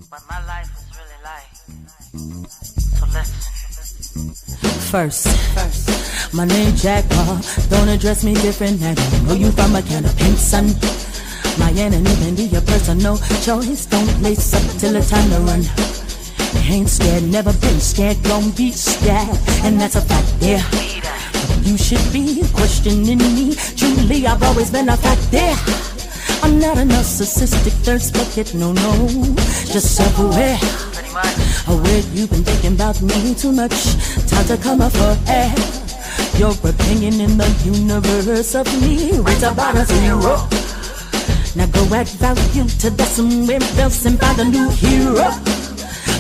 what my life is really like. So listen. First, my name Jaguar. Don't address me different. I don't know you from a can of paint, son. My enemy can be your personal choice. Don't lace up till it's time to run. Ain't scared, never been scared, gon' be scared, and that's a fact, yeah. You should be questioning me. Truly, I've always been a fact, yeah. I'm not a narcissistic thirst bucket, no, just self-aware. Aware you've been thinking about me too much. Time to come up for air. Your opinion in the universe of me rates about a 0. Now go add value to that somewhere else and find a new hero.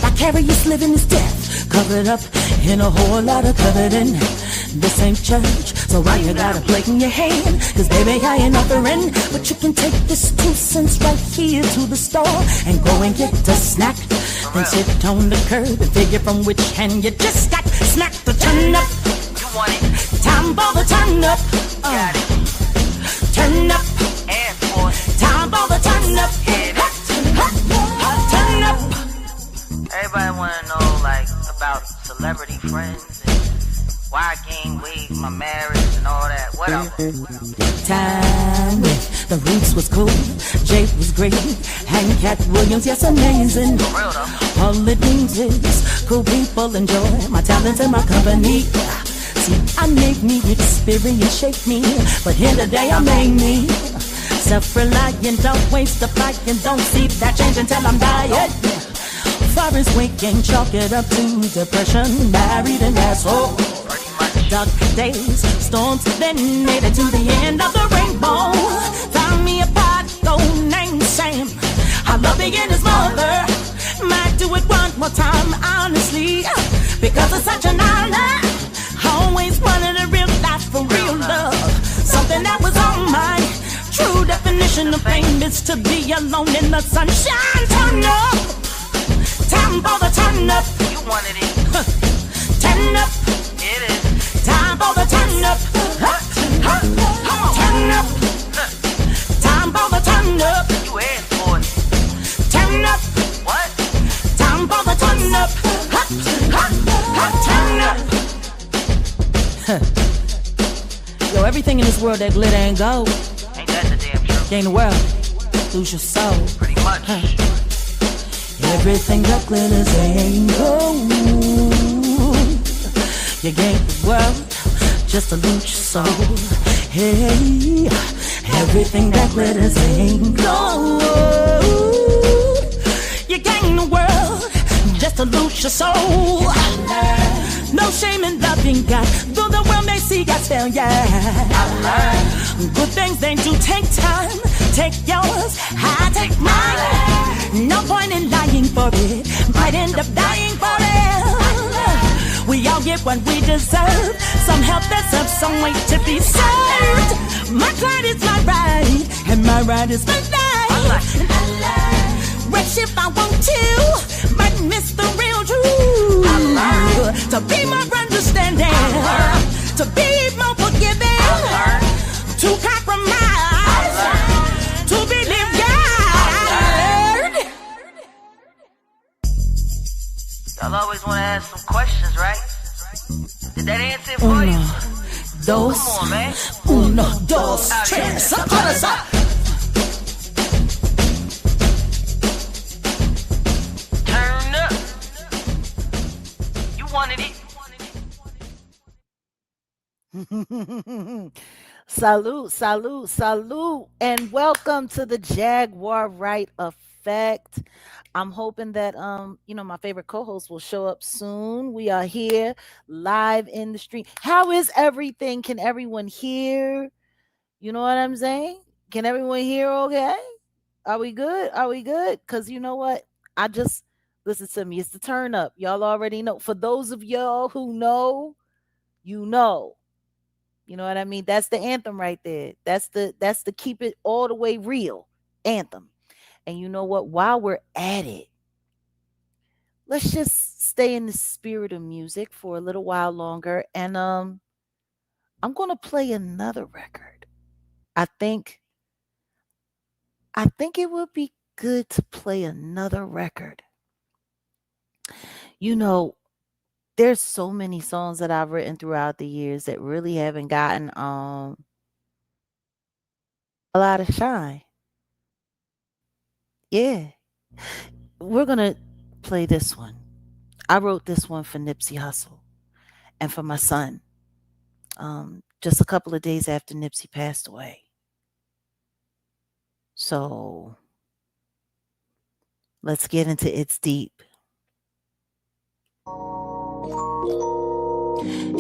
Vicarious living is death, covered up in a whole lot of coveting. This ain't church, so why you got a plate in your hand? Cause baby, I ain't offering, but you can take this 2 cents right here to the store and go and get a snack. Then sit on the curb and figure from which hand you just got smacked the turn up. You want it? Time for the turn up. Got it. Turn up. And force. Time for the turn up. Turn up. Everybody wanna know like about celebrity friends and why I gained weight, my marriage and all that. Whatever. Time with the Roots was cool, Jake was great, and Cat Williams, yes, amazing. For real though. All it means is cool people enjoy my talents and my company. See, I make me experience, shape me, but in the day I made me self-reliant, don't waste the fight, and don't see that change until I'm dying. Far as waking, chalk it up to depression, married and asshole. Dark days, storms, then made it to the end of the rainbow. Found me a pot gold named Sam. I love being his mother. Might do it one more time, honestly, because it's such an honor. Always wanted a real life for real love, something that was on my true definition of fame is to be alone in the sunshine. Turn up, time for the turn up. You wanted it. Turn up. It is. Time for the turn up. Turn up. Time for the turn up. You asked for it. Turn up. What? Time for the turn up. Turn up. Yo, everything in this world that glitter and gold Ain't that the damn truth? gain the world, lose your soul. Pretty much. Everything that glitters ain't gold. You gain the world just to lose your soul. Hey, everything that glitters ain't gold. You gain the world just to lose your soul. No shame in loving God, though the world may see God's failure. Good things they do take time. Take yours, I take mine. No point in lying for it. Might end up dying for it. We all get what we deserve. Some help deserves some way to be served. My pride is my right, and my right is my life. Rich if I want to, might miss the real truth. To be more understanding, to be more forgiving, to compromise, to believe God. Y'all always want to ask some questions, right? Did that answer it for you? Dos, Come on, man. uno, dos, tres, up. Turn up. You wanted it. Salute, and welcome to the Jaguar Wright Effect. I'm hoping that my favorite co-host will show up soon. We are here live in the stream. How is everything? Can everyone hear? You know what I'm saying? Can everyone hear okay? Are we good? Because you know what? Listen to me. It's the turn up. Y'all already know. For those of y'all who know, you know. You know what I mean? That's the anthem right there. That's the keep it all the way real anthem. And you know what? While we're at it, let's just stay in the spirit of music for a little while longer. And I'm gonna play another record. I think it would be good to play another record. You know, there's so many songs that I've written throughout the years that really haven't gotten a lot of shine. Yeah. We're gonna play this one. I wrote this one for Nipsey Hussle and for my son. Just a couple of days after Nipsey passed away. So let's get into It's Deep.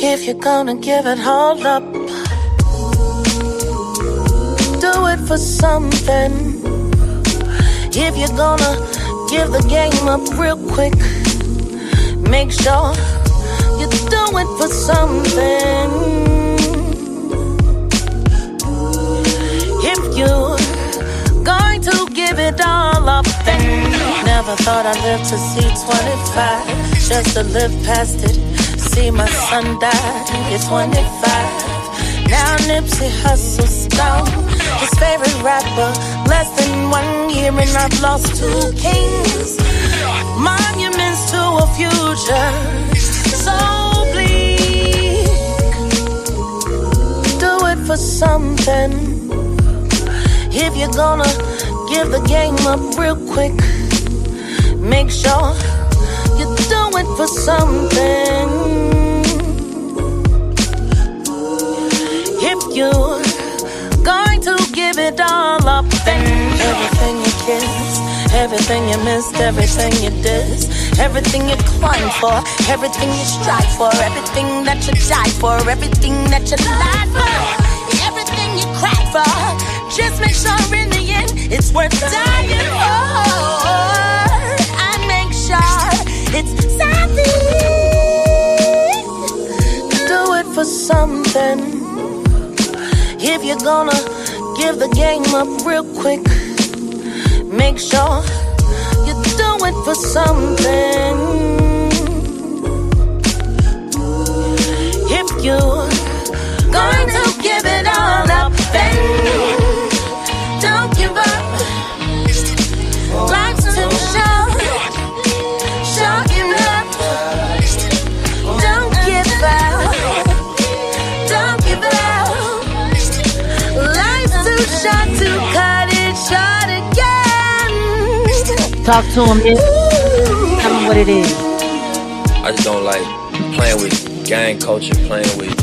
If you're gonna give it all up, do it for something. If you're gonna give the game up real quick, make sure you do it for something. If you're going to give it all up, then never thought I'd live to see 25. Just to live past it, see my son die at 25. Now Nipsey Hussle's gone, his favorite rapper. Less than 1 year and I've lost 2 kings, monuments to a future so bleak. Do it for something. If you're gonna give the game up real quick, make sure you do it for something. If you're going to give it all up, then everything you kissed, everything you missed, everything you did, everything you climbed for, everything you strive for, everything that you died for, everything that you lied for, everything you cried for, just make sure in the end it's worth dying for. And make sure it's something. Do it for something. If you're gonna give the game up real quick, make sure you do it for something. If you're going to give it all up, then don't give up. Life's too short, short enough. Don't give up. Don't give up. Life's too short to cut it short again. Talk to him, yeah. Tell him what it is. I just don't like playing with gang culture, playing with,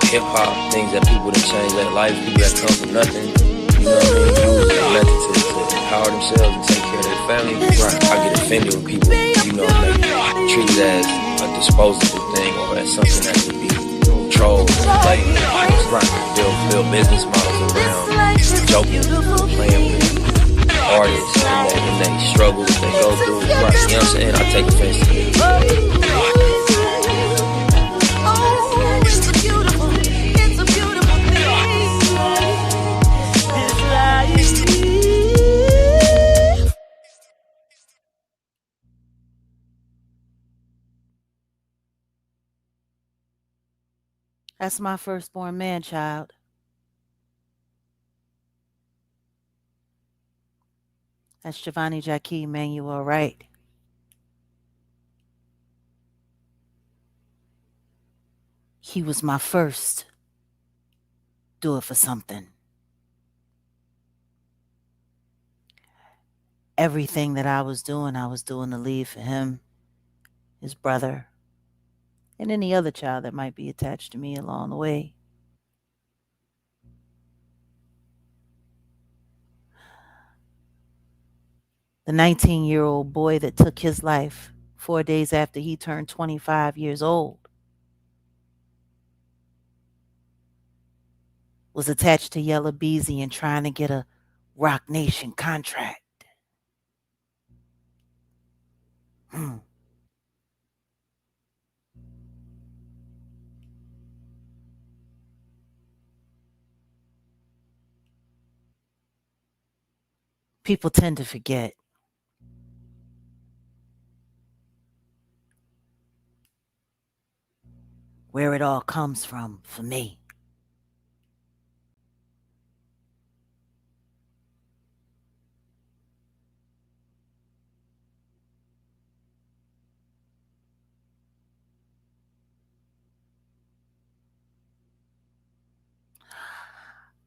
hip-hop, things that people that change their lives, people that come from nothing, you know what I mean, use their method to empower themselves and take care of their family. Right. I get offended when people, they treat it as a disposable thing or as something that could be controlled, like, build business models around joking, playing with artists and they struggles they go through. Right. You know what I'm saying? I take offense to it. That's my firstborn man child. That's Jaguar Wright. He was my first. Do it for something. Everything that I was doing to leave for him, his brother, and any other child that might be attached to me along the way. The 19-year-old boy that took his life 4 days after he turned 25 years old was attached to Yella Beezy and trying to get a Rock Nation contract. People tend to forget. Where it all comes from for me.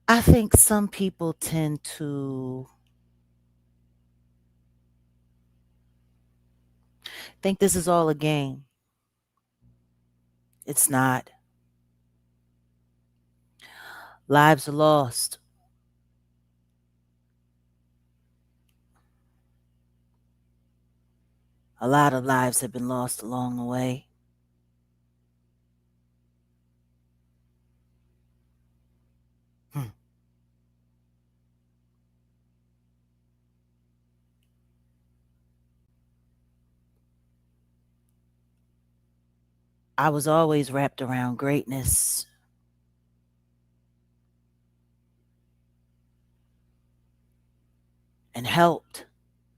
I think some people tend to think this is all a game. It's not. Lives are lost. A lot of lives have been lost along the way. Hmm. I was always wrapped around greatness. And helped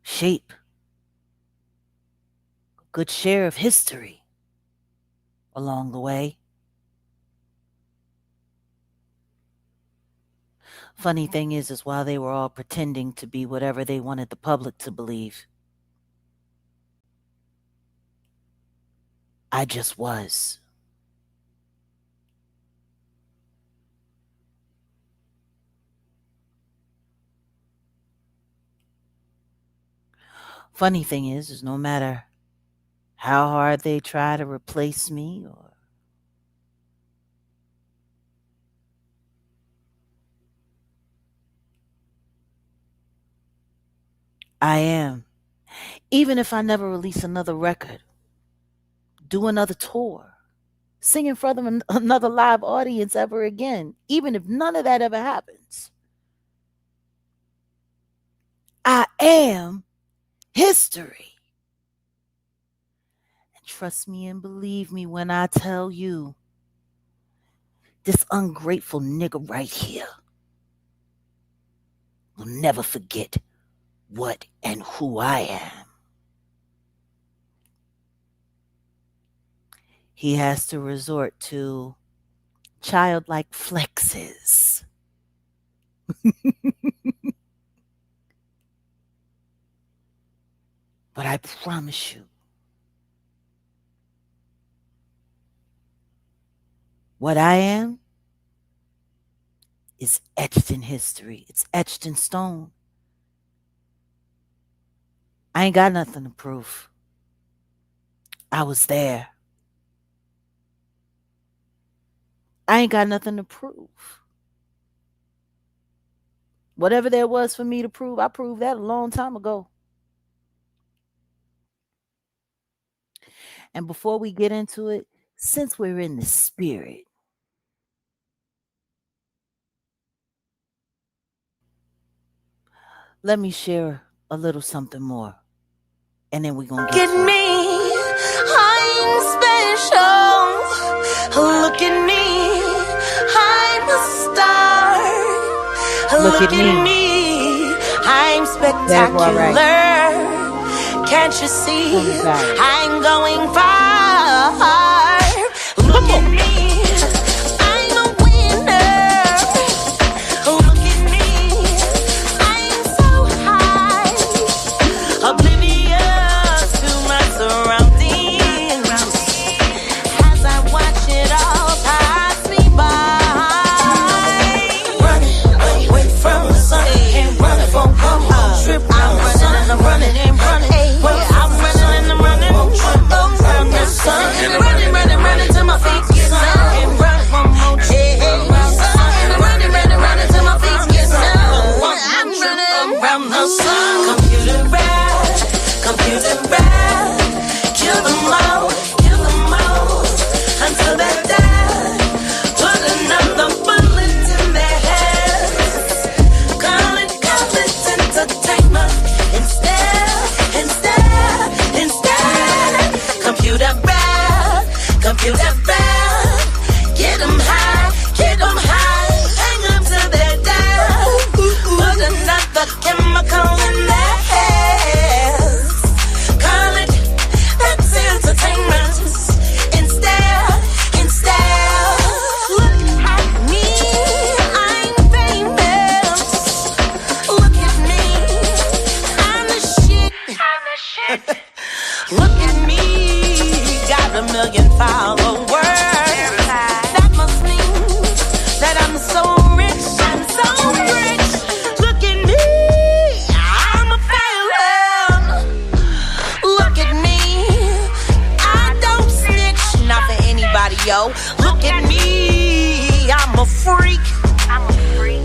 shape a good share of history along the way. Funny thing is while they were all pretending to be whatever they wanted the public to believe, I just was. Funny thing is no matter how hard they try to replace me or I am. Even if I never release another record, do another tour, sing in front of another live audience ever again, even if none of that ever happens, I am history. And trust me and believe me when I tell you, this ungrateful nigga right here will never forget what and who I am. He has to resort to childlike flexes. But I promise you, what I am is etched in history. It's etched in stone. I ain't got nothing to prove. I was there. I ain't got nothing to prove. Whatever there was for me to prove, I proved that a long time ago. And before we get into it, since we're in the spirit, let me share a little something more. And then we're going to get me. I'm special. Look at me. I'm a star. Look at me. I'm spectacular. Can't you see? I'm going far. Look at me. I'm a winner. Look at me. I'm so high. Oblivious to my surroundings. As I watch it all pass me by. Running away from the sun. Ain't running for one more trip. I'm running and I'm running and running. I'm running and I'm running around the sun. Running till my feet get numb. And run one more trip around the sun. And running till my feet get numb. I'm running around the sun. Computer rap, kill them all until they're dead. Put another bullet in their heads. Call it entertainment instead. Computer rap, get them high, hang them till they're dead. Put another chemical in their heads. Call it, that's entertainment instead. Look at me, I'm famous. Look at me, I'm the shit. Look at me, got 1 million followers. That must mean that I'm so rich, I'm so yo. Look at me, I'm a freak.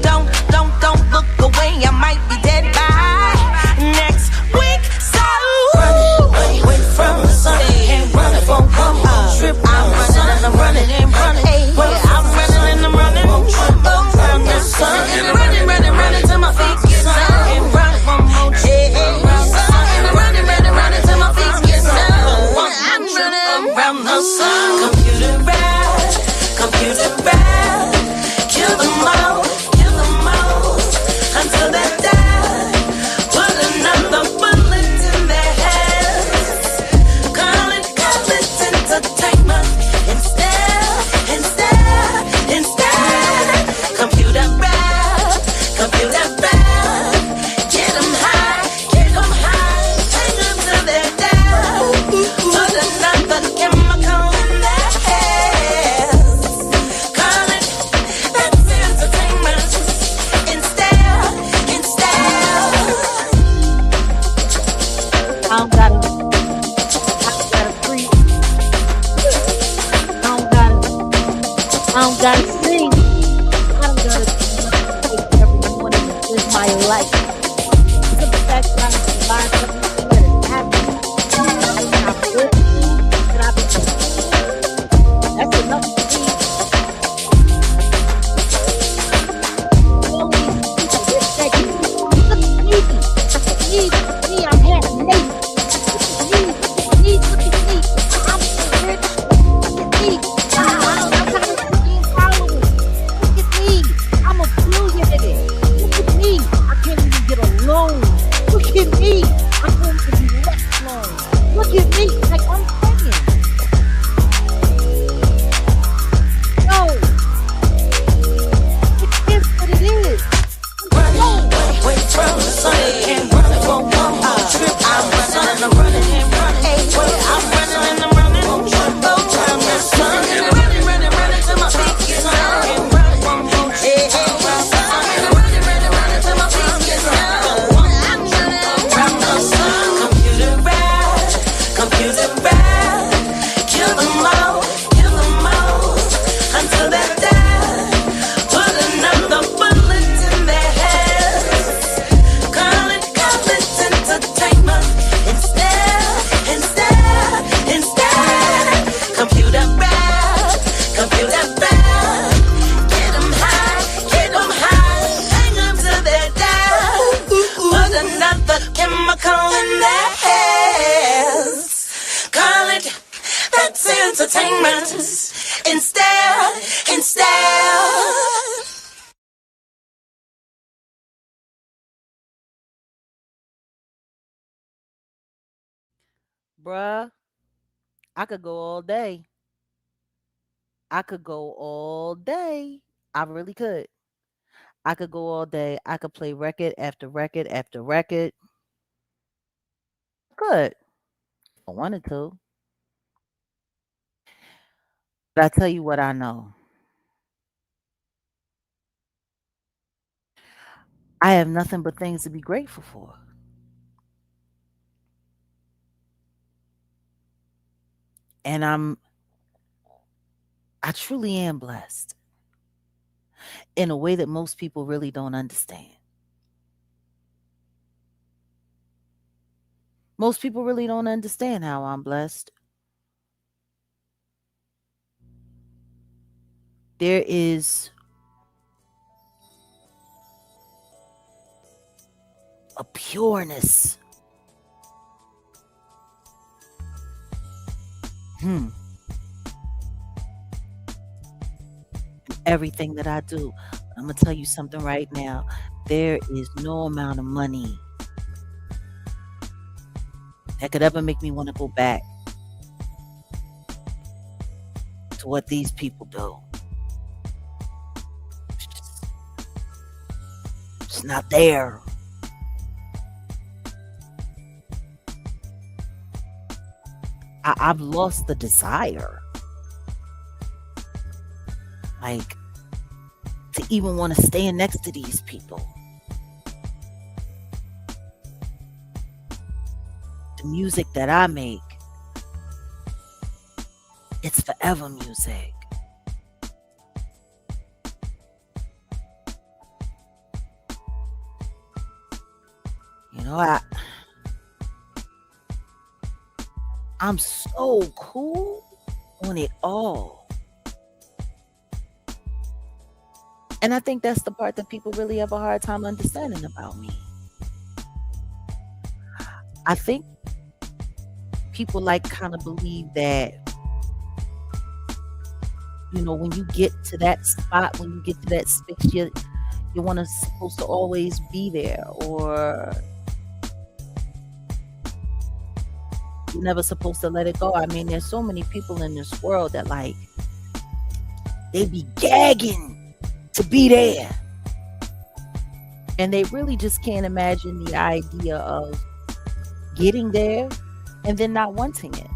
Don't look away, I might be dead by next week. So run away from the sun and run for one more trip. I'm running and I'm running and running. I'm running and I'm running around the sun. Running till my feet get numb. And run one more trip. And running till my feet get numb. I'm running around the sun. Computer rap, kill them all. Until they die, put another bullet in their heads. Call it entertainment instead. Computer rap, get them high, take them till they die. Put another chemical in their heads. Call it that's entertainment instead. I don't gotta preach. I don't gotta sing. I don't gotta take every morning to live my life. It's the fact that I can learn something that is happening. And I'm good and I've been that's enough for me. All these people that say, look at me, I'm half naked. Look at me. I'm so rich. Look at me. I got a 15 followers. Look at me. I'm a billionaire. Look at me. I can't even get a loan. Look at me. I'm going to be less loan. Look at me. Like I'm saying. No. It is what it is. Away from the sun and running for one more trip. I'm running and I'm running. I'm running and I'm running around the sun. Running till my feet get numb. And running one more trip. Running till my feet get numb. I'm running around the sun. Computer rap, kill them all until they die. Put another bullet in their heads. Call it entertainment instead. Computer rap, get them high, hang them till they die. Put another chemical in their heads. Call it that's entertainment instead. Bruh, I could go all day. I could go all day. I really could. I could go all day. I could play record after record after record. Good. If I wanted to. But I tell you what I know. I have nothing but things to be grateful for. And I truly am blessed in a way that most people really don't understand. Most people really don't understand how I'm blessed. There is a pureness. Everything that I do. I'm going to tell you something right now. There is no amount of money that could ever make me want to go back to what these people do. It's not there. I've lost the desire. Like, to even want to stand next to these people. The music that I make, it's forever music. You know, I'm so cool on it all. And I think that's the part that people really have a hard time understanding about me. I think people like kind of believe that, you know, when you get to that spot, when you get to that space, you want to supposed to always be there, or you're never supposed to let it go. I mean, there's so many people in this world that like they be gagging to be there, and they really just can't imagine the idea of getting there and then not wanting it,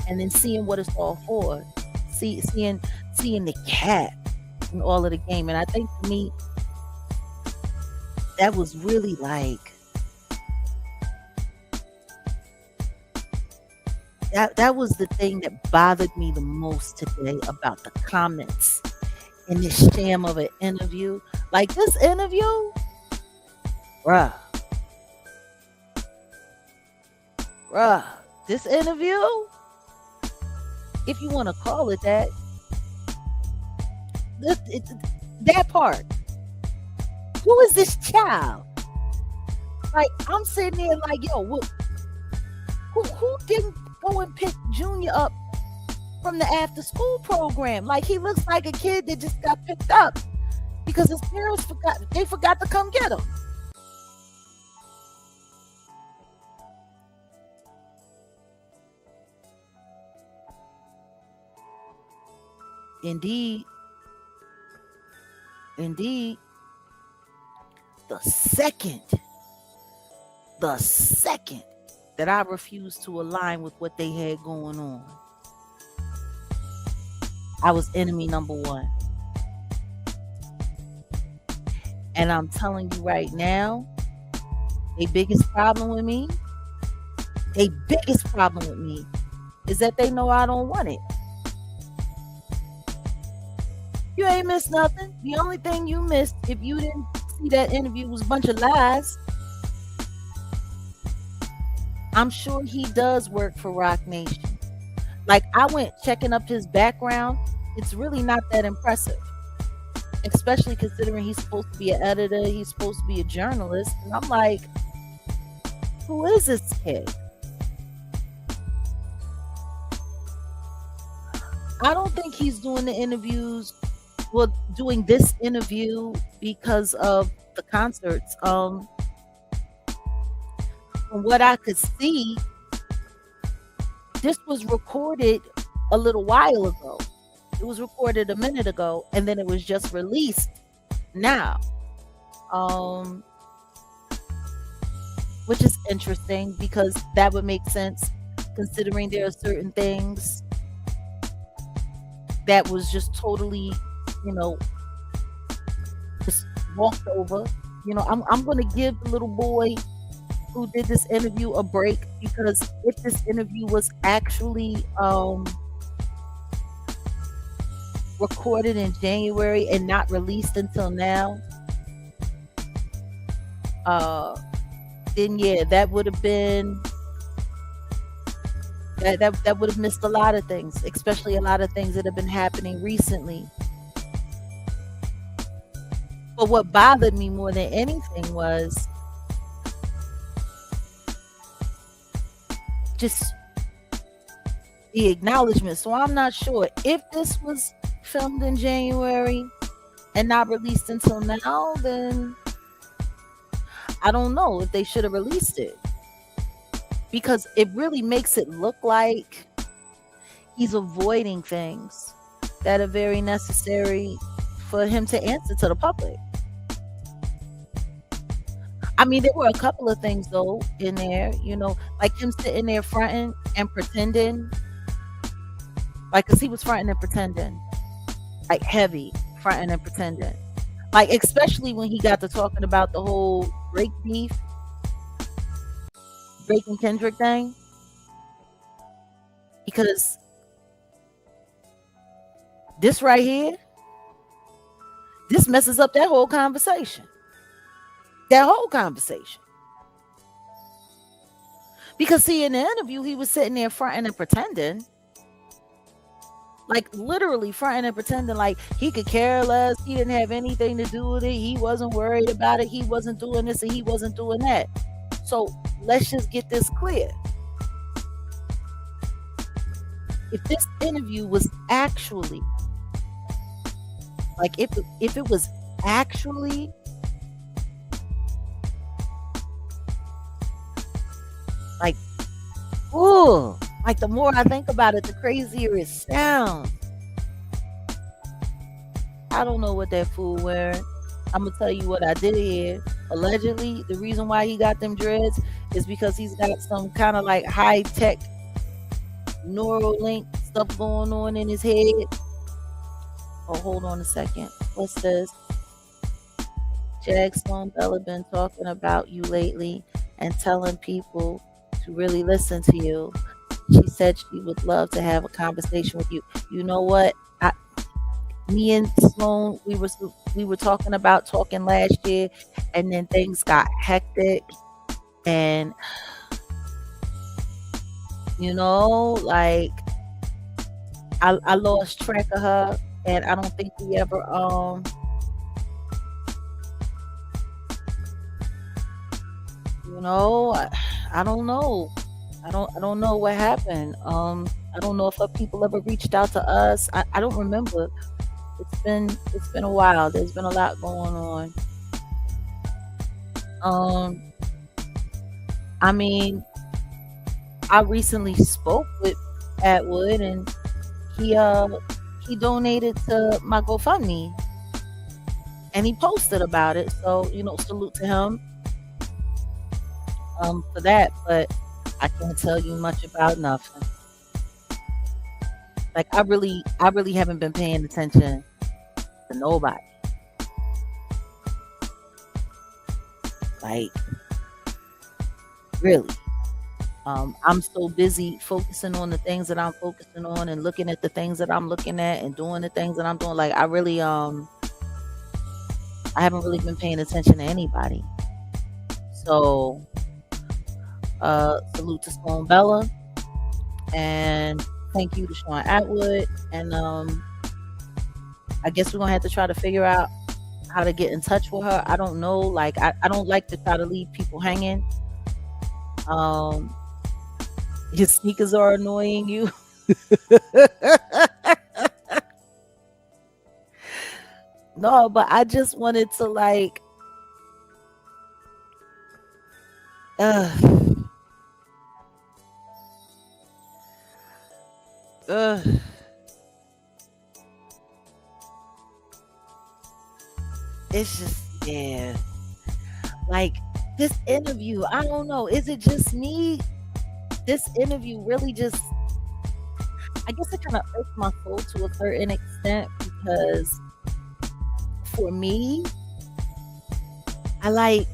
and then seeing what it's all for, seeing the cat and all of the game. And I think for me, that was really like that was the thing that bothered me the most today about the comments in this sham of an interview. Like this interview, bruh, this interview, if you want to call it that, that part. Who is this child? Like, I'm sitting there like, yo, who didn't go and pick Junior up from the after school program? Like, he looks like a kid that just got picked up because his parents forgot to come get him. Indeed. The second that I refused to align with what they had going on, I was enemy number one. And I'm telling you right now, their biggest problem with me is that they know I don't want it. You ain't missed nothing. The only thing you missed, if you didn't see that interview, was a bunch of lies. I'm sure he does work for Rock Nation. Like, I went checking up his background. It's really not that impressive, especially considering he's supposed to be an editor. He's supposed to be a journalist. And I'm like, who is this kid? I don't think he's doing the interviews, well, doing this interview because of the concerts. From what I could see, this was recorded a little while ago. It was recorded a minute ago, and then it was just released now. Which is interesting because that would make sense considering there are certain things that was just totally, just walked over. I'm going to give the little boy who did this interview a break, because if this interview was actually recorded in January and not released until now, then yeah, that would have been that would have missed a lot of things, especially a lot of things that have been happening recently. But what bothered me more than anything was just the acknowledgement. So I'm not sure if this was filmed in January and not released until now, then I don't know if they should have released it, because it really makes it look like he's avoiding things that are very necessary for him to answer to the public. I mean, there were a couple of things though in there, like him sitting there fronting and pretending, like, cause he was fronting and pretending, like heavy fronting and pretending, like especially when he got to talking about the whole Drake and Kendrick thing, because this right here, this messes up that whole conversation. Because see, in the interview, he was sitting there fronting and pretending. Like literally fronting and pretending like he could care less. He didn't have anything to do with it. He wasn't worried about it. He wasn't doing this and he wasn't doing that. So let's just get this clear. If this interview was actually like if it was actually like, ooh, like the more I think about it, the crazier it sounds. I don't know what that fool wearing. I'm gonna tell you what I did hear. Allegedly, the reason why he got them dreads is because he's got some kind of like high tech Neuralink stuff going on in his head. Oh, hold on a second. What's this? Jag Sloan Bella been talking about you lately and telling people to really listen to you. She said she would love to have a conversation with you. You know what? Me and Sloan, we were talking last year, and then things got hectic, and you know, like I lost track of her, and I don't think we ever you know, I don't know. I don't know what happened. I don't know if her people ever reached out to us. I don't remember. It's been a while. There's been a lot going on. I mean, I recently spoke with Atwood, and he donated to my GoFundMe, and he posted about it. So, you know, salute to him for that. But I can't tell you much about nothing. Like I really haven't been paying attention to nobody. Like really. I'm so busy focusing on the things that I'm focusing on and looking at the things that I'm looking at and doing the things that I'm doing. Like I really I haven't really been paying attention to anybody. So salute to Sloan Bella, and thank you to Sean Atwood. And I guess we're gonna have to try to figure out how to get in touch with her. I don't know. Like I don't like to try to leave people hanging. His sneakers are annoying you. No, but I just wanted to like it's just, yeah, like this interview, I don't know, is it just me? This interview really just, I guess it kind of irked my soul to a certain extent, because for me, I like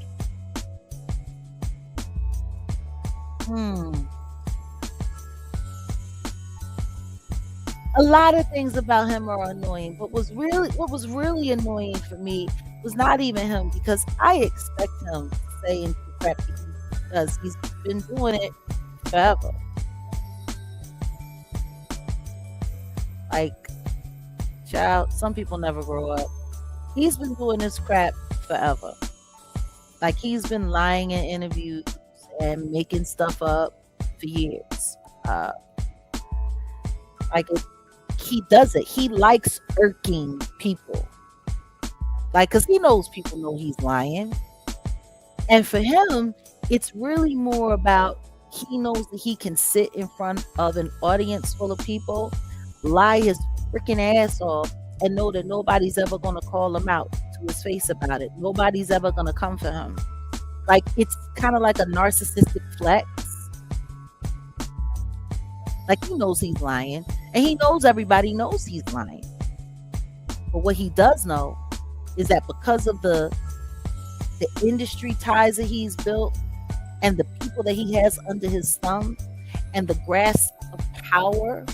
a lot of things about him are annoying, but what was really annoying for me was not even him, because I expect him to say and do crap because he's been doing it forever. Like, child, some people never grow up. He's been doing this crap forever. Like, he's been lying in interviews and making stuff up for years. He does it. He likes irking people. Like, because he knows people know he's lying. And for him, it's really more about, he knows that he can sit in front of an audience full of people, lie his freaking ass off, and know that nobody's ever going to call him out to his face about it. Nobody's ever going to come for him. Like, it's kind of like a narcissistic flex. Like, he knows he's lying, and he knows everybody knows he's lying. But what he does know is that because of the industry ties that he's built, and the people that he has under his thumb, and the grasp of power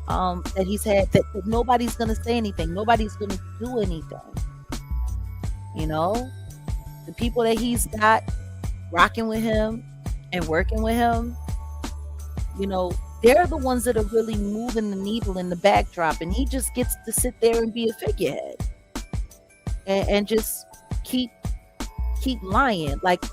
that he's had, that nobody's going to say anything. Nobody's going to do anything. You know? The people that he's got rocking with him and working with him, you know, they're the ones that are really moving the needle in the backdrop, and he just gets to sit there and be a figurehead and just keep lying. Like,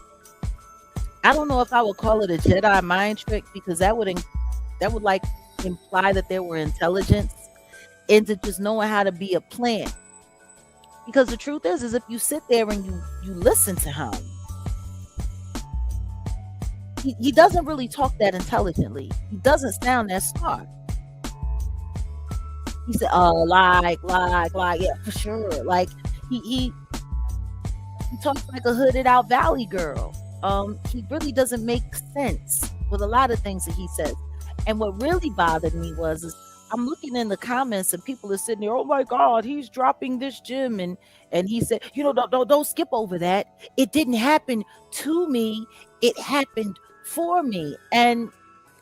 I don't know if I would call it a Jedi mind trick, because that would like imply that there were intelligence into just knowing how to be a plant. Because the truth is if you sit there and you listen to him, he doesn't really talk that intelligently. He doesn't sound that smart. He said, "Oh, like, yeah, for sure." Like he talks like a hooded out valley girl. He really doesn't make sense with a lot of things that he says. And what really bothered me is I'm looking in the comments and people are sitting there, "Oh my God, he's dropping this gem," and he said, "You know, don't skip over that. It didn't happen to me. It happened for me." And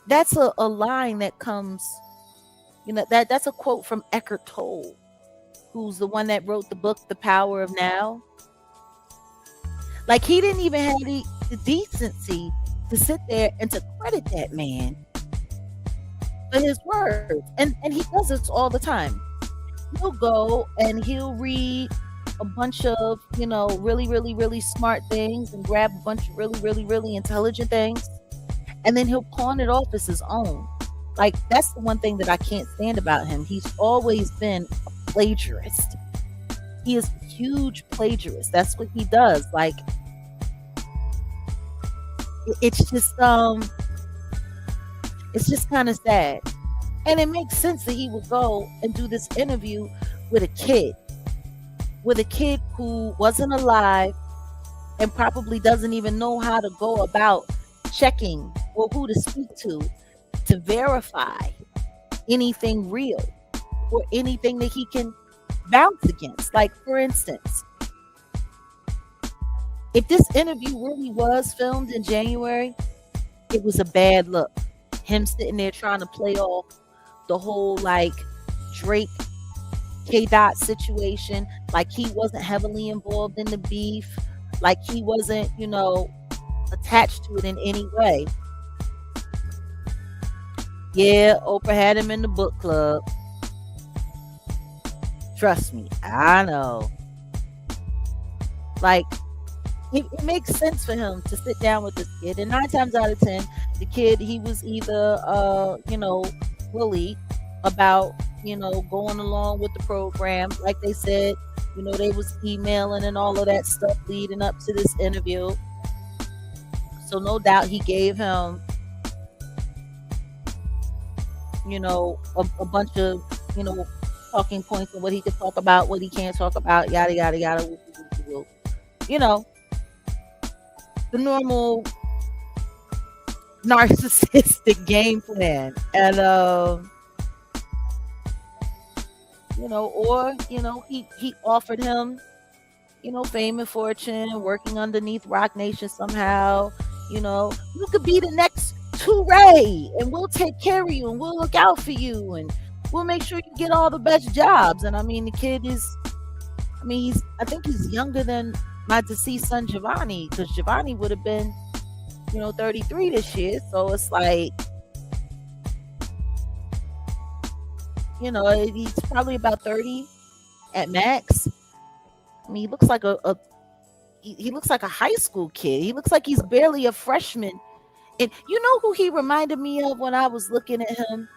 that's a line that comes, you know, that's a quote from Eckhart Tolle, who's the one that wrote the book The Power of Now. Like, he didn't even have the decency to sit there and to credit that man for his words. And he does this all the time. He'll go and he'll read a bunch of, you know, really, really, really smart things and grab a bunch of really, really, really intelligent things, and then he'll pawn it off as his own. Like, that's the one thing that I can't stand about him. He's always been a plagiarist. He is a huge plagiarist. That's what he does. Like, it's just kind of sad. And it makes sense that he would go and do this interview with a kid who wasn't alive and probably doesn't even know how to go about checking or who to speak to verify anything real or anything that he can bounce against. Like, for instance, if this interview really was filmed in January, it was a bad look. Him sitting there trying to play off the whole, like, Drake K-Dot situation, like he wasn't heavily involved in the beef, like he wasn't, you know, attached to it in any way. Yeah, Oprah had him in the book club. Trust me, I know. Like, it makes sense for him to sit down with this kid, and 9 times out of 10, the kid, he was either you know, bullied about, you know, going along with the program. Like they said, you know, they was emailing and all of that stuff leading up to this interview. So no doubt he gave him, you know, a bunch of, you know, talking points on what he could talk about, what he can't talk about, yada yada yada. You know, the normal narcissistic game plan. And you know, or, you know, he offered him, you know, fame and fortune, working underneath Rock Nation somehow. You know, you could be the next Touré, and we'll take care of you, and we'll look out for you, and we'll make sure you get all the best jobs. And I mean, the kid is, I mean, I think he's younger than my deceased son Giovanni, because Giovanni would have been, you know, 33 this year. So it's like, you know, he's probably about 30 at max. I mean, he looks like he looks like a high school kid. He looks like he's barely a freshman. And you know who he reminded me of when I was looking at him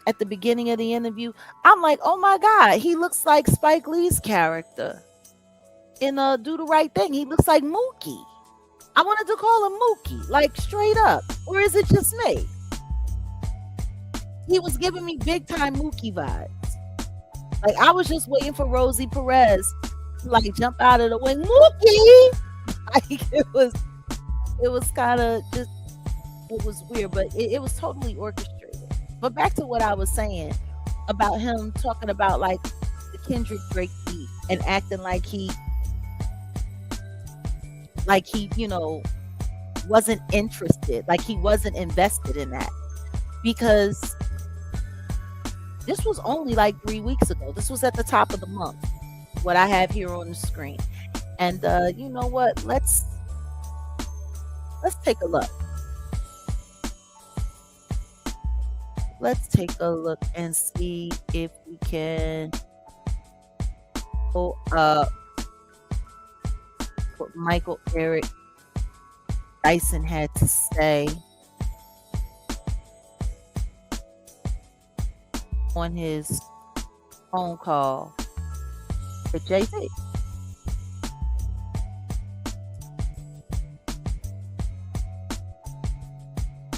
at the beginning of the interview? I'm like, oh my God, he looks like Spike Lee's character in Do the Right Thing. He looks like Mookie. I wanted to call him Mookie, like straight up. Or is it just me? He was giving me big time Mookie vibes. Like, I was just waiting for Rosie Perez to like jump out of the way. Mookie! Like, it was kind of just, it was weird, but it was totally orchestrated. But back to what I was saying about him talking about like the Kendrick Drake beef and acting like he, you know, wasn't interested, like he wasn't invested in that. Because this was only like 3 weeks ago. This was at the top of the month, what I have here on the screen. And you know what? Let's take a look. let's take a look and see if we can pull up what Michael Eric Dyson had to say on his phone call with Jay-Z.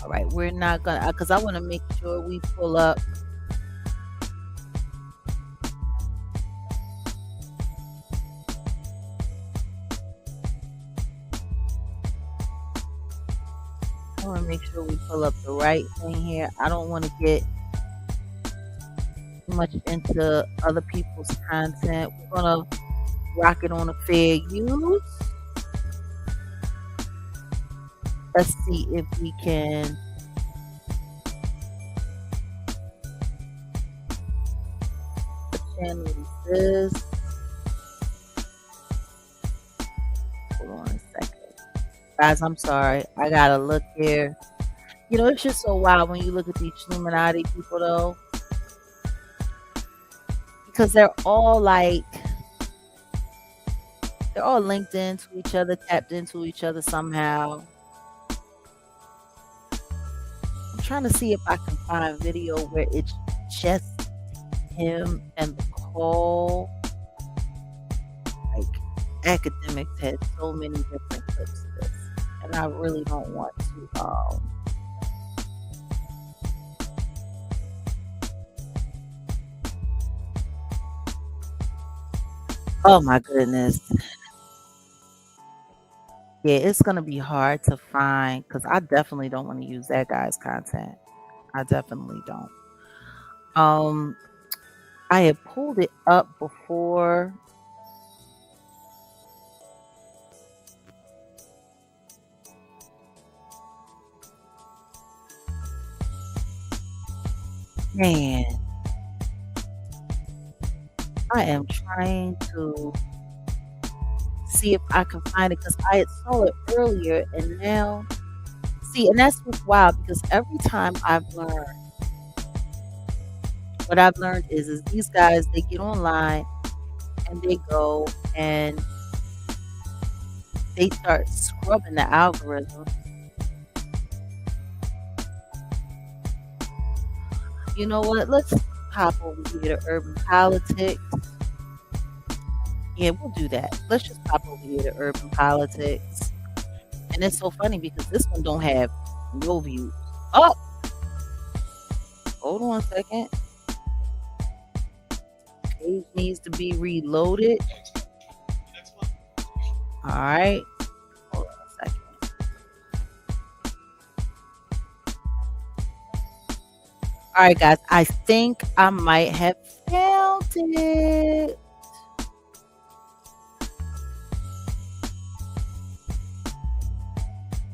All right, we're not gonna, because I want to make sure we pull up the right thing here. I don't want to get too much into other people's content. We're gonna rock it on a fair use. Let's see if we can channel this. Hold on a second. Guys, I'm sorry. I gotta look here. You know, it's just so wild when you look at these Illuminati people, though. Because they're all linked into each other, tapped into each other somehow. I'm trying to see if I can find video where it's just him and the call. Like, academics had so many different clips of this, and I really don't want to. Oh my goodness. Yeah, it's gonna be hard to find because I definitely don't want to use that guy's content. I definitely don't. I had pulled it up before. Man, I am trying to see if I can find it because I had saw it earlier and now see, and that's what's wild because every time I've learned, what I've learned is these guys, they get online and they go and they start scrubbing the algorithm. You know what? Let's hop over here to urban politics. Yeah, we'll do that. Let's just hop over here to urban politics. And it's so funny because this one don't have no views. Oh! Hold on a second. Page needs to be reloaded. All right. Hold on a second. All right, guys. I think I might have found it.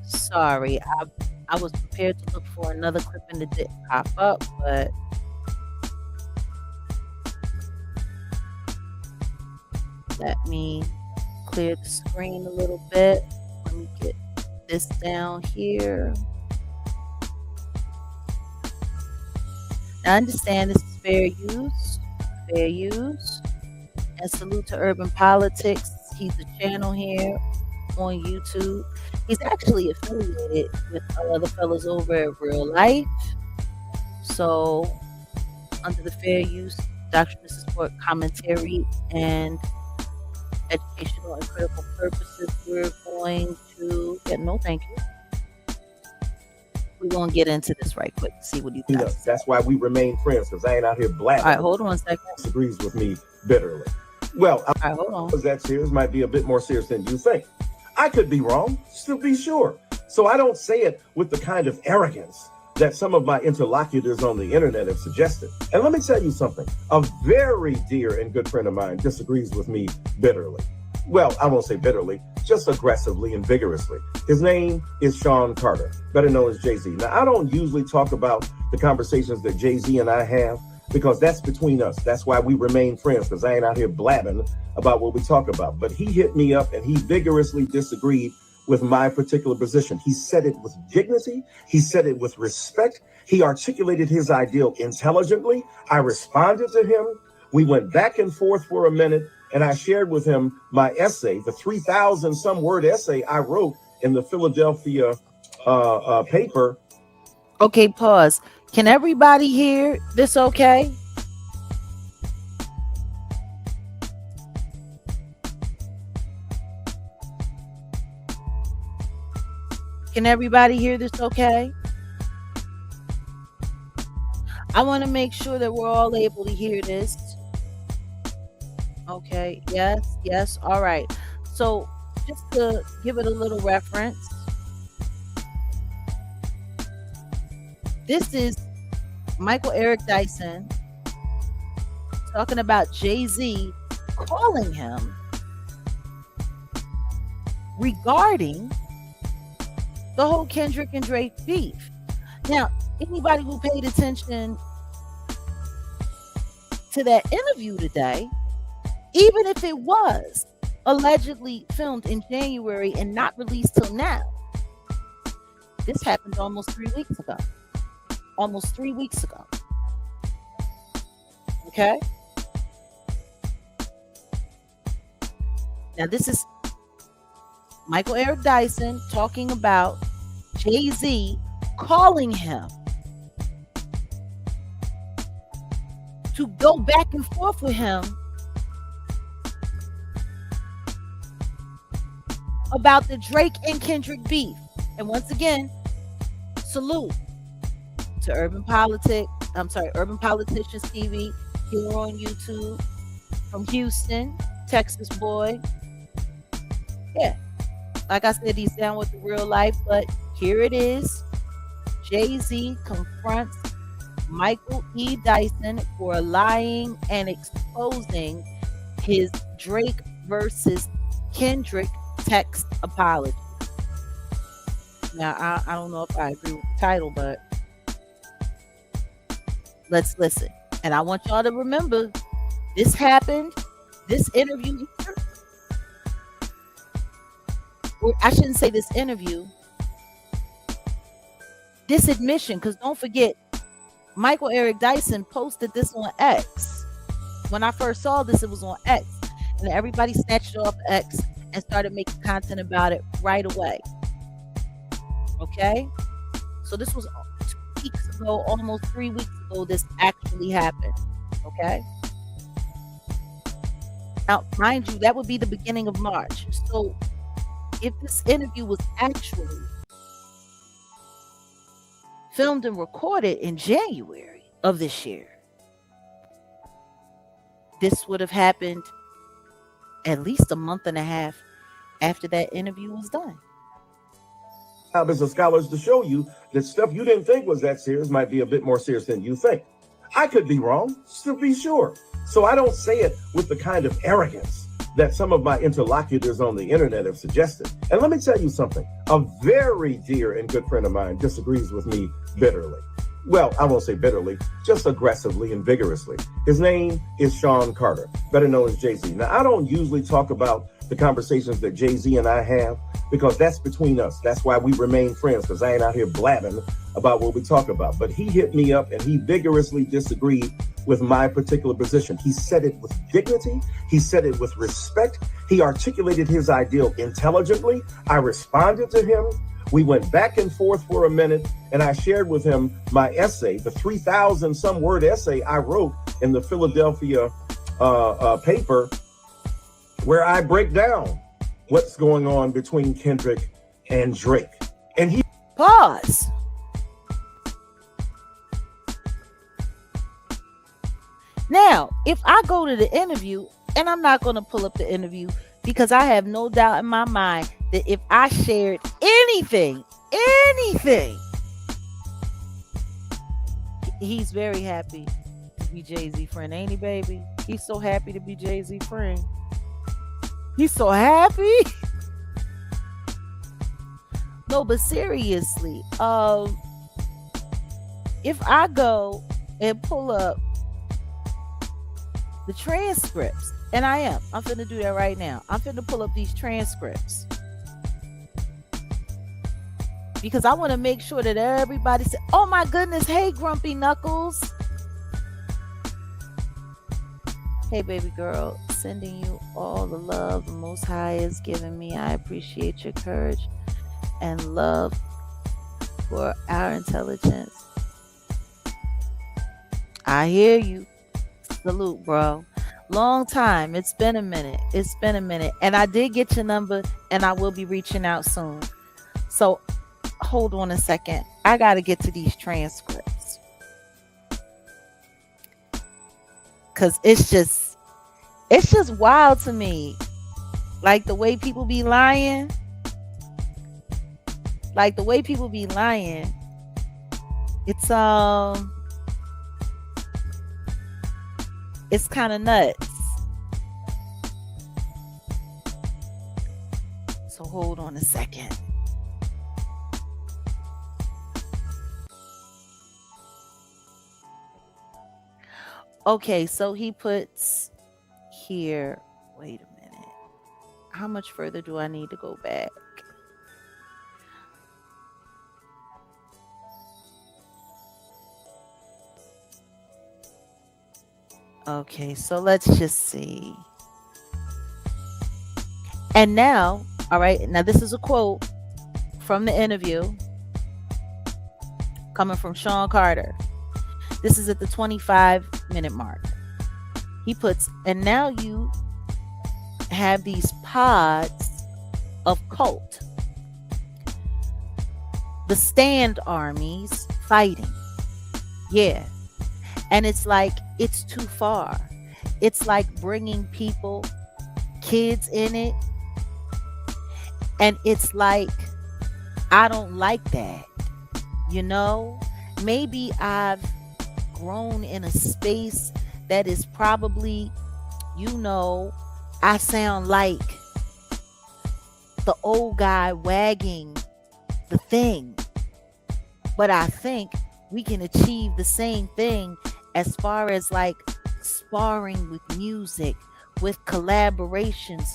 Sorry, I was prepared to look for another clip and it didn't pop up, but let me clear the screen a little bit. Let me get this down here. Now, I understand this is fair use, and salute to Urban Politics. He's a channel here on YouTube. He's actually affiliated with other fellas over at Real Life. So, under the fair use, doctrinal support, commentary, and educational and critical purposes, we're going to get no thank you. We're going to get into this right quick, see what he does. That's why we remain friends, because I ain't out here blabbing. All right, hold on a second. Disagrees with me bitterly. Well, all right, hold on. Because that serious might be a bit more serious than you think. I could be wrong, still be sure. So I don't say it with the kind of arrogance that some of my interlocutors on the internet have suggested. And let me tell you something. A very dear and good friend of mine disagrees with me bitterly. Well, I won't say bitterly, just aggressively and vigorously. His name is Sean Carter, better known as Jay-Z. Now, I don't usually talk about the conversations that Jay-Z and I have because that's between us. That's why we remain friends, because I ain't out here blabbing about what we talk about. But he hit me up and he vigorously disagreed with my particular position. He said it with dignity. He said it with respect. He articulated his ideal intelligently. I responded to him. We went back and forth for a minute, and I shared with him my essay, the 3,000 some word essay I wrote in the Philadelphia paper. Okay, pause. Can everybody hear this okay? Can everybody hear this okay? I want to make sure that we're all able to hear this. Okay, yes, all right. So just to give it a little reference, this is Michael Eric Dyson talking about Jay-Z calling him regarding the whole Kendrick and Drake beef. Now, anybody who paid attention to that interview today, even if it was allegedly filmed in January and not released till now, this happened almost 3 weeks ago. Almost 3 weeks ago. Okay? Now, this is Michael Eric Dyson talking about Jay-Z calling him to go back and forth with him about the Drake and Kendrick beef. And once again, salute to Urban Politicians TV here on YouTube from Houston, Texas boy. Yeah, like I said, he's down with the real life, but here it is. Jay-Z confronts Michael E. Dyson for lying and exposing his Drake versus Kendrick text apology. Now, I don't know if I agree with the title, but let's listen. And I want y'all to remember, this happened, this interview, or I shouldn't say this interview, this admission, because don't forget, Michael Eric Dyson posted this on X. When I first saw this, it was on X. And everybody snatched it off X and started making content about it right away. Okay? So this was 2 weeks ago, almost 3 weeks ago, this actually happened. Okay? Now, mind you, that would be the beginning of March. So if this interview was actually filmed and recorded in January of this year, this would have happened at least a month and a half after that interview was done. As a scholars to show you that stuff you didn't think was that serious might be a bit more serious than you think. I could be wrong, to be sure. So I don't say it with the kind of arrogance that some of my interlocutors on the internet have suggested. And let me tell you something. A very dear and good friend of mine disagrees with me bitterly. Well, I won't say bitterly, just aggressively and vigorously. His name is Sean Carter, better known as Jay-Z. Now, I don't usually talk about the conversations that Jay-Z and I have because that's between us. That's why we remain friends, because I ain't out here blabbing about what we talk about. But he hit me up and he vigorously disagreed with my particular position. He said it with dignity. He said it with respect. He articulated his ideal intelligently. I responded to him. We went back and forth for a minute, and I shared with him my essay, the 3,000 some word essay I wrote in the Philadelphia paper, where I break down what's going on between Kendrick and Drake. And he pause. Now, if I go to the interview, and I'm not going to pull up the interview because I have no doubt in my mind that if I shared anything, he's very happy to be Jay-Z friend, ain't he, baby? He's so happy to be Jay-Z friend. He's so happy. No, but seriously, if I go and pull up the transcripts, and I'm finna do that right now. I'm finna pull up these transcripts because I want to make sure that everybody says, oh my goodness, hey, Grumpy Knuckles. Hey, baby girl, sending you all the love the Most High is giving me. I appreciate your courage and love for our intelligence. I hear you. Salute, bro. Long time. It's been a minute. And I did get your number, and I will be reaching out soon. So hold on a second. I got to get to these transcripts. Because it's just wild to me. Like the way people be lying. It's kind of nuts. So hold on a second. Okay, so he puts here, wait a minute. How much further do I need to go back? Okay, so let's just see. And now, all right, now this is a quote from the interview coming from Sean Carter. This is at the 25-minute mark. He puts, and now you have these pods of cult, the stand armies fighting. Yeah. And it's like, it's too far. It's like bringing people, kids in it. And it's like, I don't like that. You know, maybe I've grown in a space that is probably, you know, I sound like the old guy wagging the thing. But I think we can achieve the same thing as far as like sparring with music, with collaborations,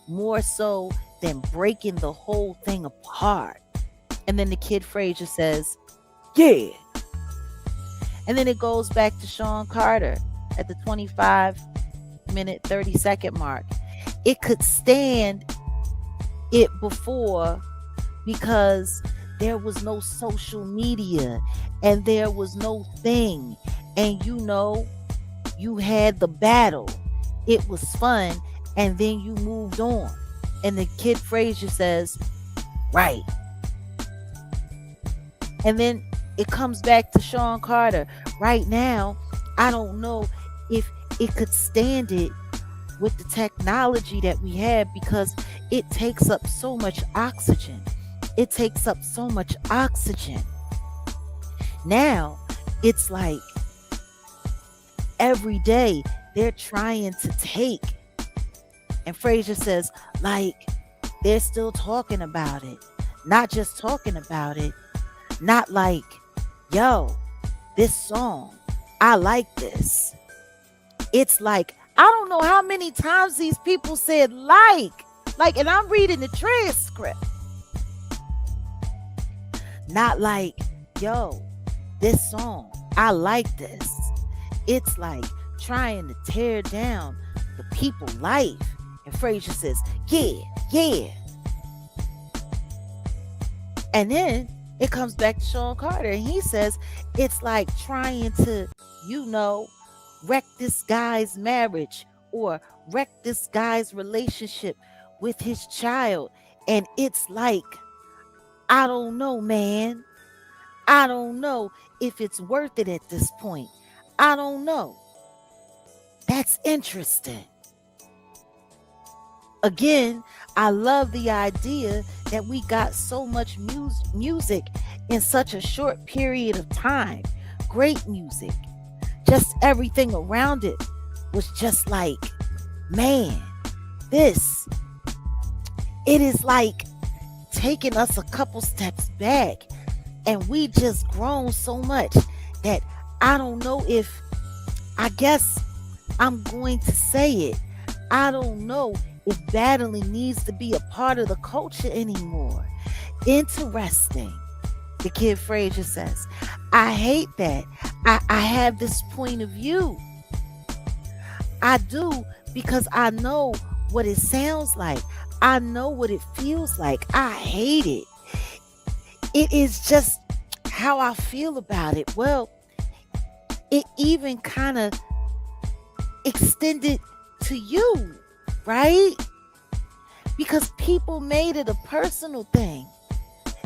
more so than breaking the whole thing apart. And then the Kid Frazier says, yeah. And then it goes back to Sean Carter at the 25-minute, 30-second mark. It could stand it before because there was no social media and there was no thing. And you know, you had the battle. It was fun. And then you moved on. And the Kid Frazier says, right. And then it comes back to Sean Carter. Right now, I don't know if it could stand it with the technology that we have because it takes up so much oxygen. Now, it's like every day they're trying to take. And Frazier says, like, they're still talking about it. Not just talking about it. Not like, yo, this song, I like this. It's like, I don't know how many times these people said like, and I'm reading the transcript. Not like, yo, this song, I like this. It's like trying to tear down the people's life. And Frazier says, yeah. And then it comes back to Sean Carter and he says, it's like trying to, you know, wreck this guy's marriage or wreck this guy's relationship with his child. And it's like, I don't know, man. I don't know if it's worth it at this point. I don't know. That's interesting. Again, I love the idea that we got so much music in such a short period of time. Great music. Just everything around it was just like, man, it is like taking us a couple steps back. And we just grown so much that I don't know if, I guess I'm going to say it. I don't know if battling needs to be a part of the culture anymore. Interesting. The kid Frazier says, I hate that. I have this point of view. I do, because I know what it sounds like. I know what it feels like. I hate it. It is just how I feel about it. Well, it even kind of extended to you, right? Because people made it a personal thing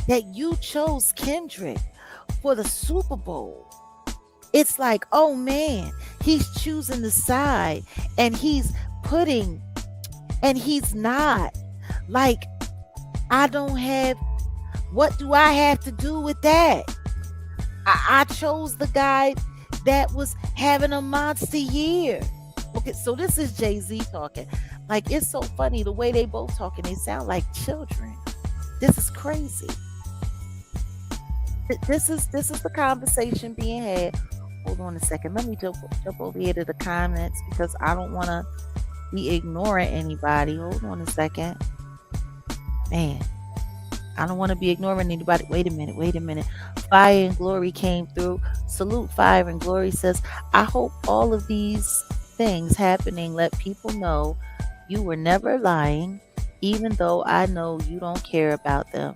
that you chose Kendrick for the Super Bowl. It's like, oh man, he's choosing the side and he's putting, and he's not. Like, I don't have, what do I have to do with that? I chose the guy that was having a monster year. Okay, so this is Jay-Z talking. Like, it's so funny the way they both talking. They sound like children. This is crazy. This is the conversation being had. Hold on a second. Let me jump over here to the comments because I don't want to be ignoring anybody. Hold on a second. Man, I don't want to be ignoring anybody. Wait a minute. Fire and Glory came through. Salute Fire and Glory says, I hope all of these things happening let people know you were never lying, even though I know you don't care about them.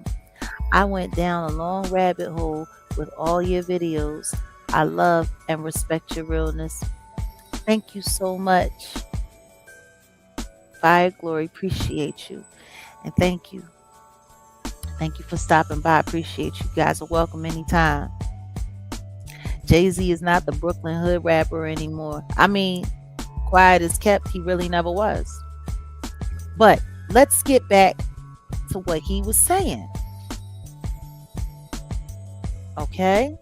I went down a long rabbit hole with all your videos. I love and respect your realness. Thank you so much. Fire Glory, appreciate you. And thank you. Thank you for stopping by. I appreciate you guys. Are welcome anytime. Jay-Z is not the Brooklyn hood rapper anymore. I mean, quiet as kept, he really never was. But let's get back to what he was saying. Okay?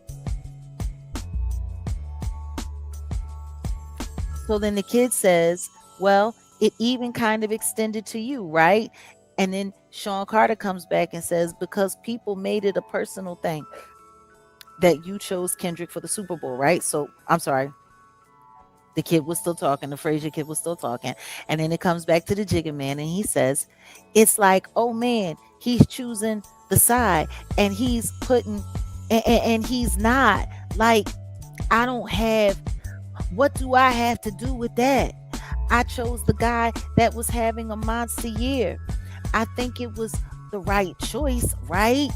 So then the kid says, well, it even kind of extended to you, right? And then Sean Carter comes back and says, because people made it a personal thing that you chose Kendrick for the Super Bowl, right? So I'm sorry. The kid was still talking. The Frazier kid was still talking. And then it comes back to the Jigga Man and he says, it's like, oh man, he's choosing the side and he's putting, and he's not. Like, I don't have, what do I have to do with that? I chose the guy that was having a monster year. I think it was the right choice, right?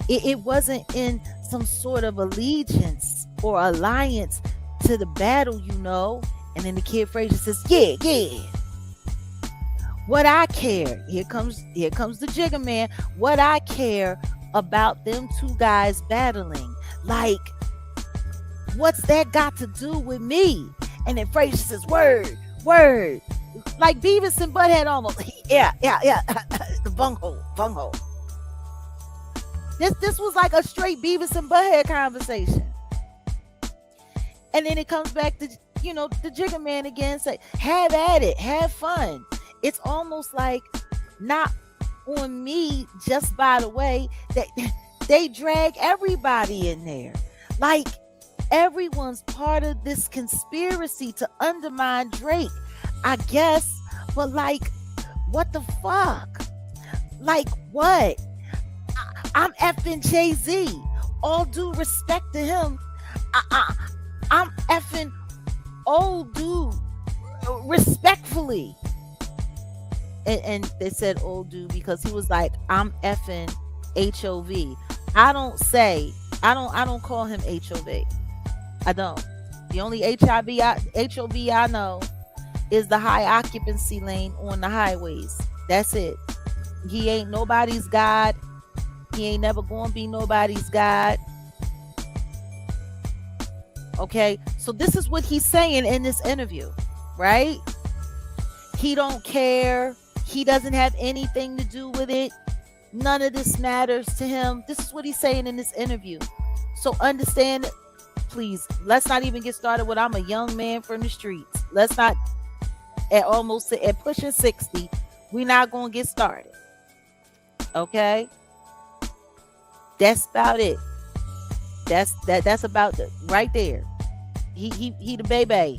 It wasn't in some sort of allegiance or alliance to the battle, you know. And then the kid Frazier says, yeah. What I care, here comes the Jigga Man. What I care about them two guys battling, like, what's that got to do with me? And then Frazier says, word. Like Beavis and Butthead almost. Yeah. The bunghole. This was like a straight Beavis and Butthead conversation. And then it comes back to, you know, the Jigga Man again, say, have at it, have fun. It's almost like, not on me, just by the way, that they drag everybody in there. Like, everyone's part of this conspiracy to undermine Drake, I guess. But like, what the fuck? Like, what? I'm effing Jay-Z. All due respect to him. I'm effing old dude, respectfully. And they said old dude because he was like, I'm effing HOV. I don't call him HOV. I don't. The only HOV I know is the high occupancy lane on the highways. That's it. He ain't nobody's God. He ain't never gonna be nobody's God. Okay, so this is what he's saying in this interview, right? He don't care. He doesn't have anything to do with it. None of this matters to him. This is what he's saying in this interview. So understand, please, let's not even get started with I'm a young man from the streets. Let's not, at pushing 60, we're not going to get started. Okay? That's about it. That's about it right there. He the baby,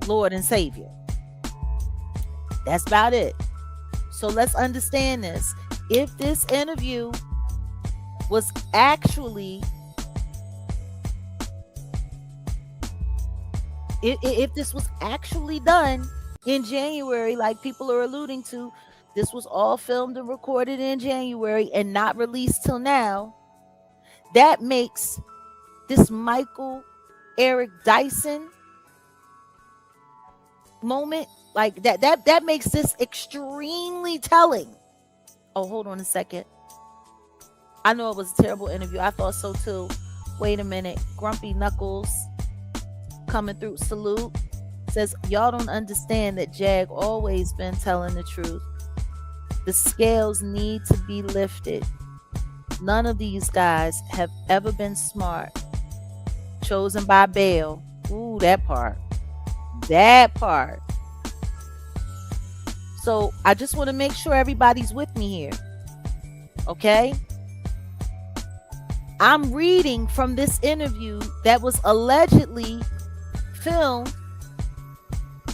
Lord and Savior. That's about it. So let's understand this. If this interview was actually, if this was actually done in January, like people are alluding to, this was all filmed and recorded in January and not released till now. That makes this Michael Eric Dyson moment like that makes this extremely telling. Oh, hold on a second. I know it was a terrible interview. I thought so too. Wait a minute. Grumpy Knuckles coming through. Salute. Says, y'all don't understand that Jag always been telling the truth. The scales need to be lifted. None of these guys have ever been smart. Chosen by Baal. Ooh, that part. That part. So I just want to make sure everybody's with me here. Okay? I'm reading from this interview that was allegedly filmed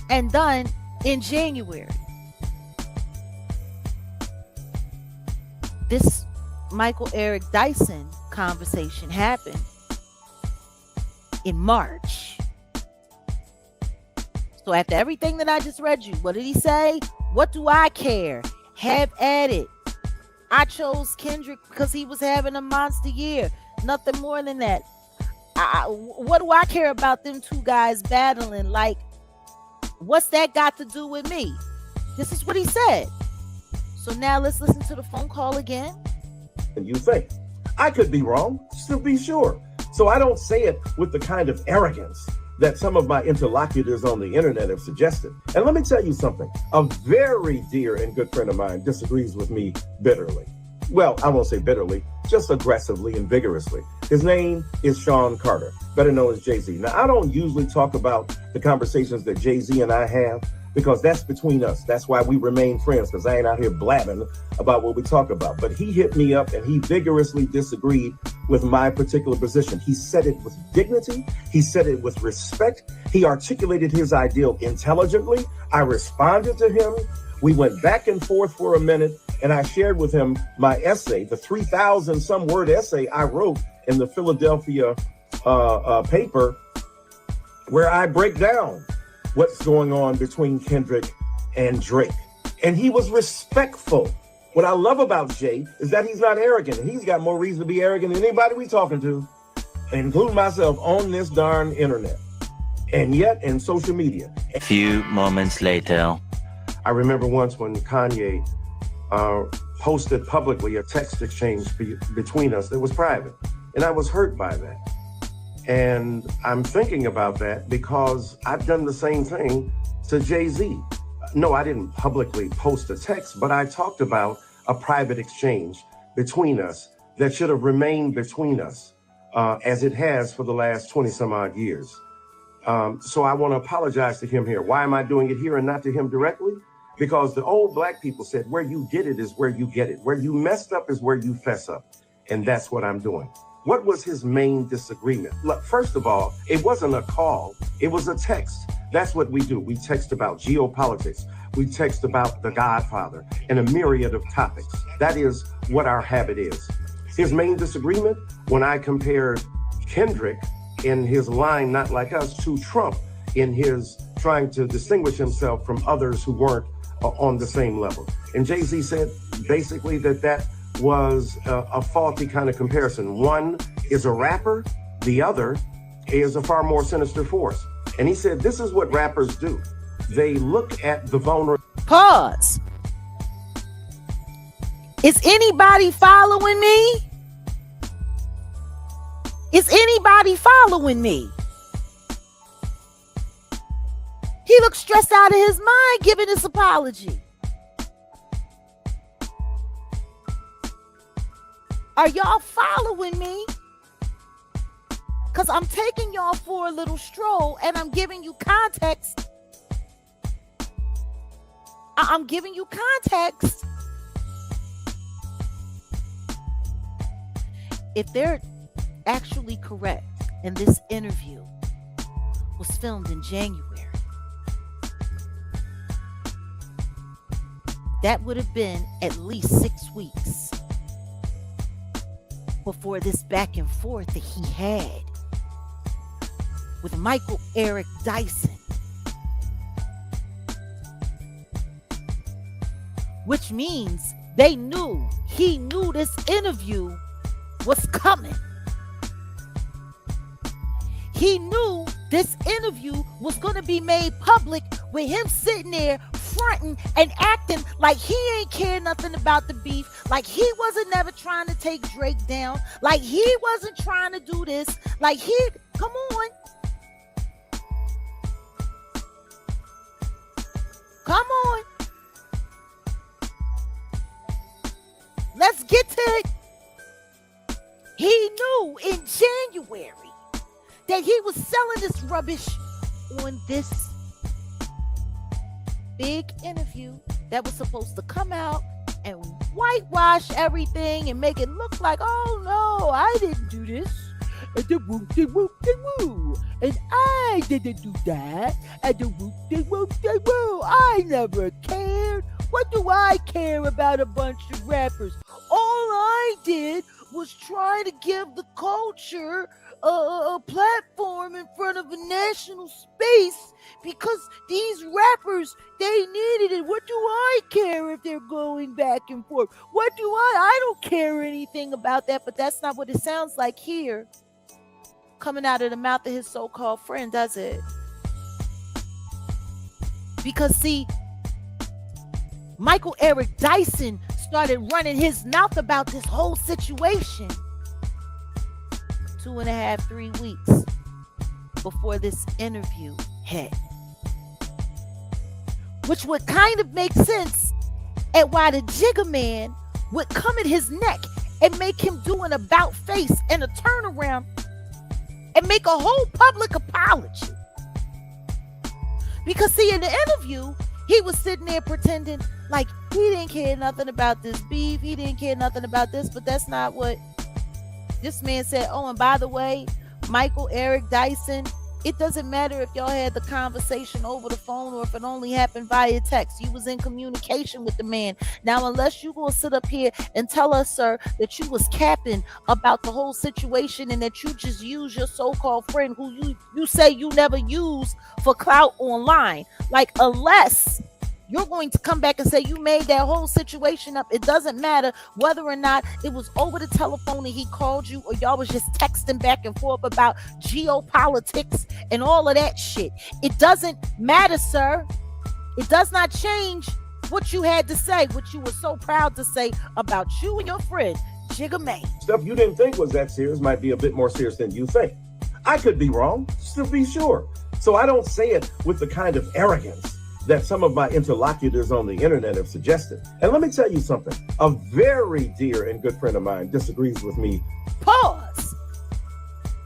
and done in January. This Michael Eric Dyson conversation happened in March. So after everything that I just read you, what did he say? What do I care? Have at it. I chose Kendrick because he was having a monster year. Nothing more than that. What do I care about them two guys battling? Like, what's that got to do with me? This is what he said. So now let's listen to the phone call again. And you think. I could be wrong, still be sure. So I don't say it with the kind of arrogance that some of my interlocutors on the internet have suggested. And let me tell you something. A very dear and good friend of mine disagrees with me bitterly. Well, I won't say bitterly, just aggressively and vigorously. His name is Sean Carter, better known as Jay-Z. Now, I don't usually talk about the conversations that Jay-Z and I have because that's between us. That's why we remain friends, because I ain't out here blabbing about what we talk about. But he hit me up and he vigorously disagreed with my particular position. He said it with dignity. He said it with respect. He articulated his ideal intelligently. I responded to him. We went back and forth for a minute, and I shared with him my essay, the 3,000 some word essay I wrote in the Philadelphia paper, where I break down what's going on between Kendrick and Drake. And he was respectful. What I love about Jay is that he's not arrogant. He's got more reason to be arrogant than anybody we talking to, including myself, on this darn internet. And yet in social media. A few moments later. I remember once when Kanye posted publicly a text exchange between us that was private. And I was hurt by that. And I'm thinking about that because I've done the same thing to Jay-Z. No, I didn't publicly post a text, but I talked about a private exchange between us that should have remained between us as it has for the last 20 some odd years. So I want to apologize to him here. Why am I doing it here and not to him directly? Because the old black people said, where you get it is where you get it. Where you messed up is where you fess up. And that's what I'm doing. What was his main disagreement? Look, first of all, it wasn't a call. It was a text. That's what we do. We text about geopolitics. We text about The Godfather and a myriad of topics. That is what our habit is. His main disagreement, when I compared Kendrick in his line, Not Like Us, to Trump in his trying to distinguish himself from others who weren't on the same level. And Jay-Z said basically that was a faulty kind of comparison. One is a rapper, the other is a far more sinister force. And he said, this is what rappers do. They look at the vulnerable. Pause. Is anybody following me? Is anybody following me? He looks stressed out of his mind giving this apology. Are y'all following me? Because I'm taking y'all for a little stroll and I'm giving you context. I'm giving you context. If they're actually correct and this interview was filmed in January, that would have been at least 6 weeks before this back and forth that he had with Michael Eric Dyson, which means he knew this interview was coming. He knew this interview was going to be made public with him sitting there fronting and acting like he ain't care nothing about the beef, like he wasn't never trying to take Drake down, like he wasn't trying to do this, like come on. Come on. Let's get to it. He knew in January that he was selling this rubbish on this big interview that was supposed to come out and whitewash everything and make it look like, oh no, I didn't do this. And the whoop de whoop de woo. And I didn't do that. And the whoop de whoop de woo. I never cared. What do I care about a bunch of rappers? All I did was try to give the culture a platform in front of a national space because these rappers, they needed it. What do I care if they're going back and forth? What do I don't care anything about that, but that's not what it sounds like here coming out of the mouth of his so-called friend, does it? Because see, Michael Eric Dyson started running his mouth about this whole situation 2.5, 3 weeks before this interview hit, which would kind of make sense at why the Jigga Man would come at his neck and make him do an about face and a turnaround and make a whole public apology. Because see, in the interview, he was sitting there pretending like he didn't care nothing about this beef. He didn't care nothing about this, but that's not what this man said. Oh, and by the way, Michael Eric Dyson, it doesn't matter if y'all had the conversation over the phone or if it only happened via text. You was in communication with the man. Now, unless you gonna sit up here and tell us, sir, that you was capping about the whole situation and that you just use your so-called friend who you say you never use for clout online. Like, unless you're going to come back and say you made that whole situation up. It doesn't matter whether or not it was over the telephone and he called you or y'all was just texting back and forth about geopolitics and all of that shit. It doesn't matter, sir. It does not change what you had to say, what you were so proud to say about you and your friend, Jigga Man. Stuff you didn't think was that serious might be a bit more serious than you think. I could be wrong, just to be sure. So I don't say it with the kind of arrogance that some of my interlocutors on the internet have suggested. And let me tell you something. A very dear and good friend of mine disagrees with me. Pause.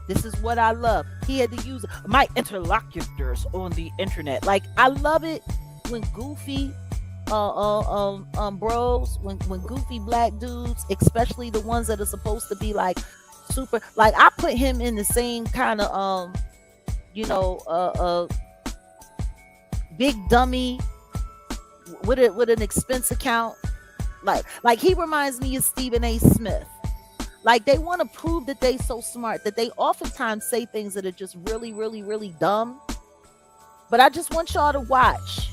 This is what I love. He had to use my interlocutors on the internet. Like, I love it when goofy bros, when goofy black dudes, especially the ones that are supposed to be like super, like I put him in the same kind of big dummy with an expense account. Like he reminds me of Stephen A. Smith. Like, they want to prove that they so smart that they oftentimes say things that are just really, really, really dumb. But I just want y'all to watch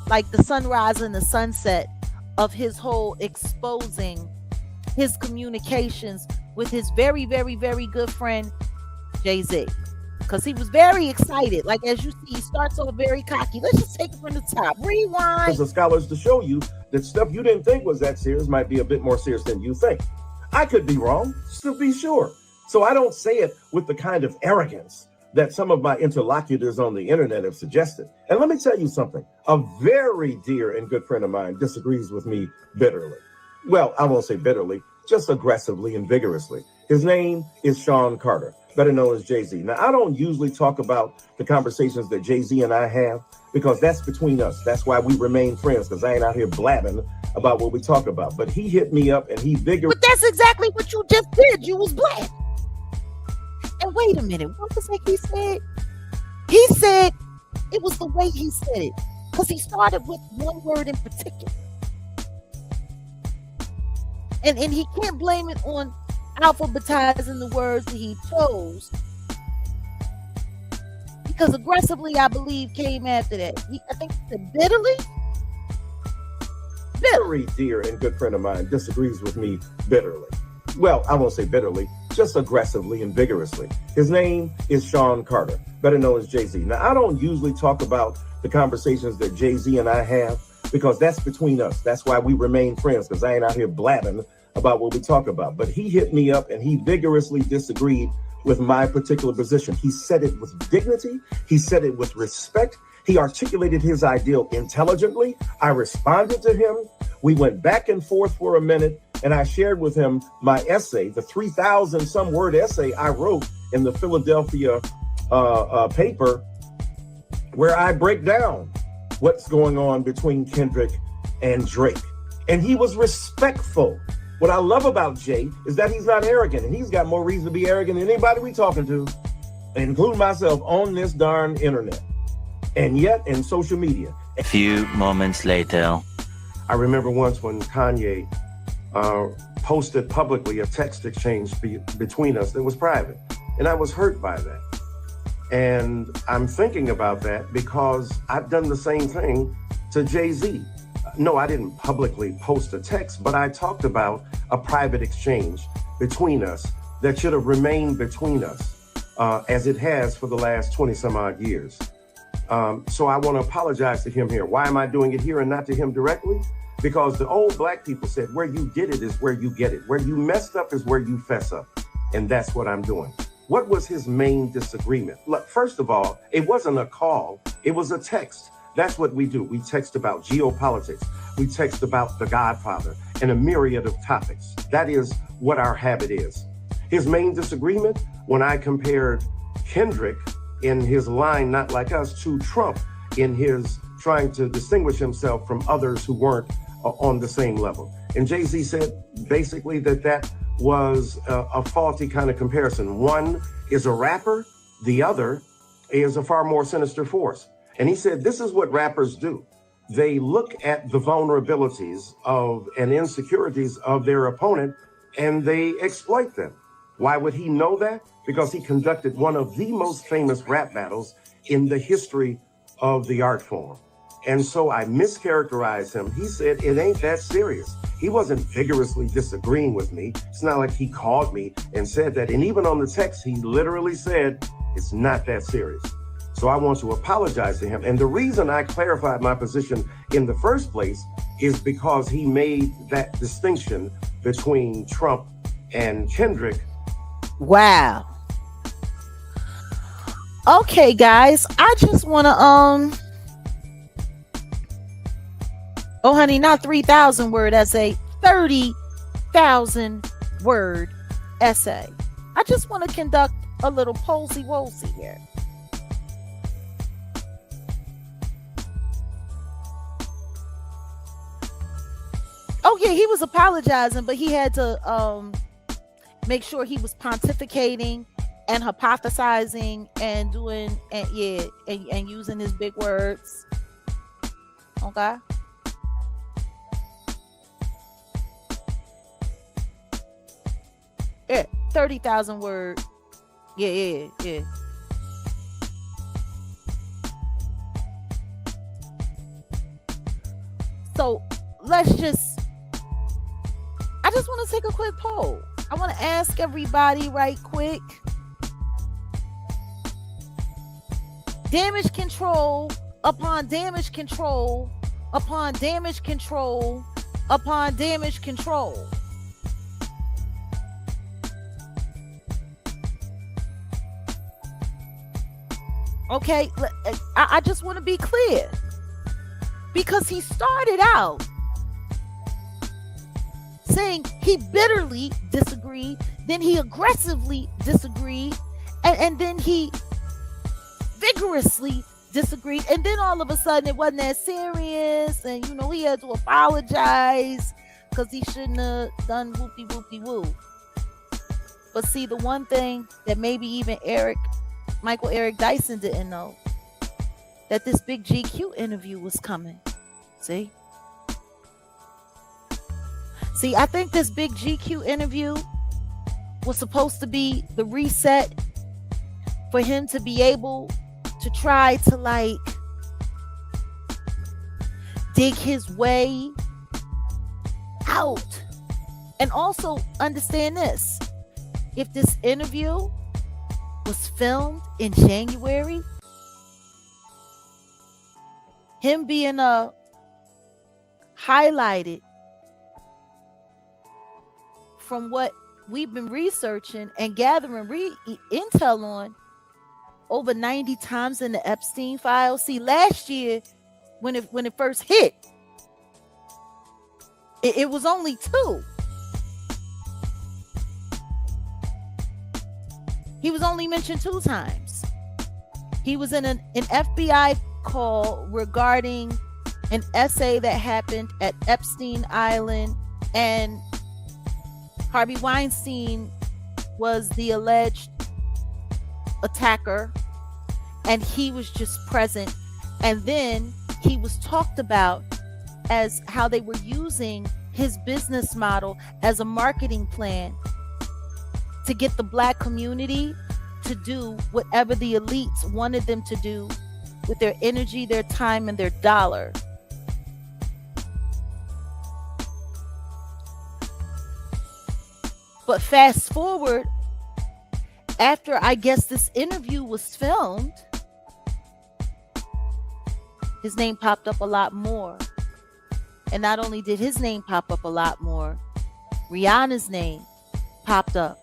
like the sunrise and the sunset of his whole exposing his communications with his very, very, very good friend Jay-Z. Because he was very excited. Like, as you see, he starts off very cocky. Let's just take it from the top. Rewind. Because the scholars to show you that stuff you didn't think was that serious might be a bit more serious than you think. I could be wrong, just to be sure. So I don't say it with the kind of arrogance that some of my interlocutors on the internet have suggested. And let me tell you something. A very dear and good friend of mine disagrees with me bitterly. Well, I won't say bitterly, just aggressively and vigorously. His name is Sean Carter, better known as Jay-Z. Now, I don't usually talk about the conversations that Jay-Z and I have because that's between us. That's why we remain friends, because I ain't out here blabbing about what we talk about. But he hit me up and he vigorously... But that's exactly what you just did. You was blabbing. And wait a minute. What was it he said? He said it was the way he said it. Because he started with one word in particular. And he can't blame it on alphabetizing the words that he chose. Because aggressively, I believe, came after that. I think he said bitterly. Very dear and good friend of mine disagrees with me bitterly. Well, I won't say bitterly, just aggressively and vigorously. His name is Sean Carter, better known as Jay-Z. Now, I don't usually talk about the conversations that Jay-Z and I have because that's between us. That's why we remain friends, because I ain't out here blabbing about what we talk about. But he hit me up and he vigorously disagreed with my particular position. He said it with dignity. He said it with respect. He articulated his ideal intelligently. I responded to him. We went back and forth for a minute, and I shared with him my essay, the 3,000 some word essay I wrote in the Philadelphia paper, where I break down what's going on between Kendrick and Drake. And he was respectful. What I love about Jay is that he's not arrogant, and he's got more reason to be arrogant than anybody we talking to, including myself, on this darn internet. And yet in social media. A few moments later. I remember once when Kanye posted publicly a text exchange between us that was private, and I was hurt by that. And I'm thinking about that because I've done the same thing to Jay-Z. No, I didn't publicly post a text, but I talked about a private exchange between us that should have remained between us as it has for the last 20 some odd years. So I want to apologize to him here. Why am I doing it here and not to him directly? Because the old black people said, where you get it is where you get it. Where you messed up is where you fess up. And that's what I'm doing. What was his main disagreement? Look, first of all, it wasn't a call. It was a text. That's what we do. We text about geopolitics. We text about The Godfather and a myriad of topics. That is what our habit is. His main disagreement, when I compared Kendrick in his line, Not Like Us, to Trump in his trying to distinguish himself from others who weren't on the same level. And Jay-Z said basically that was a faulty kind of comparison. One is a rapper, the other is a far more sinister force. And he said, this is what rappers do. They look at the vulnerabilities of and insecurities of their opponent and they exploit them. Why would he know that? Because he conducted one of the most famous rap battles in the history of the art form. And so I mischaracterized him. He said, it ain't that serious. He wasn't vigorously disagreeing with me. It's not like he called me and said that. And even on the text, he literally said, it's not that serious. So I want to apologize to him. And the reason I clarified my position in the first place is because he made that distinction between Trump and Kendrick. Wow. Okay, guys, I just want to oh honey, not 3,000 word essay, 30,000 word essay. I just want to conduct a little polsy-wolsy here. Oh yeah, he was apologizing, but he had to make sure he was pontificating and hypothesizing and doing and using his big words. Okay. Yeah, 30,000 word. Yeah. So I just want to take a quick poll. I want to ask everybody right quick. Damage control upon damage control upon damage control upon damage control. Okay, I just want to be clear. Because he started out saying he bitterly disagreed, then he aggressively disagreed, and then he vigorously disagreed, and then all of a sudden it wasn't that serious, and he had to apologize because he shouldn't have done whoopty-whoopty-woo. But see, the one thing that maybe even Michael Eric Dyson didn't know, that this big GQ interview was coming. See, I think this big GQ interview was supposed to be the reset for him to be able to try to like dig his way out. And also understand this, if this interview was filmed in January, him being highlighted from what we've been researching and gathering intel on over 90 times in the Epstein files. See, last year when it first hit, it was only 2. He was only mentioned 2 times. He was in an FBI call regarding an essay that happened at Epstein Island, and Harvey Weinstein was the alleged attacker, and he was just present. And then he was talked about as how they were using his business model as a marketing plan to get the Black community to do whatever the elites wanted them to do with their energy, their time, and their dollar. But fast forward, after I guess this interview was filmed, his name popped up a lot more. And not only did his name pop up a lot more, Rihanna's name popped up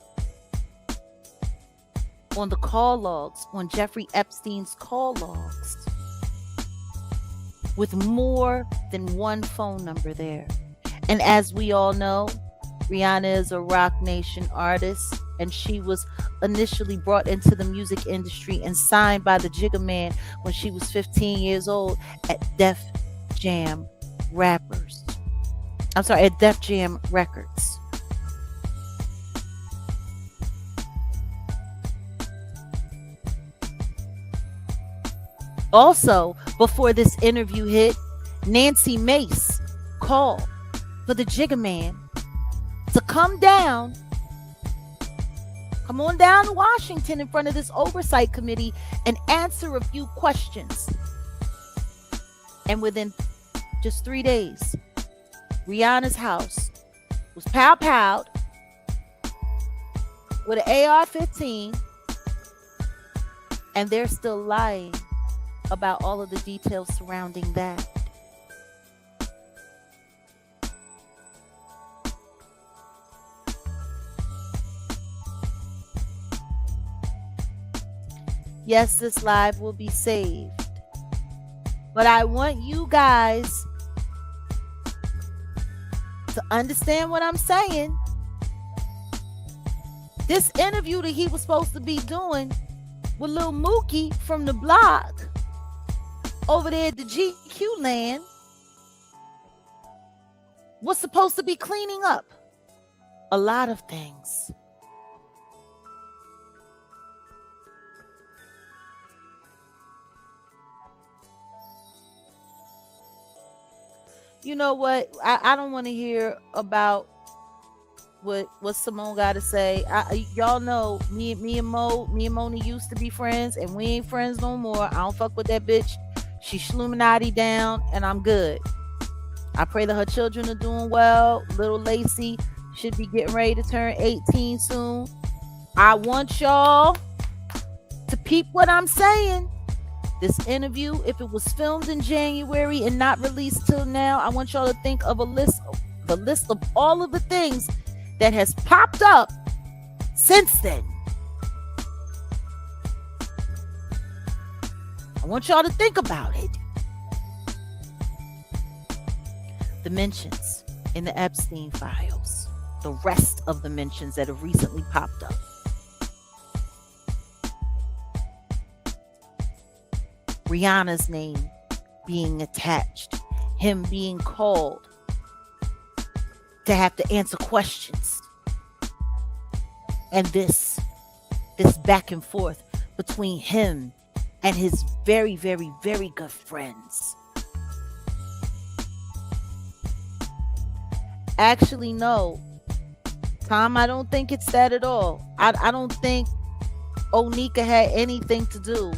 on the call logs, on Jeffrey Epstein's call logs, with more than one phone number there. And as we all know, Rihanna is a Rock Nation artist, and she was initially brought into the music industry and signed by the Jigga Man when she was 15 years old at Def Jam Records. Also, before this interview hit, Nancy Mace called for the Jigga Man to come on down to Washington in front of this oversight committee and answer a few questions. And within just 3 days, Rihanna's house was pow-powed with an AR-15, and they're still lying about all of the details surrounding that. Yes, this live will be saved, but I want you guys to understand what I'm saying. This interview that he was supposed to be doing with Lil Mookie from the block over there at the GQ land was supposed to be cleaning up a lot of things. You know what? I don't want to hear about what Simone got to say. Y'all know me and Moni used to be friends, and we ain't friends no more. I don't fuck with that bitch. She Shluminati down, and I'm good. I pray that her children are doing well. Little Lacey should be getting ready to turn 18 soon. I want y'all to peep what I'm saying. This interview, if it was filmed in January and not released till now, I want y'all to think of the list of all of the things that has popped up since then. I want y'all to think about it. The mentions in the Epstein files, the rest of the mentions that have recently popped up. Rihanna's name being attached, him being called to have to answer questions, and this back and forth between him and his very, very, very good friends. Actually, no, Tom, I don't think it's that at all. I don't think Onika had anything to do.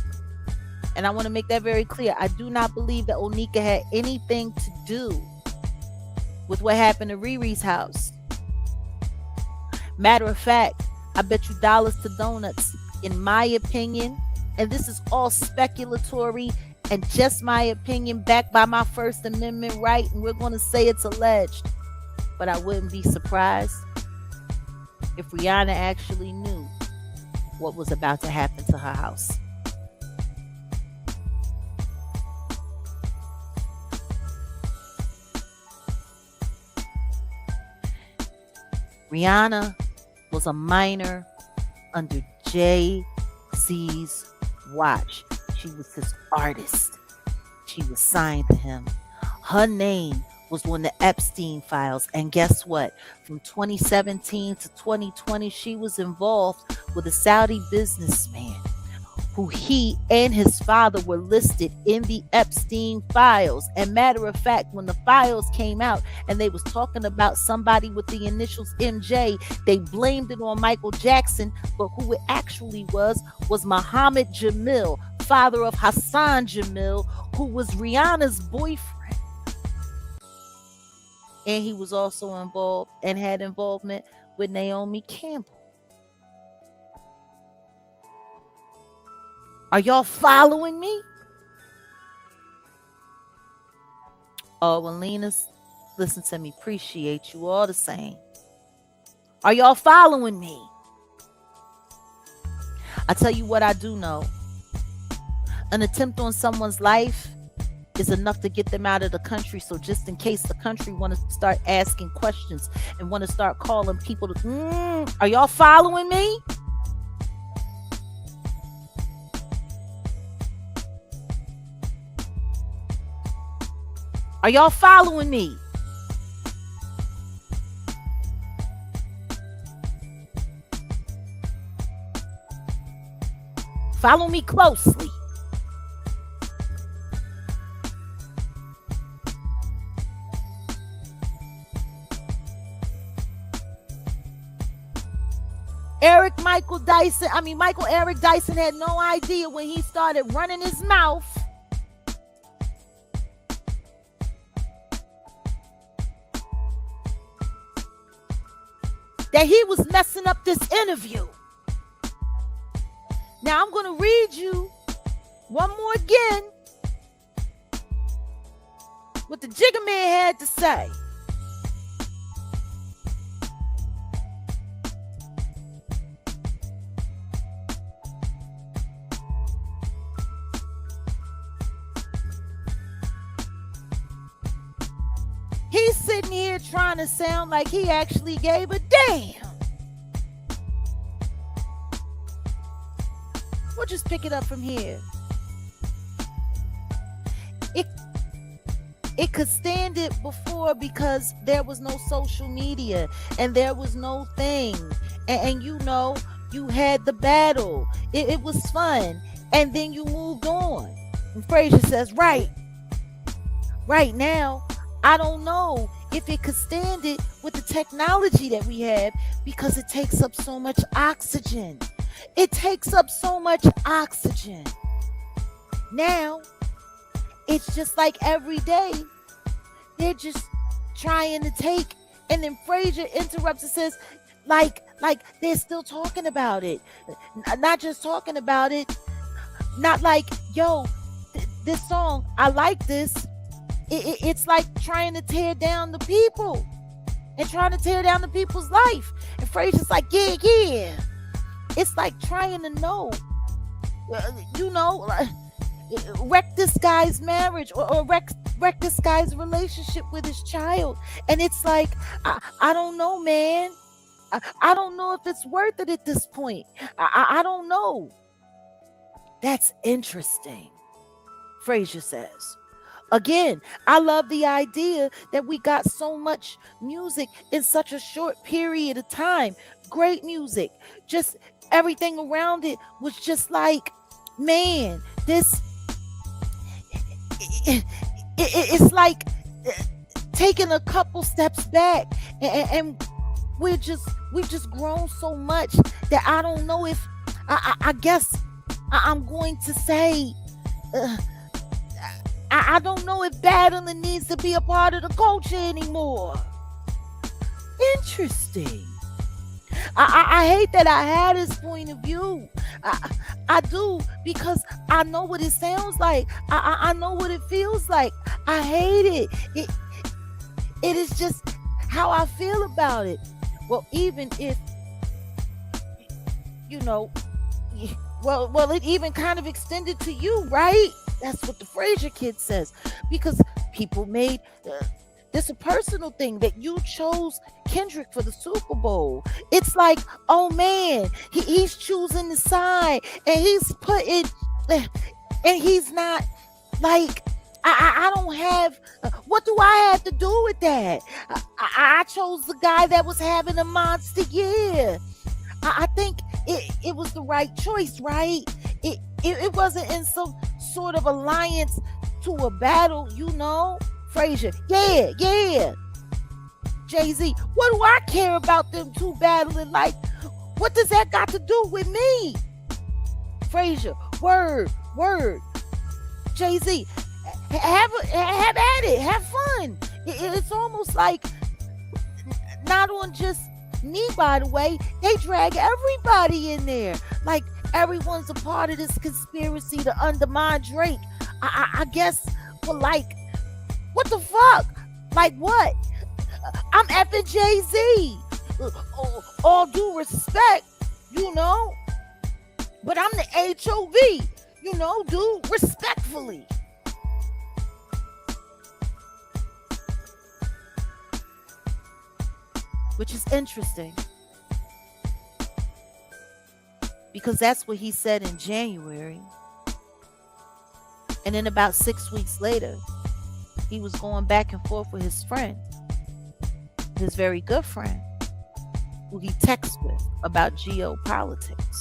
And I want to make that very clear. I do not believe that Onika had anything to do with what happened to Riri's house. Matter of fact, I bet you dollars to donuts, in my opinion, and this is all speculatory and just my opinion, backed by my First Amendment right, and we're going to say it's alleged. But I wouldn't be surprised if Rihanna actually knew what was about to happen to her house. Rihanna was a minor under Jay-Z's watch. She was his artist. She was signed to him. Her name was on the Epstein files. And guess what? From 2017 to 2020, she was involved with a Saudi businessman who he and his father were listed in the Epstein files. And matter of fact, when the files came out and they was talking about somebody with the initials MJ, they blamed it on Michael Jackson, but who it actually was Muhammad Jamil, father of Hassan Jamil, who was Rihanna's boyfriend. And he was also involved and had involvement with Naomi Campbell. Are y'all following me? Oh, well, Lena's, listen to me. Appreciate you all the same. Are y'all following me? I tell you what I do know. An attempt on someone's life is enough to get them out of the country. So just in case the country want to start asking questions and want to start calling people to, are y'all following me? Are y'all following me? Follow me closely. Michael Eric Dyson had no idea when he started running his mouth that he was messing up this interview. Now I'm going to read you one more again what the Jigga Man had to say. He's sitting here trying to sound like he actually gave a damn. We'll just pick it up from here. It could stand it before because there was no social media and there was no thing. And you know, you had the battle. It was fun. And then you moved on. And Frazier says, right now, I don't know if it could stand it with the technology that we have because it takes up so much oxygen. It takes up so much oxygen. Now, it's just like every day, they're just trying to take, and then Frazier interrupts and says, like they're still talking about it. Not just talking about it, not like, yo, this song, I like this. It's like trying to tear down the people and trying to tear down the people's life. And Frazier's like, yeah. It's like trying to know, wreck this guy's marriage or wreck this guy's relationship with his child. And it's like, I don't know, man. I don't know if it's worth it at this point. I don't know. That's interesting, Frazier says. Again, I love the idea that we got so much music in such a short period of time. Great music. Just everything around it was just like, man, this, it's like taking a couple steps back and we're just we've just grown so much that I don't know if I guess I'm going to say I don't know if battling needs to be a part of the culture anymore. Interesting. I hate that I had this point of view. I do, because I know what it sounds like. I know what it feels like. I hate it. It is just how I feel about it. Well, even if, well, it even kind of extended to you, right? That's what the Frazier kid says. Because people made this a personal thing that you chose Kendrick for the Super Bowl. It's like, oh man, he's choosing the side, and he's putting, and he's not like, I don't have, what do I have to do with that? I chose the guy that was having a monster year. I think it was the right choice, right? It wasn't in some sort of alliance to a battle, Frazier, yeah. Jay-Z, what do I care about them two battling? Like, what does that got to do with me? Frazier, word. Jay-Z, have at it, have fun. It's almost like, not on just me, by the way, they drag everybody in there. Like, everyone's a part of this conspiracy to undermine Drake. I guess, for like, what the fuck? Like what? I'm effing Jay-Z. All due respect, but I'm the HOV, dude, respectfully. Which is interesting, because that's what he said in January. And then about 6 weeks later, he was going back and forth with his friend, his very good friend, who he texts with about geopolitics.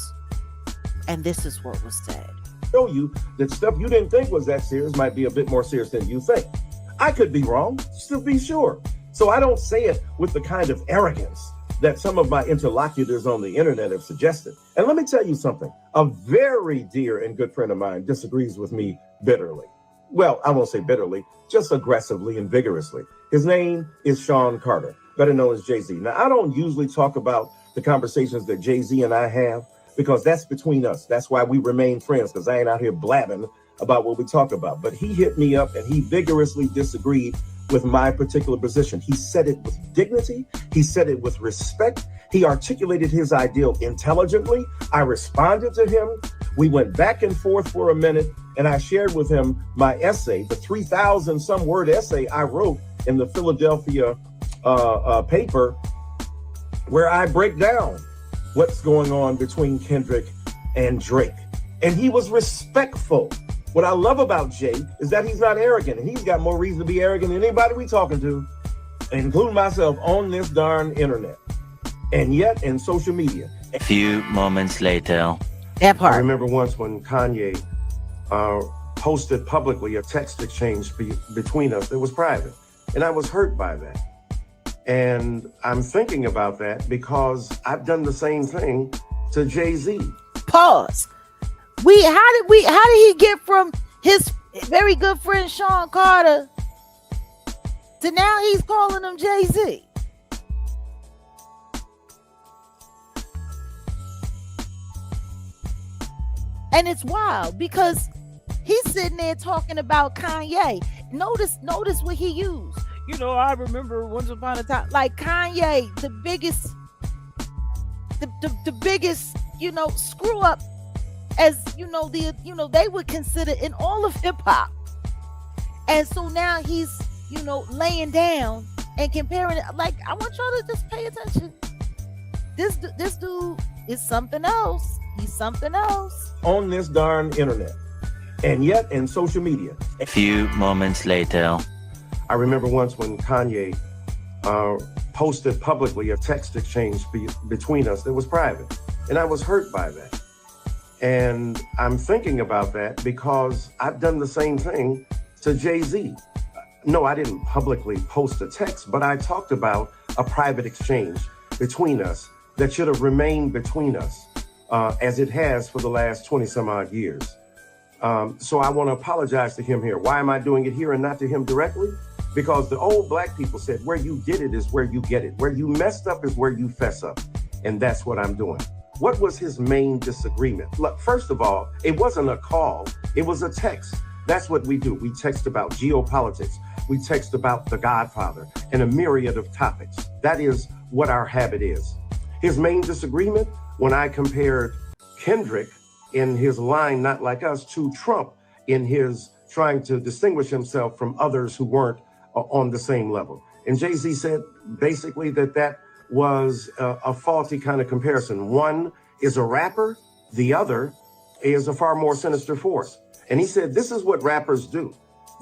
And this is what was said. Show you that stuff you didn't think was that serious might be a bit more serious than you think. I could be wrong, still be sure. So I don't say it with the kind of arrogance that some of my interlocutors on the internet have suggested. And let me tell you something. A very dear and good friend of mine disagrees with me bitterly. Well, I won't say bitterly, just aggressively and vigorously. His name is Sean Carter, better known as Jay-Z. Now, I don't usually talk about the conversations that Jay-Z and I have, because that's between us. That's why we remain friends, because I ain't out here blabbing about what we talk about. But he hit me up and he vigorously disagreed with my particular position. He said it with dignity. He said it with respect. He articulated his ideal intelligently. I responded to him. We went back and forth for a minute, and I shared with him my essay, the 3,000 some word essay I wrote in the Philadelphia paper, where I break down what's going on between Kendrick and Drake. And he was respectful. What I love about Jay is that he's not arrogant, and he's got more reason to be arrogant than anybody we talking to, including myself, on this darn internet. And yet, in social media. A few moments later. That part. I remember once when Kanye posted publicly a text exchange between us that was private, and I was hurt by that. And I'm thinking about that because I've done the same thing to Jay-Z. Pause. How did he get from his very good friend Sean Carter to now he's calling him Jay-Z? And it's wild because he's sitting there talking about Kanye. Notice what he used. I remember once upon a time, like Kanye, the biggest, screw up, as they would consider in all of hip hop. And so now he's, laying down and comparing it. Like, I want y'all to just pay attention. This dude is something else. He's something else. On this darn internet. And yet in social media. A few moments later. I remember once when Kanye posted publicly a text exchange between us that was private, and I was hurt by that. And I'm thinking about that because I've done the same thing to Jay-Z. No, I didn't publicly post a text, but I talked about a private exchange between us that should have remained between us, as it has for the last 20 some odd years. So I want to apologize to him here. Why am I doing it here and not to him directly? Because the old black people said, where you get it is where you get it. Where you messed up is where you fess up. And that's what I'm doing. What was his main disagreement? Look, first of all, it wasn't a call. It was a text. That's what we do. We text about geopolitics. We text about The Godfather and a myriad of topics. That is what our habit is. His main disagreement, when I compared Kendrick in his line, Not Like Us, to Trump in his trying to distinguish himself from others who weren't on the same level. And Jay-Z said basically that was a faulty kind of comparison. One is a rapper, the other is a far more sinister force. And he said, this is what rappers do.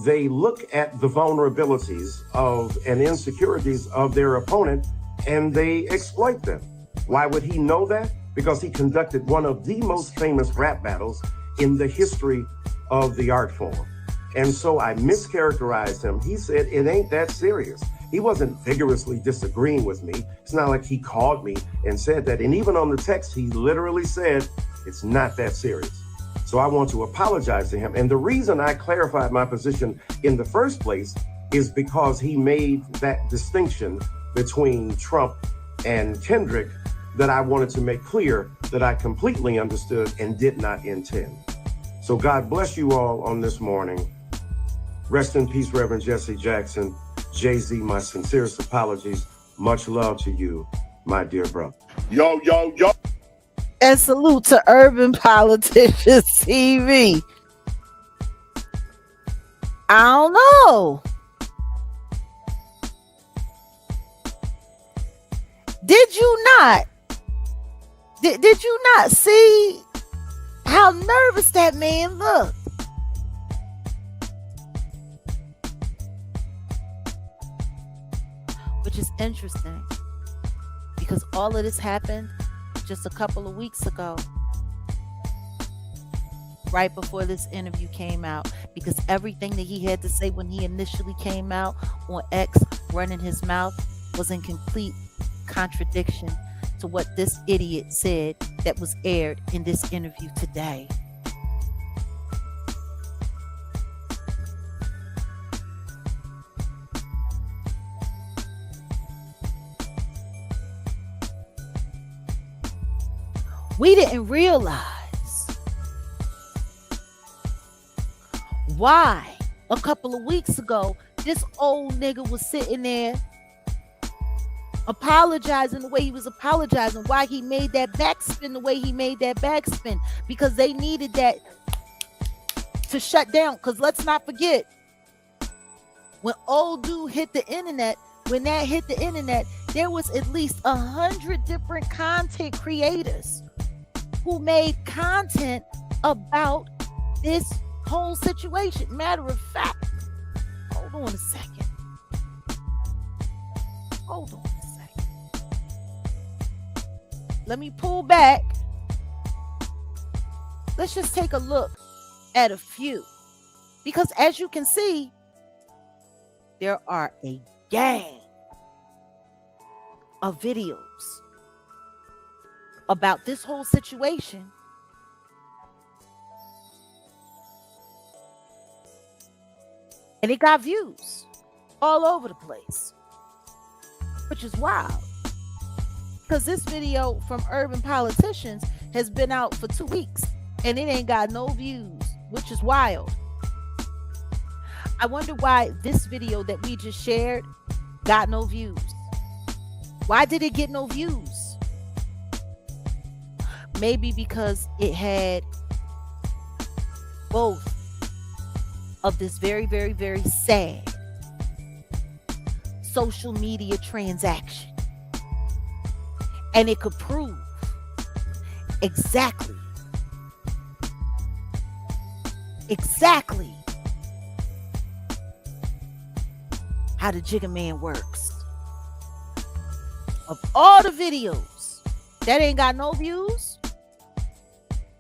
They look at the vulnerabilities of and insecurities of their opponent and they exploit them. Why would he know that? Because he conducted one of the most famous rap battles in the history of the art form. And so I mischaracterized him. He said, it ain't that serious. He wasn't vigorously disagreeing with me. It's not like he called me and said that. And even on the text, he literally said, it's not that serious. So I want to apologize to him. And the reason I clarified my position in the first place is because he made that distinction between Trump and Kendrick that I wanted to make clear that I completely understood and did not intend. So God bless you all on this morning. Rest in peace, Reverend Jesse Jackson. Jay-Z, my sincerest apologies. Much love to you, my dear brother. Yo, yo, yo. And salute to Urban Politicians TV. I don't know. Did you not? Did you not see how nervous that man looked? Which is interesting because all of this happened just a couple of weeks ago, right before this interview came out, because everything that he had to say when he initially came out on X, running his mouth, was in complete contradiction to what this idiot said that was aired in this interview today. We didn't realize why a couple of weeks ago this old nigga was sitting there apologizing the way he was apologizing, why he made that backspin the way he made that backspin, because they needed that to shut down. Because let's not forget, when old dude hit the internet, when that hit the internet, there was at least 100 different content creators who made content about this whole situation. Matter of fact, hold on a second. Hold on a second. Let me pull back. Let's just take a look at a few. Because as you can see, there are a gang of videos about this whole situation. And it got views all over the place, which is wild. Because this video from Urban Politicians has been out for 2 weeks and it ain't got no views, which is wild. I wonder why this video that we just shared got no views. Why did it get no views? Maybe because it had both of this very, very, very sad social media transaction. And it could prove exactly how the Jigga Man works. Of all the videos that ain't got no views,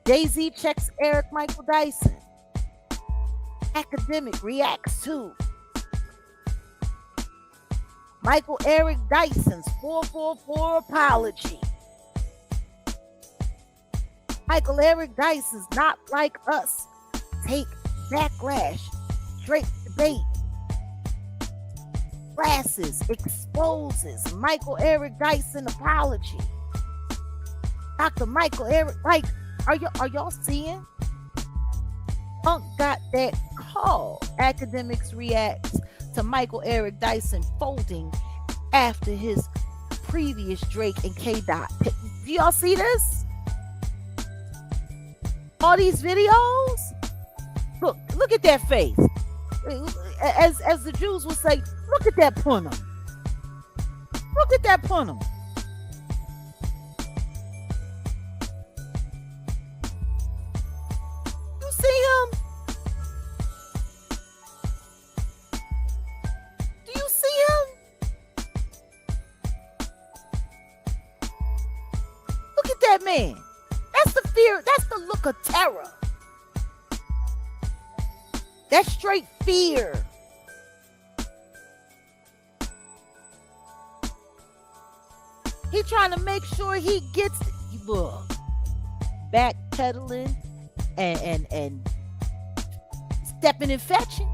Jay-Z checks Eric Michael Dyson. Academic reacts to Michael Eric Dyson's 444 apology. Michael Eric Dyson's Not Like Us. Take backlash. Drake debate. Glasses exposes Michael Eric Dyson apology. Dr. Michael Eric Wright. Are y'all seeing? Punk got that call. Academics reacts to Michael Eric Dyson folding after his previous Drake and K-Dot. Do y'all see this? All these videos? Look at that face. As the Jews would say, look at that punum. Look at that punum. You see him? Do you see him? Look at that man. That's the fear. That's the look of terror. That's straight fear. He trying to make sure he gets backpedaling and stepping and fetching.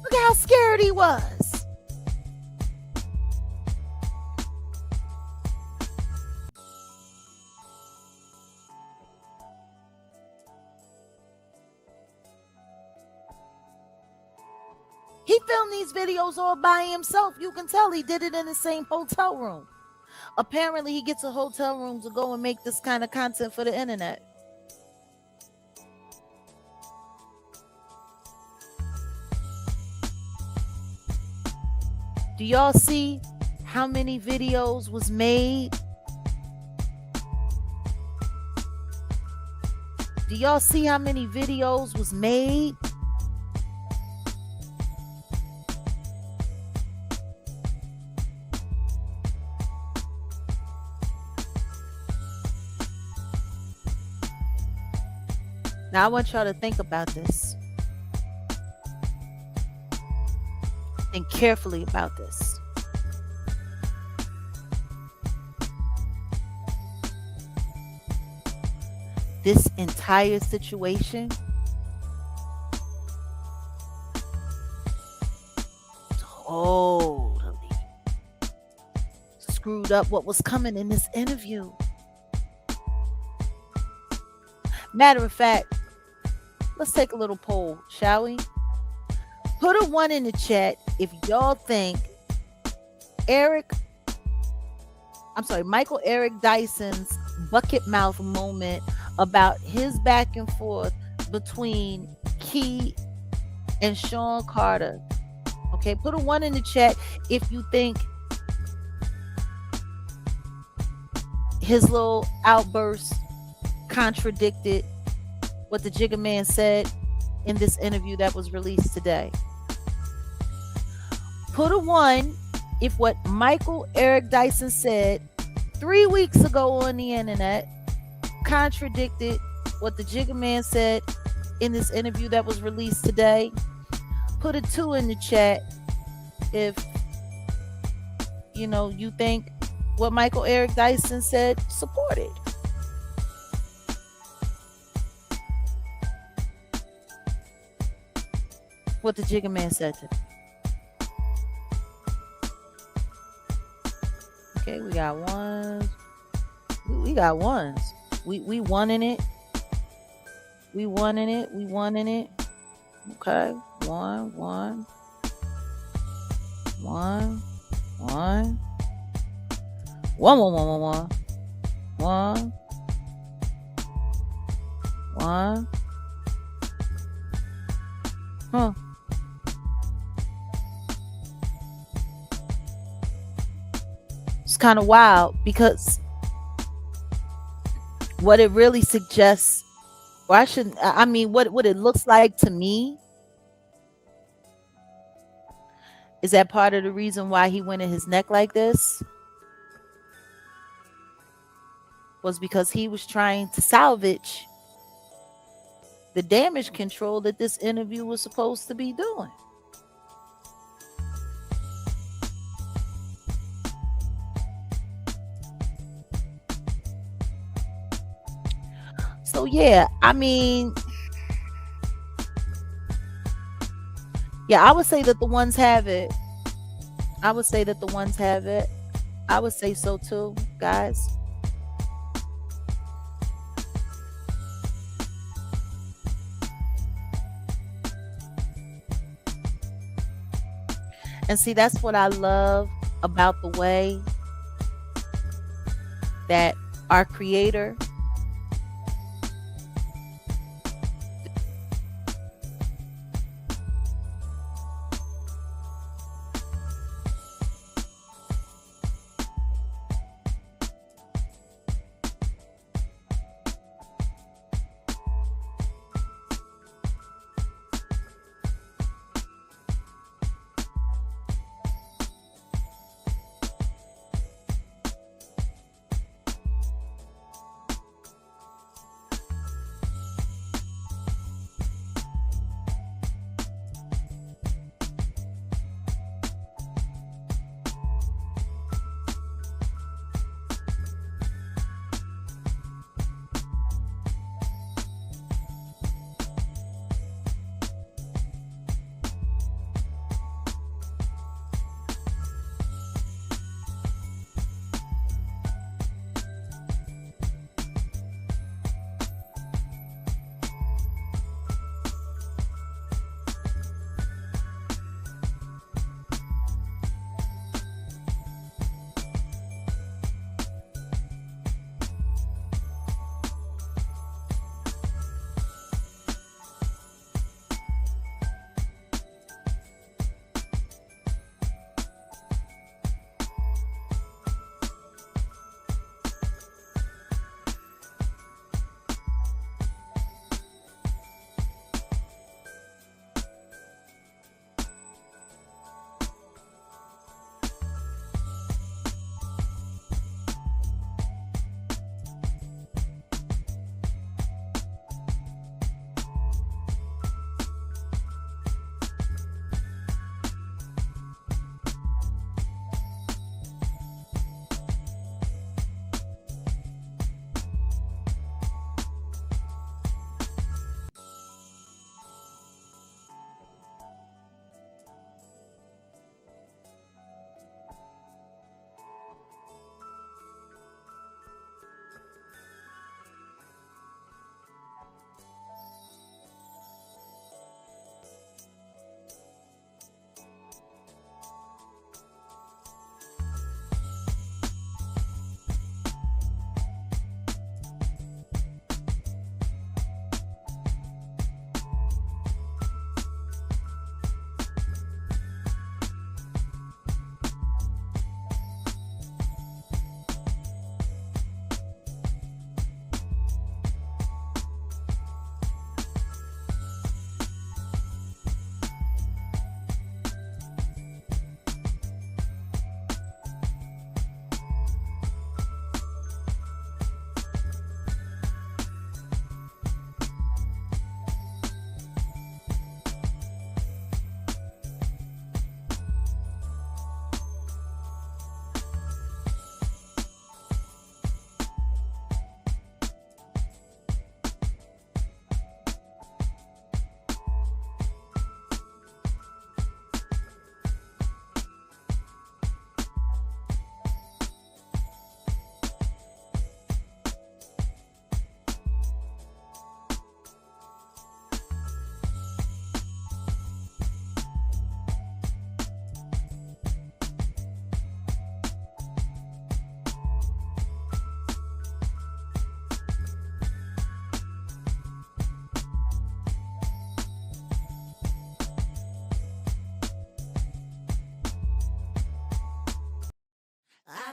Look at how scared he was. He filmed these videos all by himself. You can tell he did it in the same hotel room. Apparently, he gets a hotel room to go and make this kind of content for the internet. Do y'all see how many videos was made? Do y'all see how many videos was made? Now I want y'all to think about this. Think carefully about this. This entire situation totally screwed up what was coming in this interview. Matter of fact, let's take a little poll, shall we? Put a 1 in the chat if y'all think Michael Eric Dyson's bucket mouth moment about his back and forth between Key and Sean Carter. Okay, put a 1 in the chat if you think his little outburst contradicted what the Jigga Man said in this interview that was released today. Put a 1 if what Michael Eric Dyson said 3 weeks ago on the internet contradicted what the Jigga Man said in this interview that was released today. Put a 2 in the chat if you think what Michael Eric Dyson said supported. What the Jigga Man said to them. Okay, we got ones. We got ones. We won in it. We won in it. We won in it. Okay. One. One. One. One. Huh. It's kind of wild because what it really suggests, or what it looks like to me is that part of the reason why he went in his neck like this was because he was trying to salvage the damage control that this interview was supposed to be doing. So yeah, I mean, yeah, I would say that the ones have it. I would say that the ones have it. I would say so too, guys. And see, that's what I love about the way that our creator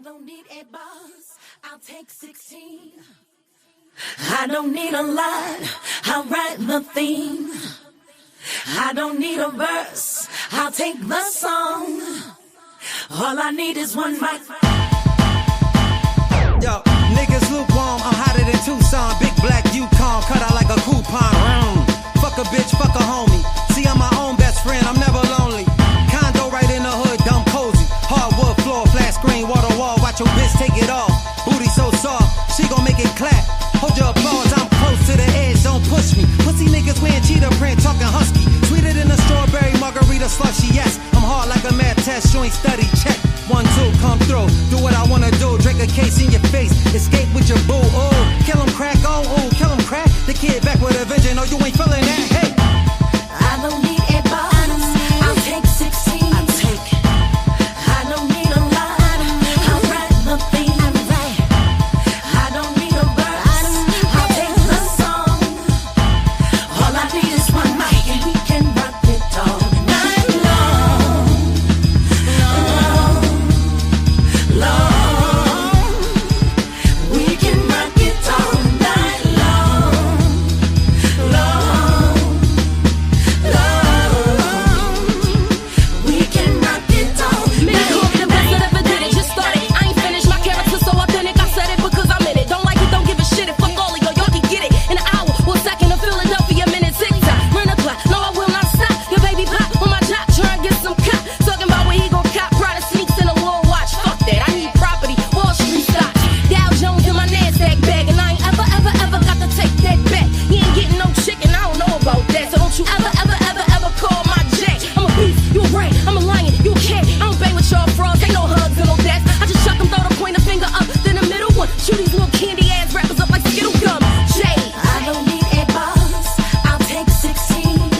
don't need 8 bars, I'll take 16. I don't need a line, I'll write the theme. I don't need a verse, I'll take the song. All I need is one mic. Yo, niggas lukewarm, I'm hotter than Tucson. Big black Yukon, cut out like a coupon. Fuck a bitch, fuck a homie. See, I'm my own best friend, I'm never lonely. Condo right in the hood, dumb cozy. Hardwood floor, flat screen, water wall. Watch your bitch take it off. Booty so soft, she gon' make it clap. Hold your applause, I'm close to the touch me. Pussy niggas wearing cheetah print, talking husky. Sweeter than a strawberry margarita slushy, yes. I'm hard like a math test, you ain't study, check. 1, 2, come through, do what I wanna do. Drink a case in your face, escape with your boo, ooh. Kill him crack, oh, ooh, kill him crack. The kid back with a vengeance, oh, you ain't feeling that, hey. I don't need a boss, I'll take 16. I don't need a lot, I'll write the thing. I don't need a verse, I'll take the song. All I need is one mic and we can rock it all night long. We can rock it all night long. We can rock it all Minute call me the best that ever did it. Just started. I ain't finished. My character so authentic. I said it because I'm in it. Don't like it, don't give a shit. If fuck all of y'all can get it in an hour or second of Philadelphia minute. TikTok, run a clock. No, I will not stop. Your baby pop on my job, try and get some cop. Talking about where he gon' cop. Prada sneaks in a little watch. Fuck that. I need property. Wall Street stock. Dow Jones in my Nasdaq bag, and I ain't ever got to take that back. He ain't getting no chicken. I don't know about that. So don't you ever call my jack. I'm a beast. You a rat. I'm a lion. You a cat. I don't bang with y'all frauds. Ain't no hugs and no dash. I just chuck 'em, throw the pointer finger up, then the middle one. Shoot these little candy ass rappers up like Skittle gum. Jay. I don't need a boss, I'll take 16.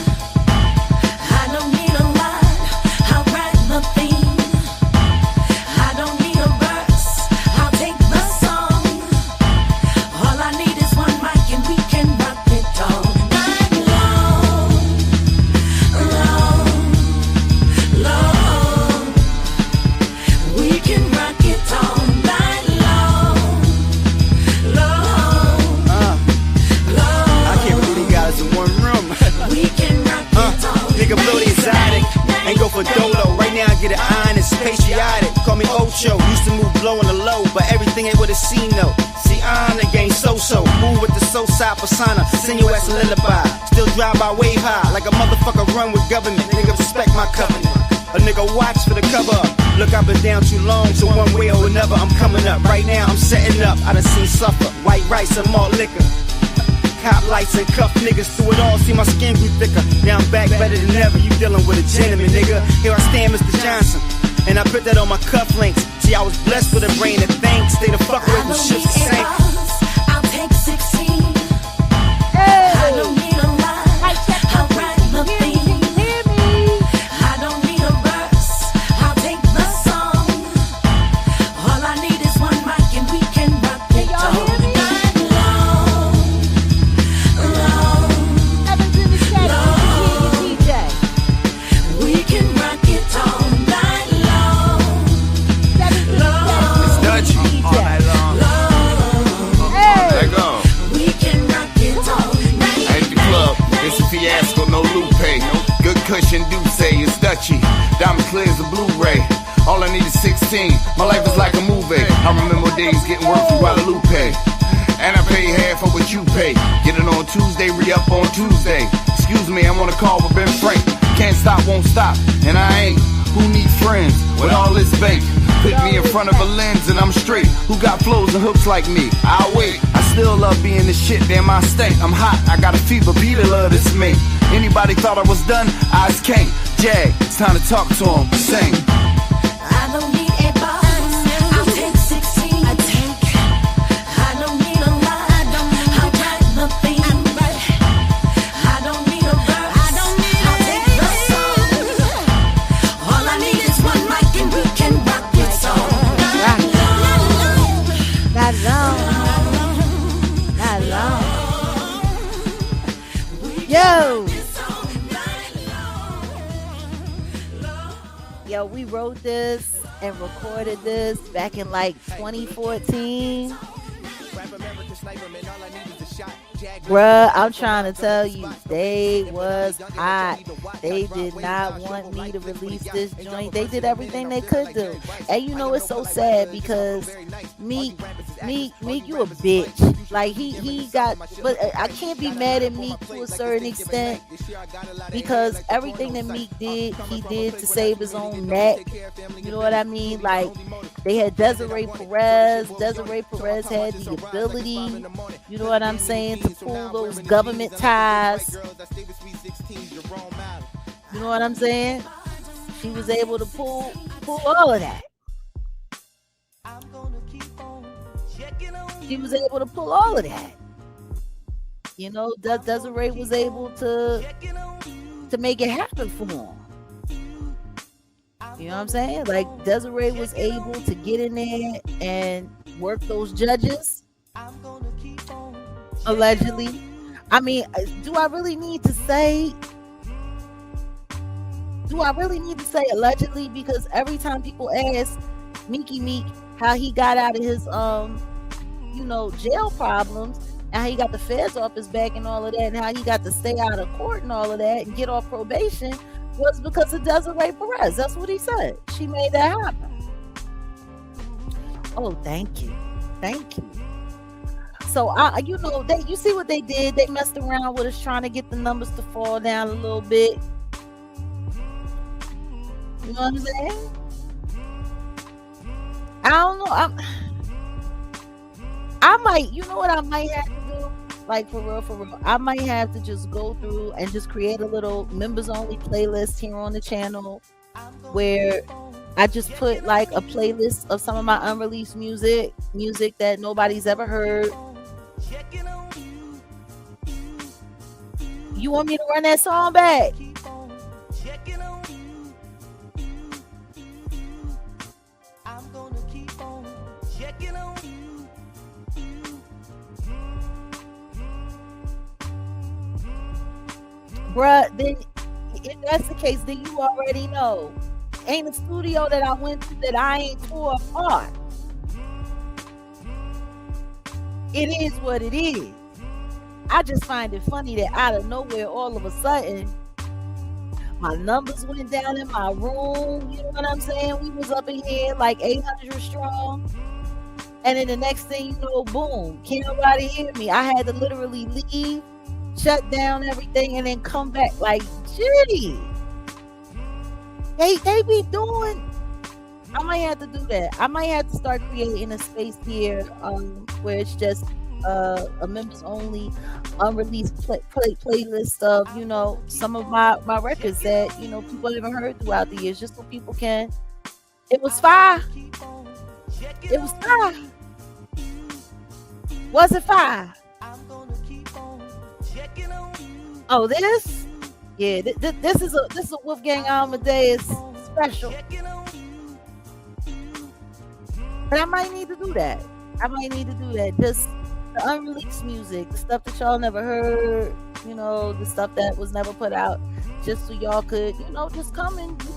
I don't need a lot, I'll write the theme. I don't need a verse, I'll take the song. All I need is one mic and we can rock it all night long. We can rock it all night long. I can't believe you guys in one room. We can rock it all. Nigga blow the exotic and go for dolo. Right now I get it iron, it's patriotic. Call me Ocho, used to move blow on the low, but everything ain't with a C note. See, on the game so-so, move with the so-side persona, send your ass a lullaby. Still drive by wave high, like a motherfucker run with government. Nigga respect my covenant. A nigga watch for the cover up. Look, I've been down too long, so one way or another I'm coming up. Right now I'm setting up, I done seen suffer. White rice and malt liquor. Cop lights and cuff niggas through it all, see my skin grew thicker. Now I'm back better than ever, you dealing with a gentleman, nigga. Here I stand, Mr. Johnson, and I put that on my cufflinks. See, I was blessed with a brain that thinks. Stay the fuck away from ships to sink. I'll take 16. I don't need a lot, I'll write the theme. I don't need a verse, I'll take the song. All I need is one mic and we can rock it all night long. We can rock it all night long. It's Dutchy. All night long. Let go. We can rock it all night. At the club, it's a fiasco, no Lupe. Good cushion, do say it's Dutchy. Diamond clear as a Blu-ray. All I need is 16. My life is like a movie. I remember days getting work for Guadalupe. And I pay half of what you pay. Get it on Tuesday, re-up on Tuesday. Excuse me, I'm on a call with Ben Frank. Can't stop, won't stop, and I ain't. Who need friends with all this bank? Put me in front of a lens and I'm straight. Who got flows and hooks like me? I'll wait. I still love being the shit, damn I stink. I'm hot, I got a fever, beat the love this mate. Anybody thought I was done? Eyes can't. Jag, it's time to talk to him. Sing. I don't need a boss, I'll take 16. I don't need a lot, I'll write the theme. I don't need a verse, I'll take the song. All I need is one mic and we can rock it all night long. Not long. Yo. Yo, we wrote this and recorded this back in like 2014. Bruh, I'm trying to tell you, they was hot. They did not want me to release this joint. They did everything they could do. And you know, it's so sad because Meek, you a bitch. Like he got, but I can't be mad at Meek to a certain extent because everything that Meek did, he did to save his own neck. You know what I mean? Like they had Desiree Perez. Desiree Perez had the ability, you know what I'm saying, to pull those government ties. You know what I'm saying? She was able to pull all of that. She was able to pull all of that. You know, Desiree was able to make it happen for him. You know what I'm saying? Like Desiree was able to get in there and work those judges. Allegedly. I mean, do I really need to say allegedly? Because every time people ask Meek how he got out of his jail problems and how he got the feds off his back and all of that, and how he got to stay out of court and all of that and get off probation, was because of Desiree Perez. That's what he said. She made that happen. Oh, thank you. So you see what they did? They messed around with us trying to get the numbers to fall down a little bit. You know what I'm saying? I don't know. I might, you know what I might have to do? Like for real. I might have to just go through and just create a little members only playlist here on the channel where I just put like a playlist of some of my unreleased music that nobody's ever heard. You want me to run that song back? Bruh, then if that's the case, then you already know. Ain't a studio that I went to that I ain't tore apart. It is what it is. I just find it funny that out of nowhere, all of a sudden, my numbers went down in my room. You know what I'm saying? We was up in here like 800 strong. And then the next thing you know, boom, can't nobody hear me. I had to literally leave, shut down everything, and then come back like, gee, they be doing. I might have to do that. I might have to start creating a space here where it's just a members only unreleased playlist of, you know, some of my records that, you know, people haven't heard throughout the years, just so people can. It was fire. It was fire. Was it fire? Oh, this? Yeah, this is a Wolfgang Amadeus special. But I might need to do that. Just the unreleased music, the stuff that y'all never heard, you know, the stuff that was never put out, just so y'all could, you know, just come and you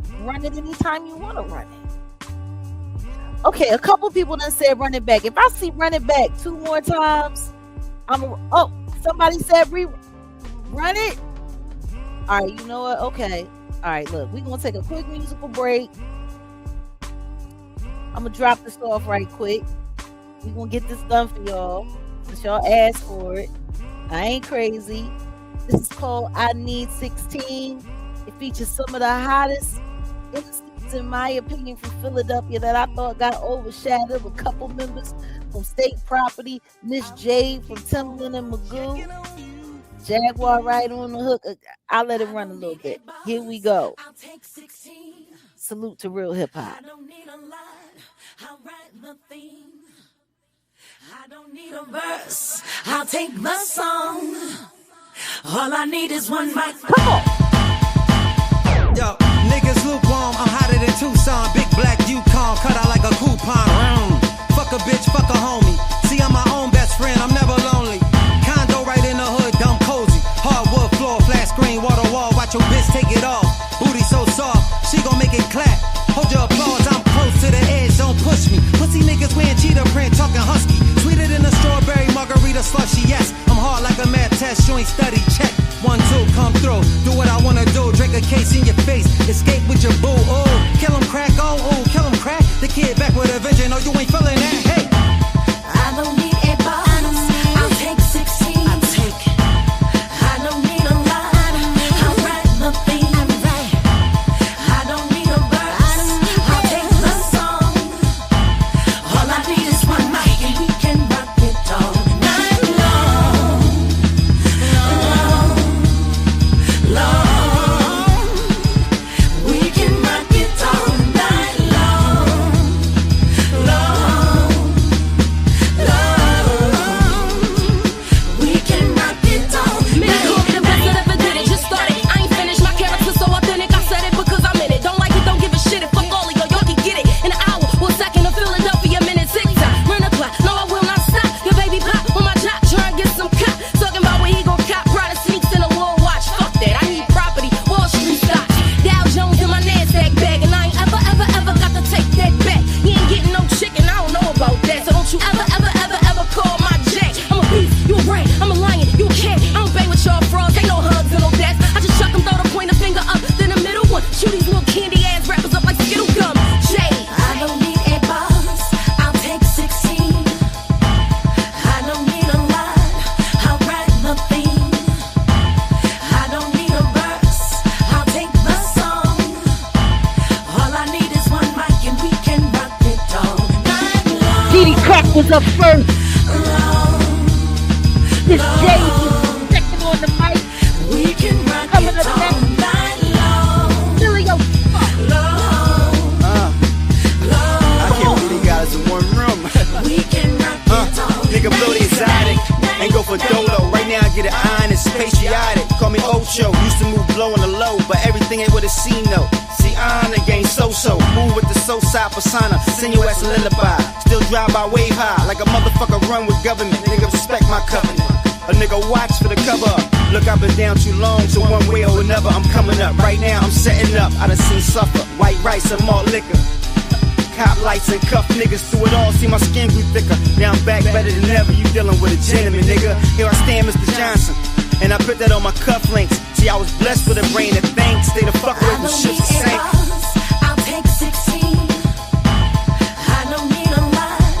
can run it anytime you want to run it. Okay, a couple people done said run it back. If I see run it back 2 more times, somebody said run it. All right, you know what? Okay. All right, look, we're going to take a quick musical break. I'm going to drop this off right quick. We're going to get this done for y'all, since y'all asked for it. I ain't crazy. This is called I Need 16. It features some of the hottest MCs, in my opinion, from Philadelphia that I thought got overshadowed. A couple members from State Property, Miss J from Timberland and Magoo, Jaguar Wright on the hook. I'll let it run a little bit. Here we go. Salute to real hip hop. I don't need a verse. I'll take the song. All I need is one mic. Come on. Yo, niggas lukewarm. I'm hotter than Tucson. Big black Yukon, cut out like a coupon. Fuck a bitch, fuck a homie. See, I'm my own best friend. I'm never lonely. Condo right in the hood, dumb cozy. Hardwood floor, flat screen, water wall. Watch your bitch take it off. Booty so soft, she gon' make it clap. Hold your applause, I'm close to the edge, don't push me. Pussy niggas wearing cheetah print, talking husky. Sweeter than a strawberry margarita slushy, yes. I'm hard like a math test, you ain't study, check. 1, 2, come through, do what I wanna do. Drink a case in your face, escape with your boo, ooh. Kill him crack, oh, ooh, kill him crack. The kid back with a vision, oh, you ain't feeling that, hey. I don't need a bar. is a first. This Jay-Z second on the mic. We can rock Coming it up all next. night long. Billy, yo, I can't believe you guys in one room. We can rock it all Nigga blow the exotic and go for dolo. Right now I get it iron, it's patriotic. Call me Ocho, used to move blow on the low, but everything ain't what it seem though. See on the game so-so, move with the so-side persona. Send your ass a lullaby, still drive by wave high. Like a motherfucker run with government, nigga respect my covenant. A nigga watch for the cover up. Look, I've been down too long, so one way or another I'm coming up. Right now I'm setting up, I done seen suffer. White rice and malt liquor. Cop lights and cuff niggas through it all, see my skin grew thicker. Now I'm back better than ever, you dealing with a gentleman, nigga. Here I stand, Mr. Johnson, and I put that on my cufflinks. See, I was blessed with a brain that thinks. Stay the fuck away from shit to sink. I'll take 16. I don't need a line,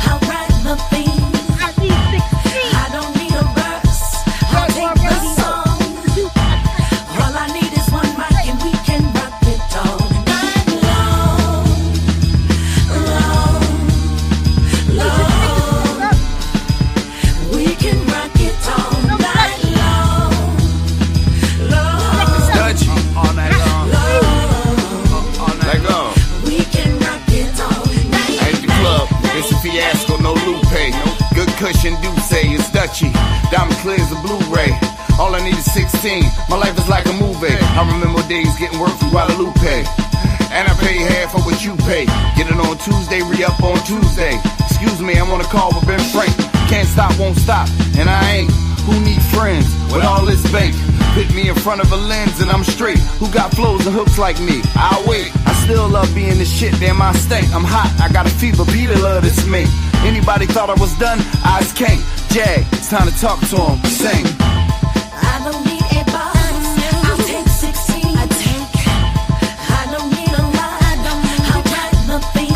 I'll write the theme. I need 16. I don't need a verse, I'll take the song. All I need is one mic and we can rock it all night long. We can rock it all night long. Dutchy. All night long. Let go. We can rock it all night. At the club, it's a fiasco, no Lupe. Good cushion, do say it's Dutchy. Diamond clear as a Blu-ray. All I need is 16. My life is like a movie. I remember days getting work from Guadalupe. And I pay half of what you pay. Get it on Tuesday, re-up on Tuesday. Excuse me, I'm on a call with Ben Frank. Can't stop, won't stop, and I ain't. Who need friends with all this bank? Put me in front of a lens and I'm straight. Who got flows and hooks like me? I'll wait. I still love being the shit, damn I stink. I'm hot, I got a fever, Peter love this me. Anybody thought I was done? Eyes can't. Jag, it's time to talk to him. Sing. I don't need a boss, I'll take 16. I don't need a line, I'll write the theme.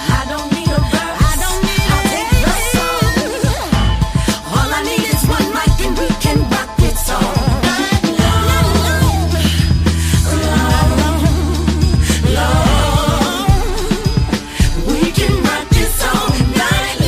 I don't need a verse, I'll take the song. All I need is one mic and we can rock it all night long. We can rock this all night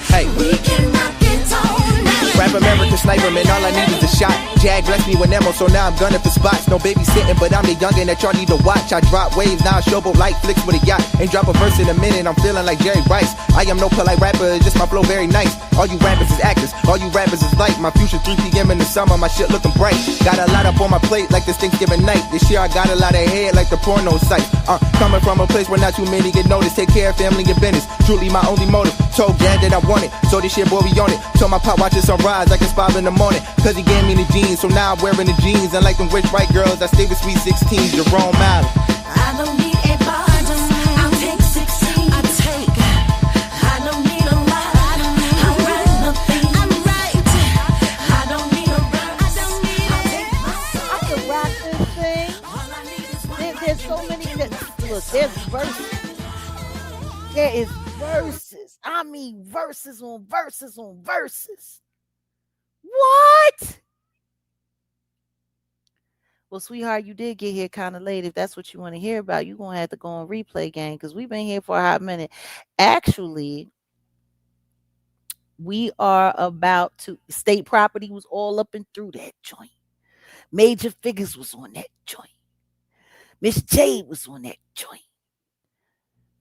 Hey, We can rock it all night. rap American sniper, man, all I need is a shot. Jag blessed me with ammo, so now I'm gunning for spots. No babysitting, but I'm the youngin' that y'all need to watch. I drop waves, now I showboat like flicks with a yacht. Ain't drop a verse in a minute, I'm feeling like Jerry Rice. I am no polite rapper, it's just my flow very nice. All you rappers is actors, all you rappers is light. My future 3 p.m. in the summer, my shit looking bright. Got a lot up on my plate like this Thanksgiving night. This year I got a lot of head like the porno site. Coming from a place where not too many get noticed. Take care of family and business, truly my only motive. Told dad that I want it, so this shit boy we on it. Told my pop watch the sunrise like it's 5 in the morning. Cause he gave me the jeans, so now I'm wearing the jeans. And like them rich white girls, I stay with sweet 16, Jerome Allen. I don't need a boss, I'll take 16. I don't need a line, I'll write the theme. I don't need a verse, I'll take the song. I can rock this thing. All I need is one There's so many. Look, there's verses. There is verses. I mean, verses on verses on verses. What? Well, sweetheart, you did get here kind of late. If that's what you want to hear about, you're going to have to go on replay game because we've been here for a hot minute. Actually, we are about to. State Property was all up and through that joint. Major Figures was on that joint. Miss Jade was on that joint.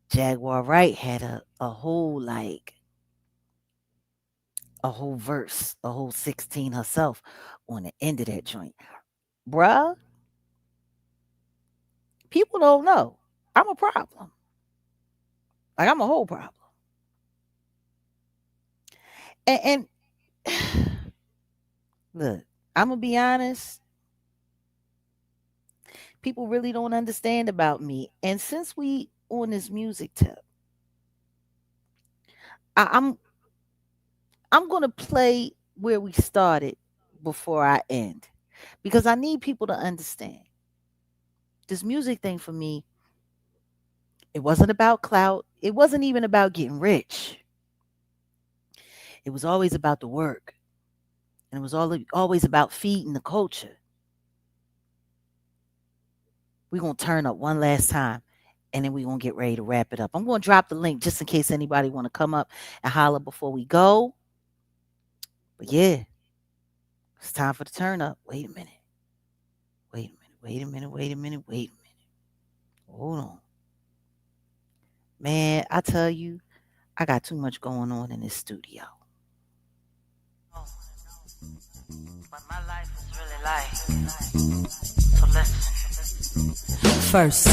Jaguar Wright had a whole verse, a whole 16 herself on the end of that joint. Bruh, people don't know. I'm a problem. Like, I'm a whole problem. And look, I'm going to be honest. People really don't understand about me. And since we on this music tip, I'm going to play where we started before I end. Because I need people to understand. This music thing for me, it wasn't about clout. It wasn't even about getting rich. It was always about the work. And it was always about feeding the culture. We're gonna turn up one last time, and then we're gonna get ready to wrap it up. I'm gonna drop the link just in case anybody wanna come up and holler before we go. But yeah, it's time for the turn up. Wait a minute. Wait a minute. Wait a minute. Wait a minute. Wait a minute. Hold on. Man, I tell you, I got too much going on in this studio. What my life is really like. So listen. First,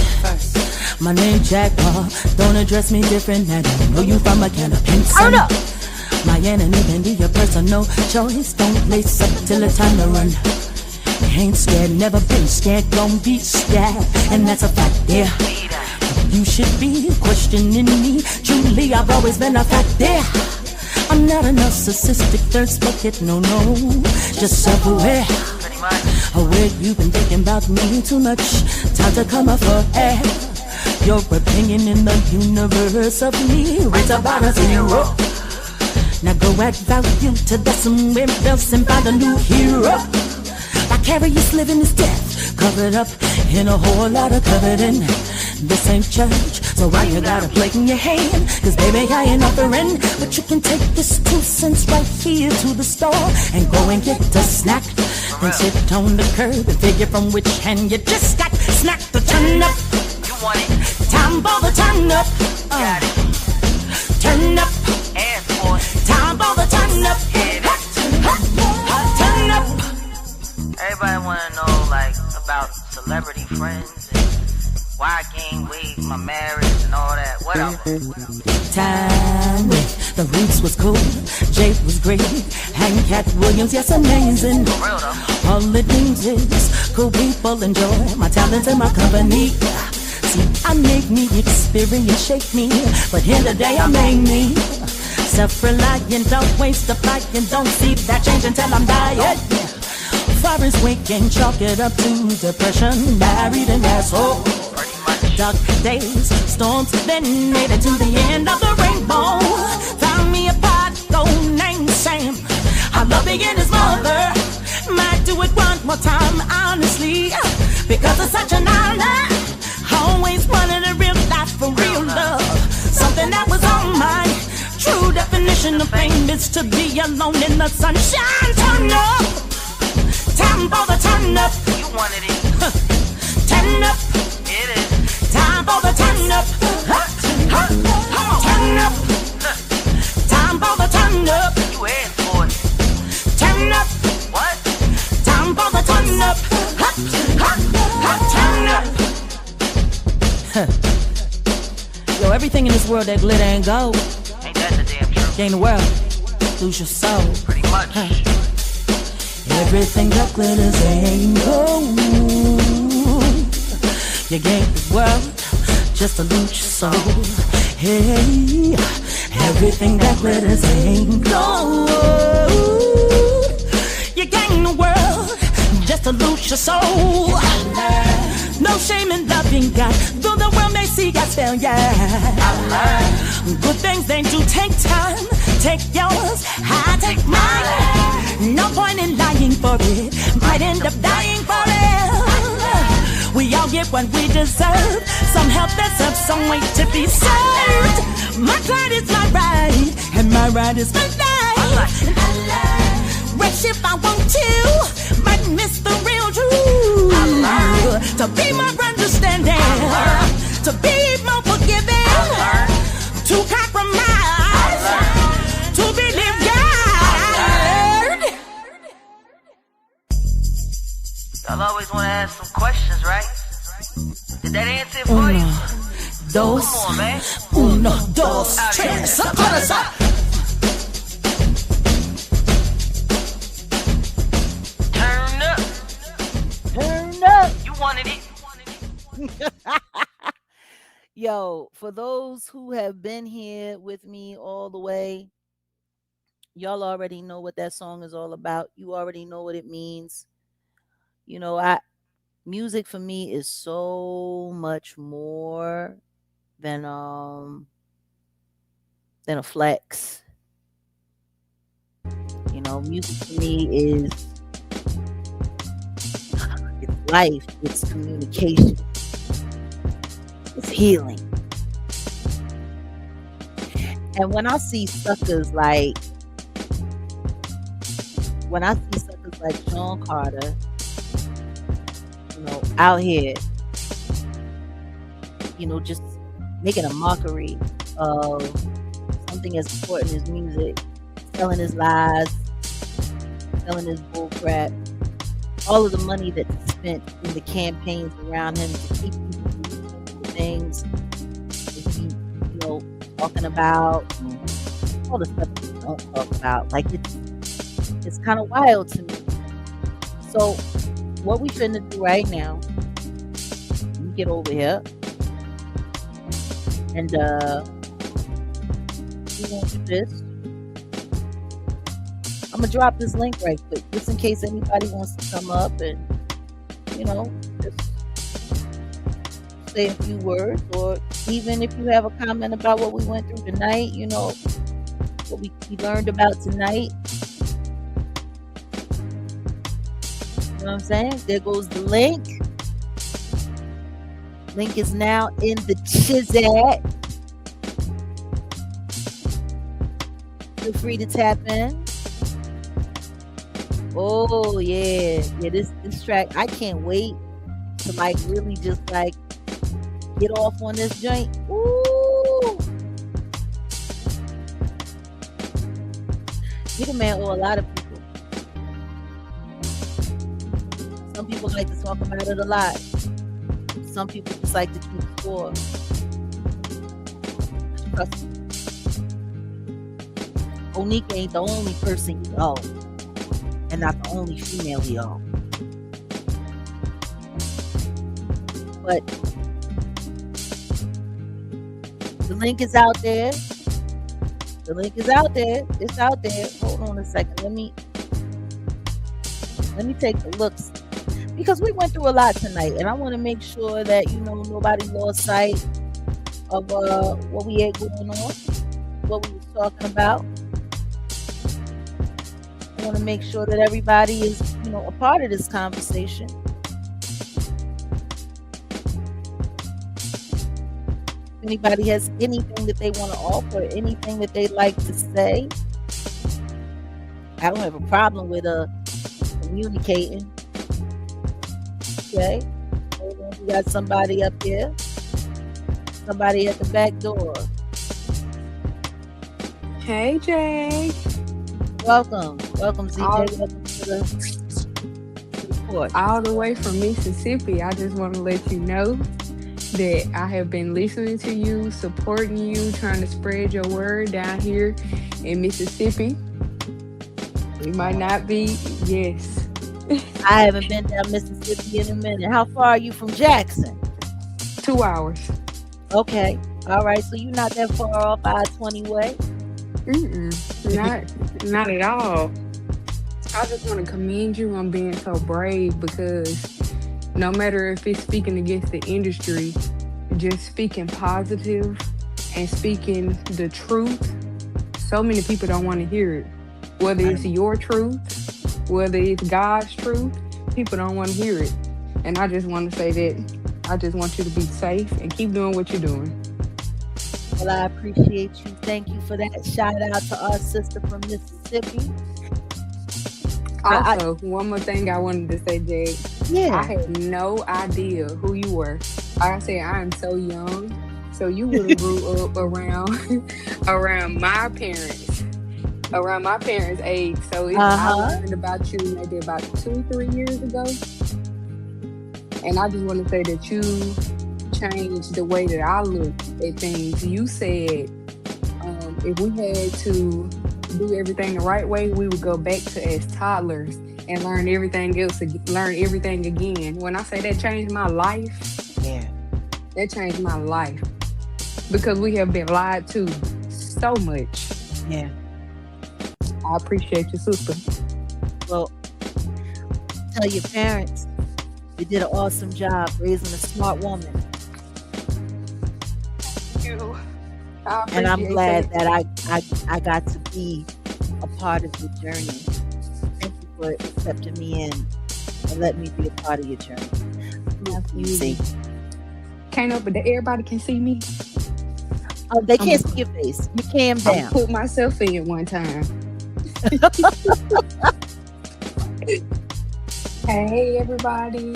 my name Jaguar. Don't address me different. I don't know you from a can of paint. Turn up. My enemy can be a personal choice. Don't lace up till it's time to run. Ain't scared, never been scared, gon' be scared. And that's a fact, yeah. You should be questioning me. Truly, I've always been a fact, yeah. I'm not a narcissistic thirst bucket, no. Just self-aware. Aware you've been thinking about me too much. Time to come up for air. Your opinion in the universe of me rates about a 0. Now go add value to that somewhere else and find a new hero. Vicarious living is death, covered up in a whole lot of coveting. This ain't church, so why you got a plate in your hand? Cause baby I ain't offering, but you can take this 2 cents right here to the store and go and get a snack. Then sit on the curb and figure from which hand you just got snack to turn up. You want it? Time for the turn up. Got it. Turn up. Ass boy. Time for the turn up. Turn up. Everybody wanna know like about celebrity friends and why I gained weight, my marriage and all that. What else? Time with the Roots was cool, Jake was great, and Cat Williams, yes, amazing. For real though. All it means is cool people enjoy my talents and my company. See, I make me experience, shape me, but here today I made me self-reliant, don't waste the fight, and don't see that change until I'm dying. Forest waking, chalk it up to depression, married an asshole. Dark days, storms, then made it to the end of the rainbow. Found me a pot, gold named Sam. I love being his mother. Might do it one more time, honestly, because it's such an honor. Always wanted a real life for real love, something that was on my true definition of fame is to be alone in the sunshine. Turn up. Time for the turn up. You wanted it. Turn up. It is. Time for the turn up. Turn up. Time for the turn up. You asked for it. Turn up. What? Time for the turn up. Turn up. Yo, everything in this world that glitter ain't gold. Ain't that the damn truth? Gain the world, lose your soul. Pretty much. Everything that glitters ain't gold. You gain the world just to lose your soul. Hey, everything that glitters ain't gold. You gain the world just to lose your soul. No shame in loving God, though the world may see us failure. Good things they do take time. Take yours, I take mine. No point in lying for it. Might end up dying for it. We all get what we deserve. Some help deserves some way to be served. My pride is my right, and my right is my life. Rich if I want to, might miss the real truth. To be more understanding, to be more forgiving, to compromise, to believe God. Y'all always want to ask some questions, right? Did that answer it for you? Dos, come on, man. Uno, dos, tres, up. Turn up. Turn up. You wanted it. Yo, for those who have been here with me all the way, y'all already know what that song is all about. You already know what it means. You know, music for me is so much more than a flex. You know, music for me is it's life, it's communication. It's healing. And when I see suckers like Sean Carter, out here, just making a mockery of something as important as music, selling his lies, selling his bullcrap, all of the money that's spent in the campaigns around him to keep people doing the things that he, talking about, all the stuff that we don't talk about. Like, it's kind of wild to me. So what we finna do right now, we get over here and we gonna do this. I'm gonna drop this link right quick, just in case anybody wants to come up and just say a few words, or even if you have a comment about what we went through tonight, what we learned about tonight. You know what I'm saying? There goes the link. Link is now in the chat. Feel free to tap in. Oh yeah, this track, I can't wait to really just get off on this joint. Ooh. He the man or a lot of people. Some people like to talk about it a lot. Some people just like to keep score. Trust me. Onika ain't the only person you owe, and not the only female you owe. But the link is out there. It's out there. Hold on a second. Let me take a look, because we went through a lot tonight, and I want to make sure that nobody lost sight of what we had going on, what we was talking about. I want to make sure that everybody is a part of this conversation. If anybody has anything that they want to offer, anything that they'd like to say, I don't have a problem with communicating. Okay, we got somebody up here, somebody at the back door. Hey, Jay. Welcome, ZJ. Welcome to the court. All the way from Mississippi. I just want to let you know that I have been listening to you, supporting you, trying to spread your word down here in Mississippi. We might not be, yes. I haven't been down Mississippi in a minute. How far are you from Jackson? 2 hours. Okay. All right. So you're not that far off I-20 way? Not at all. I just want to commend you on being so brave, because no matter if it's speaking against the industry, just speaking positive and speaking the truth, so many people don't want to hear it. Whether it's your truth, whether it's God's truth, people don't want to hear it. And I just want to say that I just want you to be safe and keep doing what you're doing. Well, I appreciate you. Thank you for that. Shout out to our sister from Mississippi. Also, one more thing I wanted to say, Jay. Yeah. I had no idea who you were. Like I said, I am so young. So you would have grew up around my parents. Around my parents' age. So I learned about you maybe about 2-3 years ago. And I just want to say that you changed the way that I look at things. You said if we had to do everything the right way, we would go back to as toddlers and learn everything again. When I say that changed my life, that changed my life. Because we have been lied to so much. Yeah. I appreciate you, sister. Well, tell your parents you did an awesome job raising a smart woman. Thank you. And I'm glad that I got to be a part of your journey. Thank you for accepting me in and letting me be a part of your journey. Easy. Can't know, but everybody can see me. Oh, they can't see your face. You cam I down. put myself in one time. Hey, everybody.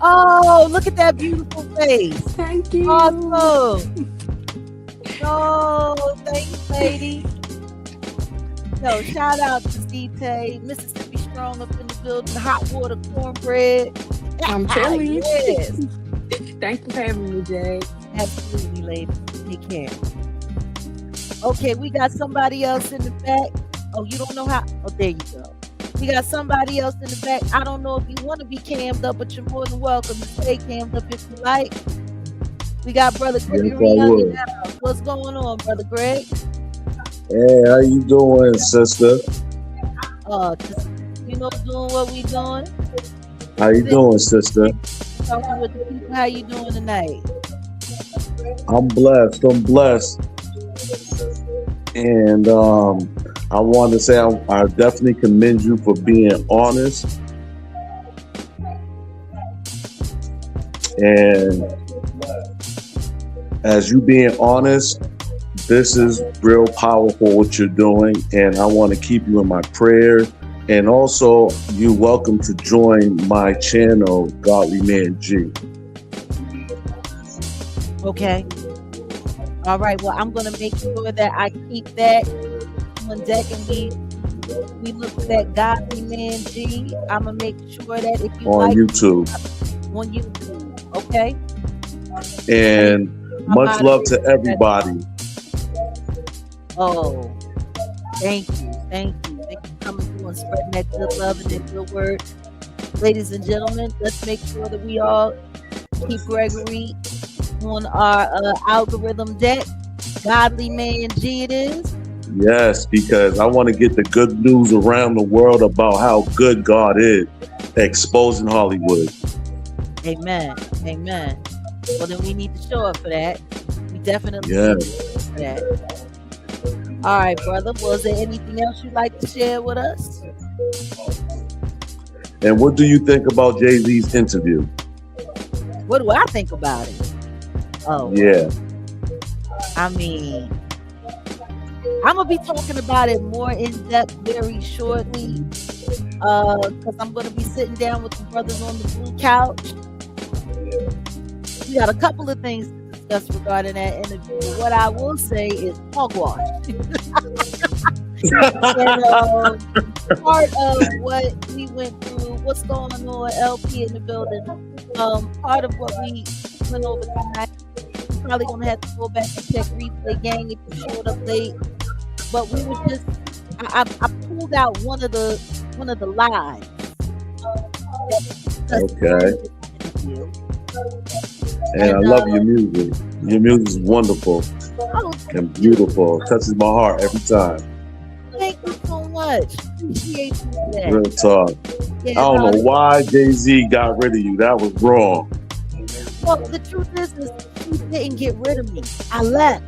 Oh, look at that beautiful face. Thank you. Awesome. Oh, thanks, lady. Yo, shout out to D-Tay, Mississippi Strong up in the building, hot water cornbread. I'm telling you. Yes. Thanks for having me, Jay. Absolutely, lady. Take care. Okay, we got somebody else in the back. Oh, you don't know how? Oh, there you go. We got somebody else in the back. I don't know if you want to be cammed up, but you're more than welcome to stay cammed up if you like. We got Brother Gregory Young in the house. What's going on, Brother Greg? Hey, how you doing, sister? Just, doing what we doing. How you doing, sister? Talking with the people. How you doing tonight? I'm blessed. And I want to say I definitely commend you for being honest. And as you being honest, this is real powerful what you're doing. And I want to keep you in my prayers. And also, you're welcome to join my channel, Godly Man G. Okay. All right. Well, I'm going to make sure that I keep that on deck, and we look at that Godly Man G. I'm going to make sure that if you on like YouTube. On YouTube. Okay. And much love to everybody. Oh, thank you. Thank you for coming through and spreading that good love and that good word. Ladies and gentlemen, let's make sure that we all keep Gregory on our algorithm deck. Godly Man G it is. Yes, because I want to get the good news around the world about how good God is, exposing Hollywood. Amen. Amen. Well, then we need to show up for that. We definitely need to show up for that. All right, brother. Was there anything else you'd like to share with us? And what do you think about Jay-Z's interview? What do I think about it? Oh, yeah. I mean, I'm gonna be talking about it more in depth very shortly, because I'm gonna be sitting down with the brothers on the blue couch. We got a couple of things to discuss regarding that interview. What I will say is hogwash. And, part of what we went through, what's going on, LP in the building. Part of what we went over tonight. We're probably gonna have to go back and check replay gang if you showed up late. But we were just, I pulled out one of the lives. Okay. And I love your music. Your music is wonderful and beautiful. It touches my heart every time. Thank you so much. Appreciate you for that. Real talk. Yeah, I don't know why Jay-Z got rid of you. That was wrong. Well, the truth is he didn't get rid of me. I left.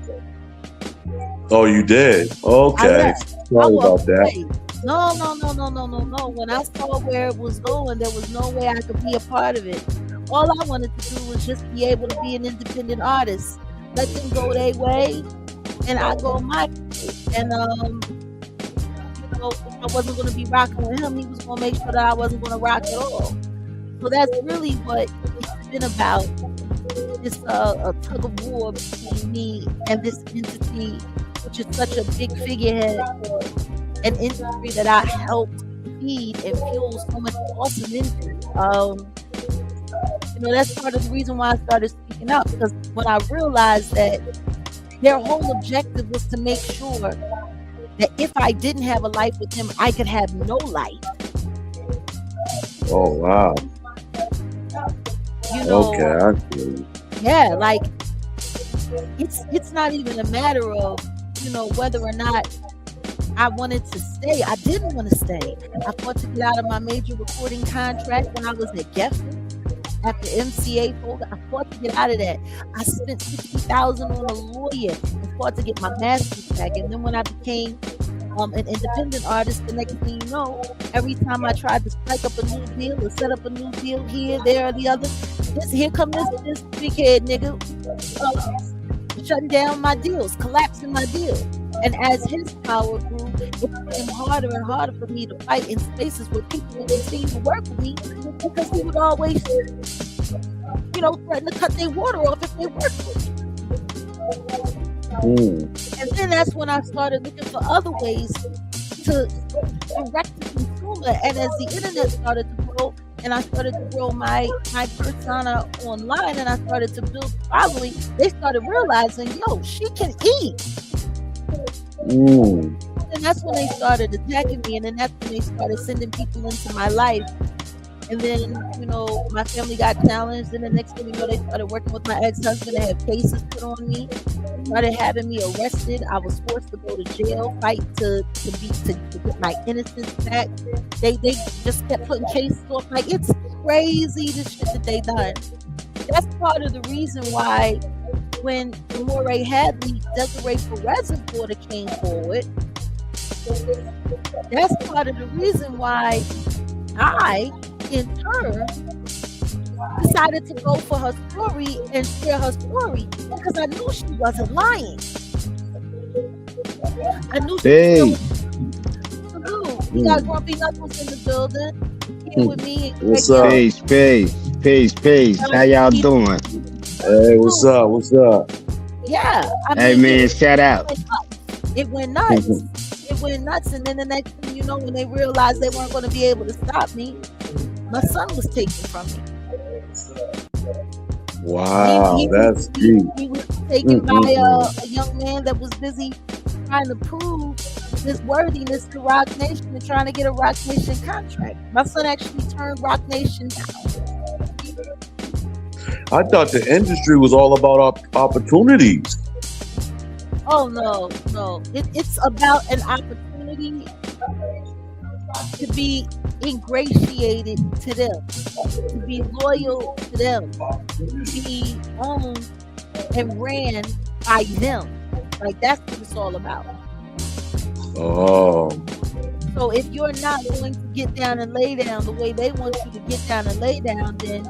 Oh, you did? Okay. Sorry about that. No. When I saw where it was going, there was no way I could be a part of it. All I wanted to do was just be able to be an independent artist. Let them go their way, and I go my way. And if I wasn't going to be rocking with him, he was going to make sure that I wasn't going to rock at all. So that's really what it's been about. Just a tug of war between me and this entity, which is such a big figurehead for an industry that I helped feed and fuel so much awesome into. That's part of the reason why I started speaking up, because when I realized that their whole objective was to make sure that if I didn't have a life with him, I could have no life. Oh, wow. Okay, I see. Yeah, like it's not even a matter of, whether or not I wanted to stay. I didn't want to stay. I fought to get out of my major recording contract when I was at Geffen. After MCA folded, I fought to get out of that. I spent $60,000 on a lawyer and fought to get my master's back. And then when I became an independent artist, the next thing you know, every time I tried to strike up a new deal or set up a new deal here, there, or the other, Here come this big head nigga shutting down my deals, collapsing my deals. And as his power grew, it became harder and harder for me to fight in spaces where people would continue to work with me because he would always, threaten to cut their water off if they worked with me. And then that's when I started looking for other ways to direct the consumer. And as the internet started to grow, and I started to grow my persona online, and I started to build a following, they started realizing, she can eat. And that's when they started attacking me, and then that's when they started sending people into my life. And then, my family got challenged, and the next thing you know, they started working with my ex-husband. They had cases put on me, started having me arrested. I was forced to go to jail, fight to get my innocence back. They just kept putting cases off. Like, it's crazy, the shit that they done. That's part of the reason why when Moray Hadley, Desiree Perez's daughter came forward, that's part of the reason why I, in turn, decided to go for her story and share her story because I knew she wasn't lying. I knew she was We got Grumpy Knuckles in the building. Here with me. What's up? Peace. How y'all doing? Hey, what's up? Yeah. Hey, man, shout out. It went nuts. And then the next thing you know, when they realized they weren't going to be able to stop me, my son was taken from me. Wow, that's deep. He was taken by a young man that was busy trying to prove his worthiness to Rock Nation and trying to get a Rock Nation contract. My son actually turned Rock Nation down. I thought the industry was all about opportunities. Oh, no. It's about an opportunity to be ingratiated to them, to be loyal to them, to be owned and ran by them. Like, that's what it's all about. Oh. So if you're not going to get down and lay down the way they want you to get down and lay down, then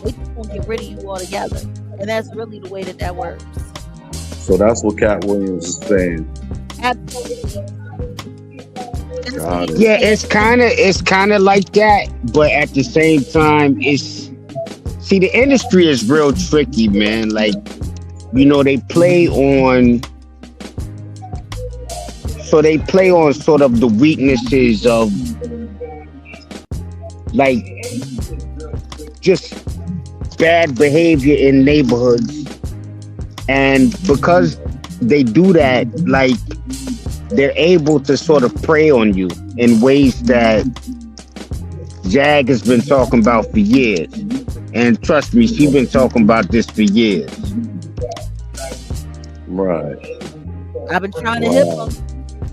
they just won't get rid of you altogether. And that's really the way that works. So that's what Cat Williams is saying. Absolutely. Yeah, it's kind of like that, but at the same time, the industry is real tricky, man. Like, they play on sort of the weaknesses of, like, just bad behavior in neighborhoods. And because they do that, like, they're able to sort of prey on you in ways that Jag has been talking about for years. And trust me, she's been talking about this for years. Right. I've been trying to hit them.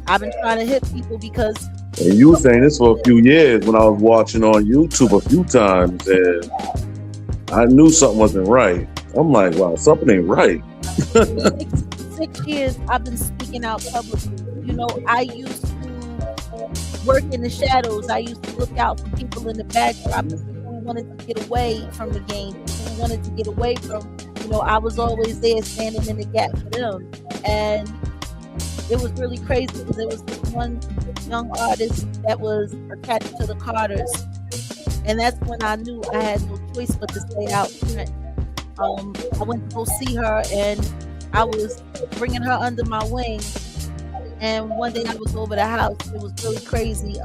I've been trying to hit people because... And you were saying this for a few years when I was watching on YouTube a few times, and I knew something wasn't right. I'm like, wow, something ain't right. 6 years I've been speaking out publicly. I used to work in the shadows. I used to look out for people in the backdrop, people who wanted to get away from the game, people who wanted to get away from, I was always there standing in the gap for them. And it was really crazy because there was this one young artist that was attached to the Carters. And that's when I knew I had no choice but to stay out front. I went to go see her, and I was bringing her under my wing. And one day I was over the house. It was really crazy.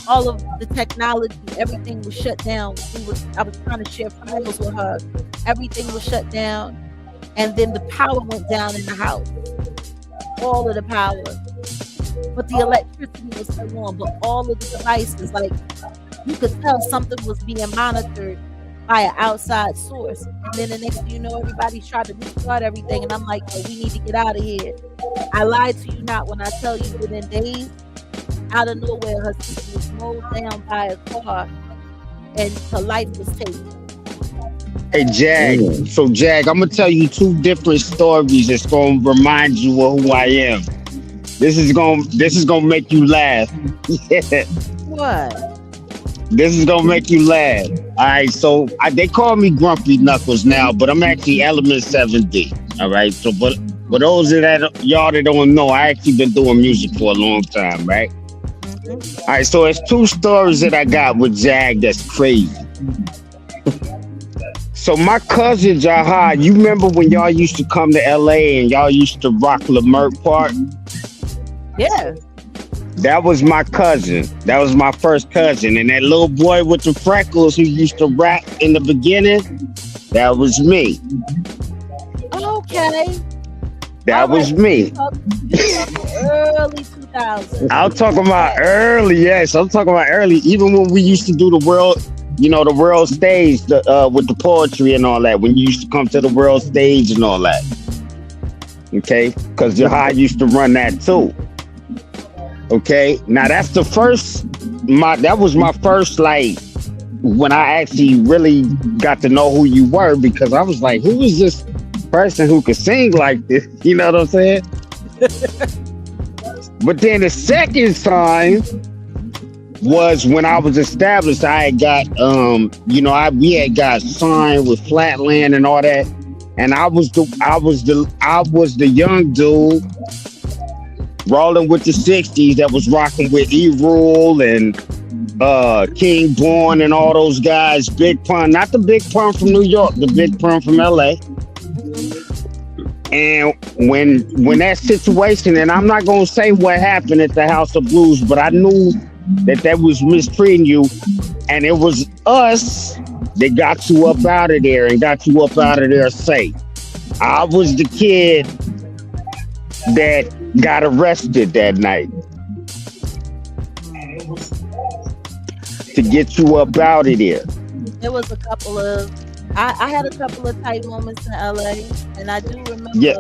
All of the technology, everything was shut down. I was trying to share files with her. Everything was shut down. And then the power went down in the house. All of the power. But the electricity was still on. But all of the devices, like, you could tell something was being monitored by an outside source. And then the next thing you know, everybody's trying to restart everything. And I'm like, oh, we need to get out of here. I lied to you not when I tell you within days, out of nowhere, her sister was mowed down by a car and her life was taken. Hey, Jag. So, Jag, I'm going to tell you two different stories that's going to remind you of who I am. This is going to make you laugh. What? This is gonna make you laugh. All right, so they call me Grumpy Knuckles now, but I'm actually Element 7D. All right, so but for those of that y'all that don't know, I actually been doing music for a long time, right? All right, so it's two stories that I got with Jag that's crazy. So my cousin Jahad, you remember when y'all used to come to LA and y'all used to rock Leimert Park? Yeah. That was my cousin. That was my first cousin. And that little boy with the freckles who used to rap in the beginning, that was me. Okay. That was me. Early 2000s. I'm talking about early, yes. I'm talking about early. Even when we used to do the world, the world stage with the poetry and all that. When you used to come to the world stage and all that. Okay? Because Jahad used to run that too. Okay? Now that's the first, that was my first, like, when I actually really got to know who you were, because I was like, who is this person who could sing like this? You know what I'm saying? But then the second time was when I was established. I had got, we had got signed with Flatland and all that, and I was the young dude rolling with the 60s that was rocking with E-Rule and King Born and all those guys. Big Pun, not the Big Pun from New York, the Big Pun from LA. And when that situation, and I'm not gonna say what happened at the House of Blues, but I knew that was mistreating you, and it was us that got you up out of there and got you up out of there safe. I was the kid that got arrested that night to get you up out of there. There was a couple of, I had a couple of tight moments in LA, and I do remember. Yeah.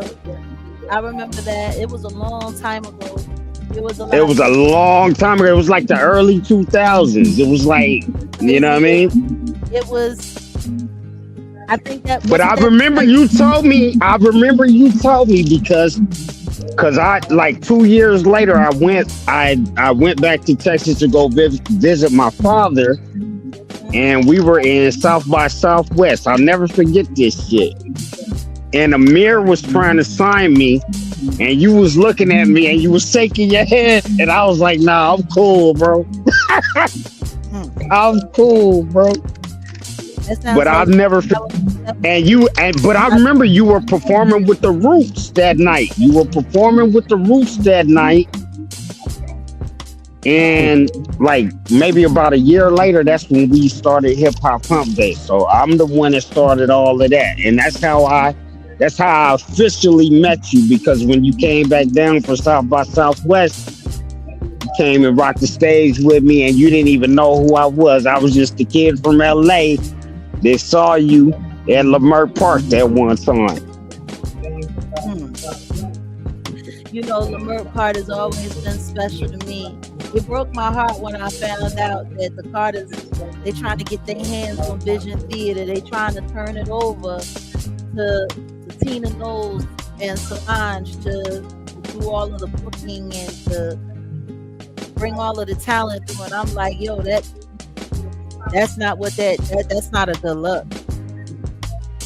I remember that it was a long time ago. It was a long time ago. It was like the early 2000s. It was like, you know what I mean? It was. I think that. But I remember you told me. Because I, like 2 years later, I went back to Texas to go visit my father, and we were in South by Southwest. I'll never forget this shit. And Amir was trying to sign me, and you was looking at me and you was shaking your head, and I was like, nah, I'm cool, bro. I'm cool, bro. But I've never, but I remember you were performing with the Roots that night. And like maybe about a year later, that's when we started Hip Hop Hump Day. So I'm the one that started all of that. And that's how I officially met you, because when you came back down for South by Southwest, you came and rocked the stage with me, and you didn't even know who I was. I was just the kid from LA. They saw you at Leimert Park that one time. Leimert Park has always been special to me. It broke my heart when I found out that the Carters, they trying to get their hands on Vision Theater. They trying to turn it over to Tina Knowles and Solange to do all of the booking and to bring all of the talent through. And I'm like, yo, that's not what that's not a good look.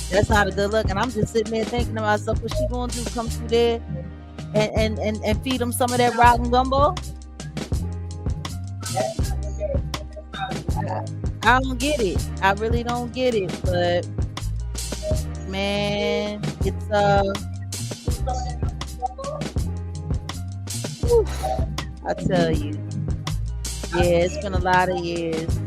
That's not a good look. And I'm just sitting there thinking to myself, what she gonna do? Come through there and feed them some of that rotten gumbo? I don't get it. I really don't get it. But man, it's I tell you, yeah, it's been a lot of years.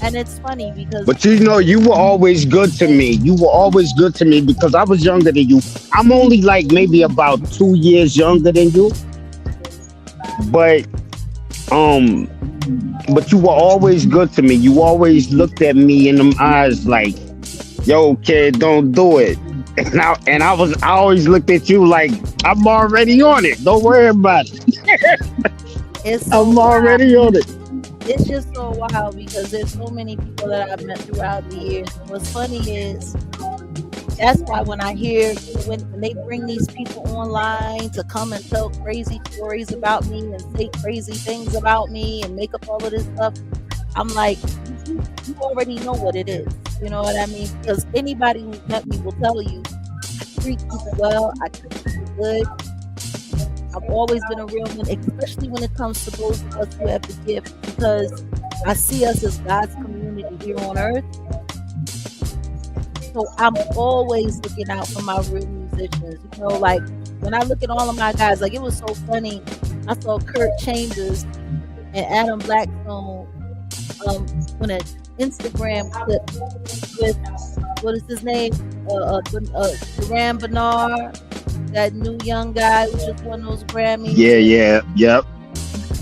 And it's funny because... But you were always good to me. You were always good to me because I was younger than you. I'm only like maybe about 2 years younger than you. But you were always good to me. You always looked at me in them eyes like, yo, kid, don't do it. And I always looked at you like, I'm already on it. Don't worry about it. I'm already on it. It's just so wild because there's so many people that I've met throughout the years. And what's funny is that's why when I hear when they bring these people online to come and tell crazy stories about me and say crazy things about me and make up all of this stuff, I'm like, you already know what it is. You know what I mean? Because anybody who's met me will tell you, I treat people well, I treat people good. I've always been a real one, especially when it comes to those of us who have the gift, because I see us as God's community here on earth. So I'm always looking out for my real musicians. You know, like when I look at all of my guys, like it was so funny. I saw Kurt Chambers and Adam Blackstone on an Instagram clip with, what is his name? Duran Bernard, that new young guy who just won those Grammys. Yep.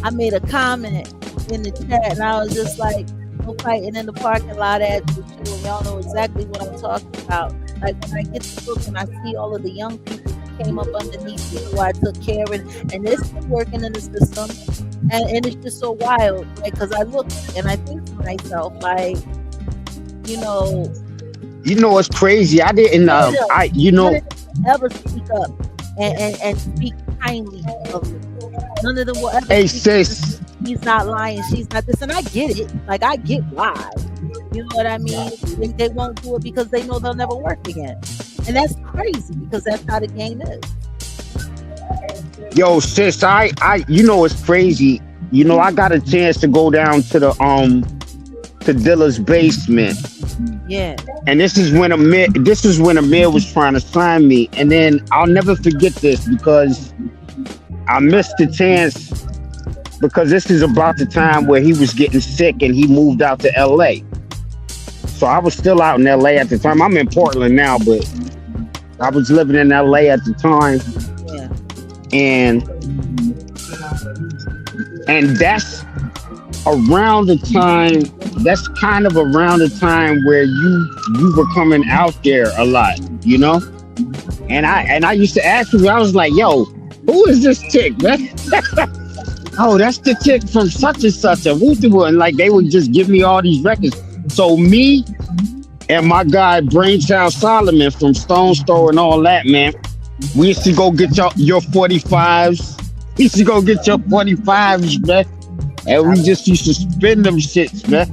I made a comment in the chat and I was just like, no fighting in the parking lot at you too. And y'all know exactly what I'm talking about. Like when I get the book and I see all of the young people who came up underneath me who I took care of, and they're still working in the system, and it's just so wild, like, because I look and I think to myself, like, you know what's crazy? I didn't ever speak up and speak kindly of me. None of them will ever. Hey sis, he's not lying, she's not this, and I get it. Like I get why. You know what I mean? They won't do it because they know they'll never work again, and that's crazy because that's how the game is. Yo, sis, I it's crazy. I got a chance to go down to the to Dilla's basement. Yeah. And this is when Amir was trying to sign me. And then I'll never forget this because I missed the chance, because this is about the time where he was getting sick and he moved out to LA. So I was still out in LA at the time. I'm in Portland now, but I was living in LA at the time. Yeah. And that's around the time, that's kind of around the time where you were coming out there a lot, And I used to ask people, I was like, yo, who is this chick, man? Oh, that's the chick from such and such, and like they would just give me all these records. So me and my guy Brainchild Solomon from Stone Store and all that, man, we used to go get your 45s. We used to go get your 45s, man. And we just used to spin them shits, man.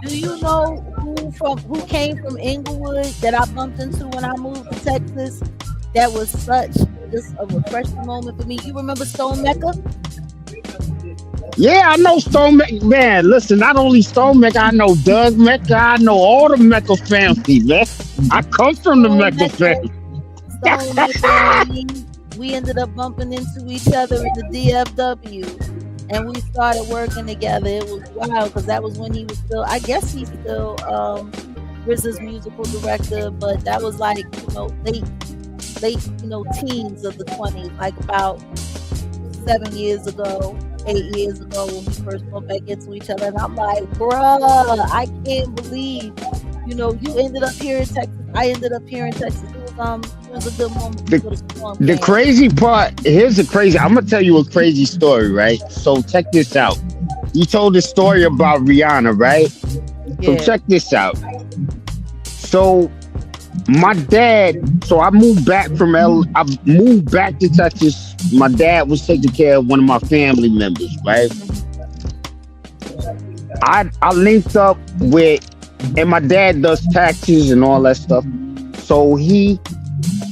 Do you know who came from Inglewood that I bumped into when I moved to Texas? That was such just a refreshing moment for me. You remember Stone Mecca? Yeah, I know Stone Mecca. Man, listen, not only Stone Mecca, I know Doug Mecca. I know all the Mecca family, man. I come from the Mecca family. Stone Mecca, we ended up bumping into each other in the DFW. And we started working together. It was wild because that was when he was still, I guess he's still RZA's musical director, but that was like, late, teens of the 20s, like about 7 years ago, 8 years ago when we first went back into each other. And I'm like, bruh, I can't believe, you ended up here in Texas. I ended up here in Texas. It was a good moment. The crazy part, I'm gonna tell you a crazy story, right? So check this out. You told the story about Rihanna, right? Yeah. So check this out. So my dad, I moved back to Texas. My dad was taking care of one of my family members, right? I linked up with, and my dad does taxes and all that stuff. So he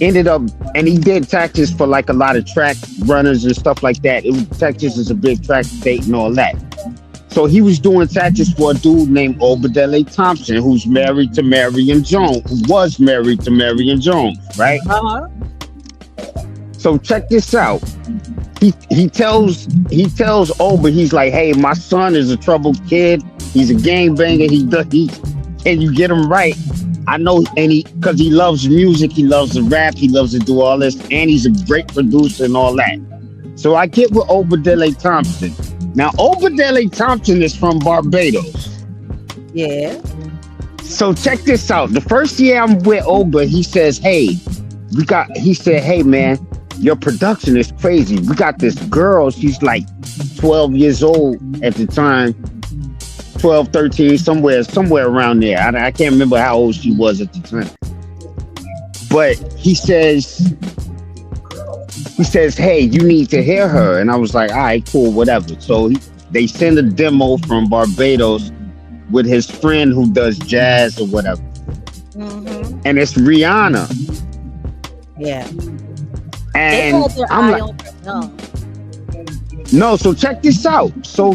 ended up, and he did taxes for like a lot of track runners and stuff like that. Texas is a big track state and all that. So he was doing taxes for a dude named Obadele Thompson, who's married to Marion Jones, right? Uh-huh. So check this out. He tells Oba, he's like, hey, my son is a troubled kid. He's a gangbanger. Can you get him right? I know, because he loves music, he loves to rap, he loves to do all this, and he's a great producer and all that. So I get with Obadele Thompson. Now, Obadele Thompson is from Barbados. Yeah. So check this out. The first year I'm with Oba, he says, hey, hey man, your production is crazy. We got this girl, she's like 12 years old at the time. 12, 13, somewhere around there. I can't remember how old she was at the time. But he says, hey, you need to hear her. And I was like, all right, cool, whatever. So they send a demo from Barbados with his friend who does jazz or whatever, and it's Rihanna. Yeah. And They had their I'm eye like, on her. no, so check this out. So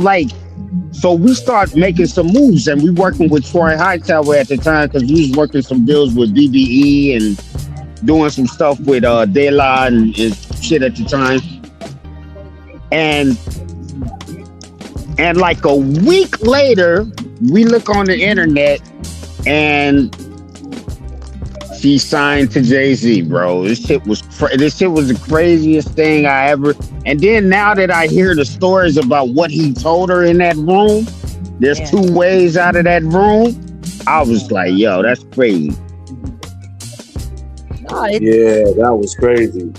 we start making some moves, and we working with Troy Hightower at the time because we was working some deals with BBE and doing some stuff with De La and shit at the time. And like a week later, we look on the internet and she signed to Jay-Z, bro. This shit was the craziest thing I ever. And then now that I hear the stories about what he told her in that room, there's 2 ways out of that room. I was like, yo, that's crazy. No, Yeah, that was crazy.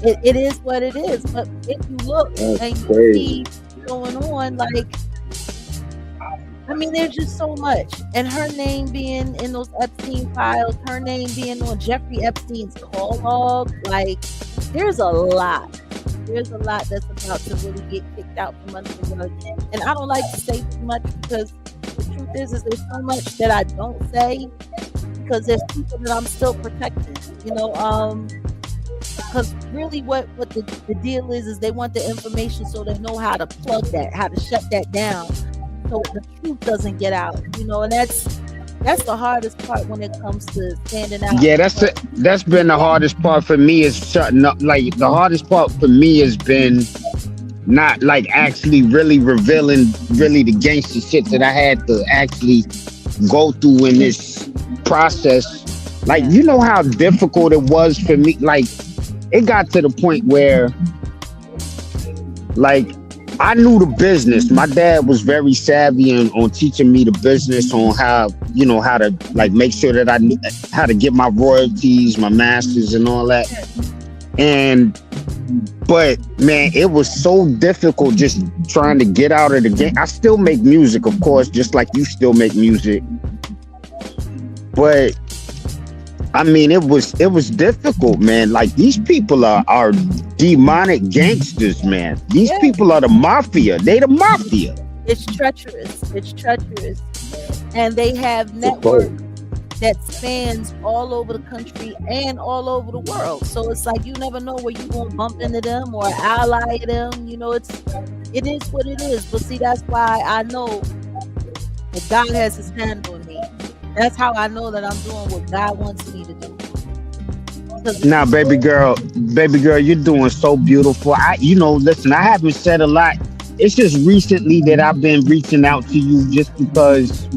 it is what it is. But if you look That's and you crazy. see what's going on, like, I mean, there's just so much. And her name being in those Epstein files, her name being on Jeffrey Epstein's call log, like, there's a lot. There's a lot that's about to really get kicked out from under the rug. And I don't like to say too much because the truth is there's so much that I don't say because there's people that I'm still protecting, you know, because really what the deal is they want the information so they know how to plug that, how to shut that down so the truth doesn't get out, you know, and that's the hardest part when it comes to standing out. Yeah, that's been the hardest part for me is shutting up. Like the hardest part for me has been not like actually really revealing really the gangster shit that I had to actually go through in this process. Like, you know how difficult it was for me. Like, it got to the point where, like, I knew the business. My dad was very savvy on teaching me the business on how, you know, how to like make sure that I knew how to get my royalties, my masters and all that. But man, it was so difficult just trying to get out of the game. I still make music, of course, just like you still make music. But I mean, it was difficult, man. Like these people are demonic gangsters, man. These people are the mafia. They the mafia. It's treacherous. And they have network that spans all over the country and all over the world. So it's like you never know where you're gonna bump into them or ally them. You know, it is what it is. But see, that's why I know that God has his hand on me. That's how I know that I'm doing what God wants me to do. Now, baby girl, you're doing so beautiful. Listen, I haven't said a lot. It's just recently that I've been reaching out to you just because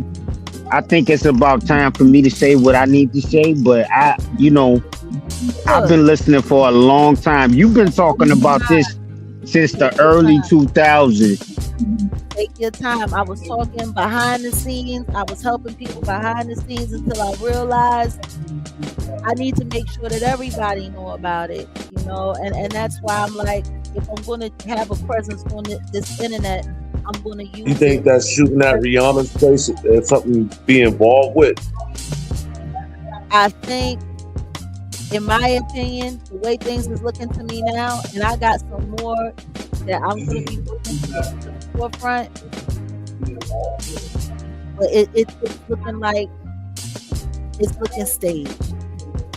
I think it's about time for me to say what I need to say. But I've been listening for a long time. You've been talking about this since the early 2000s. Take your time. I was talking behind the scenes. I was helping people behind the scenes until I realized I need to make sure that everybody know about it, you know, and that's why I'm like, if I'm going to have a presence on this internet, I'm going to use You think that shooting at Rihanna's place is something to be involved with? I think, in my opinion, the way things is looking to me now, and I got some more that I'm going to be looking to the forefront, but it's looking like it's looking staged.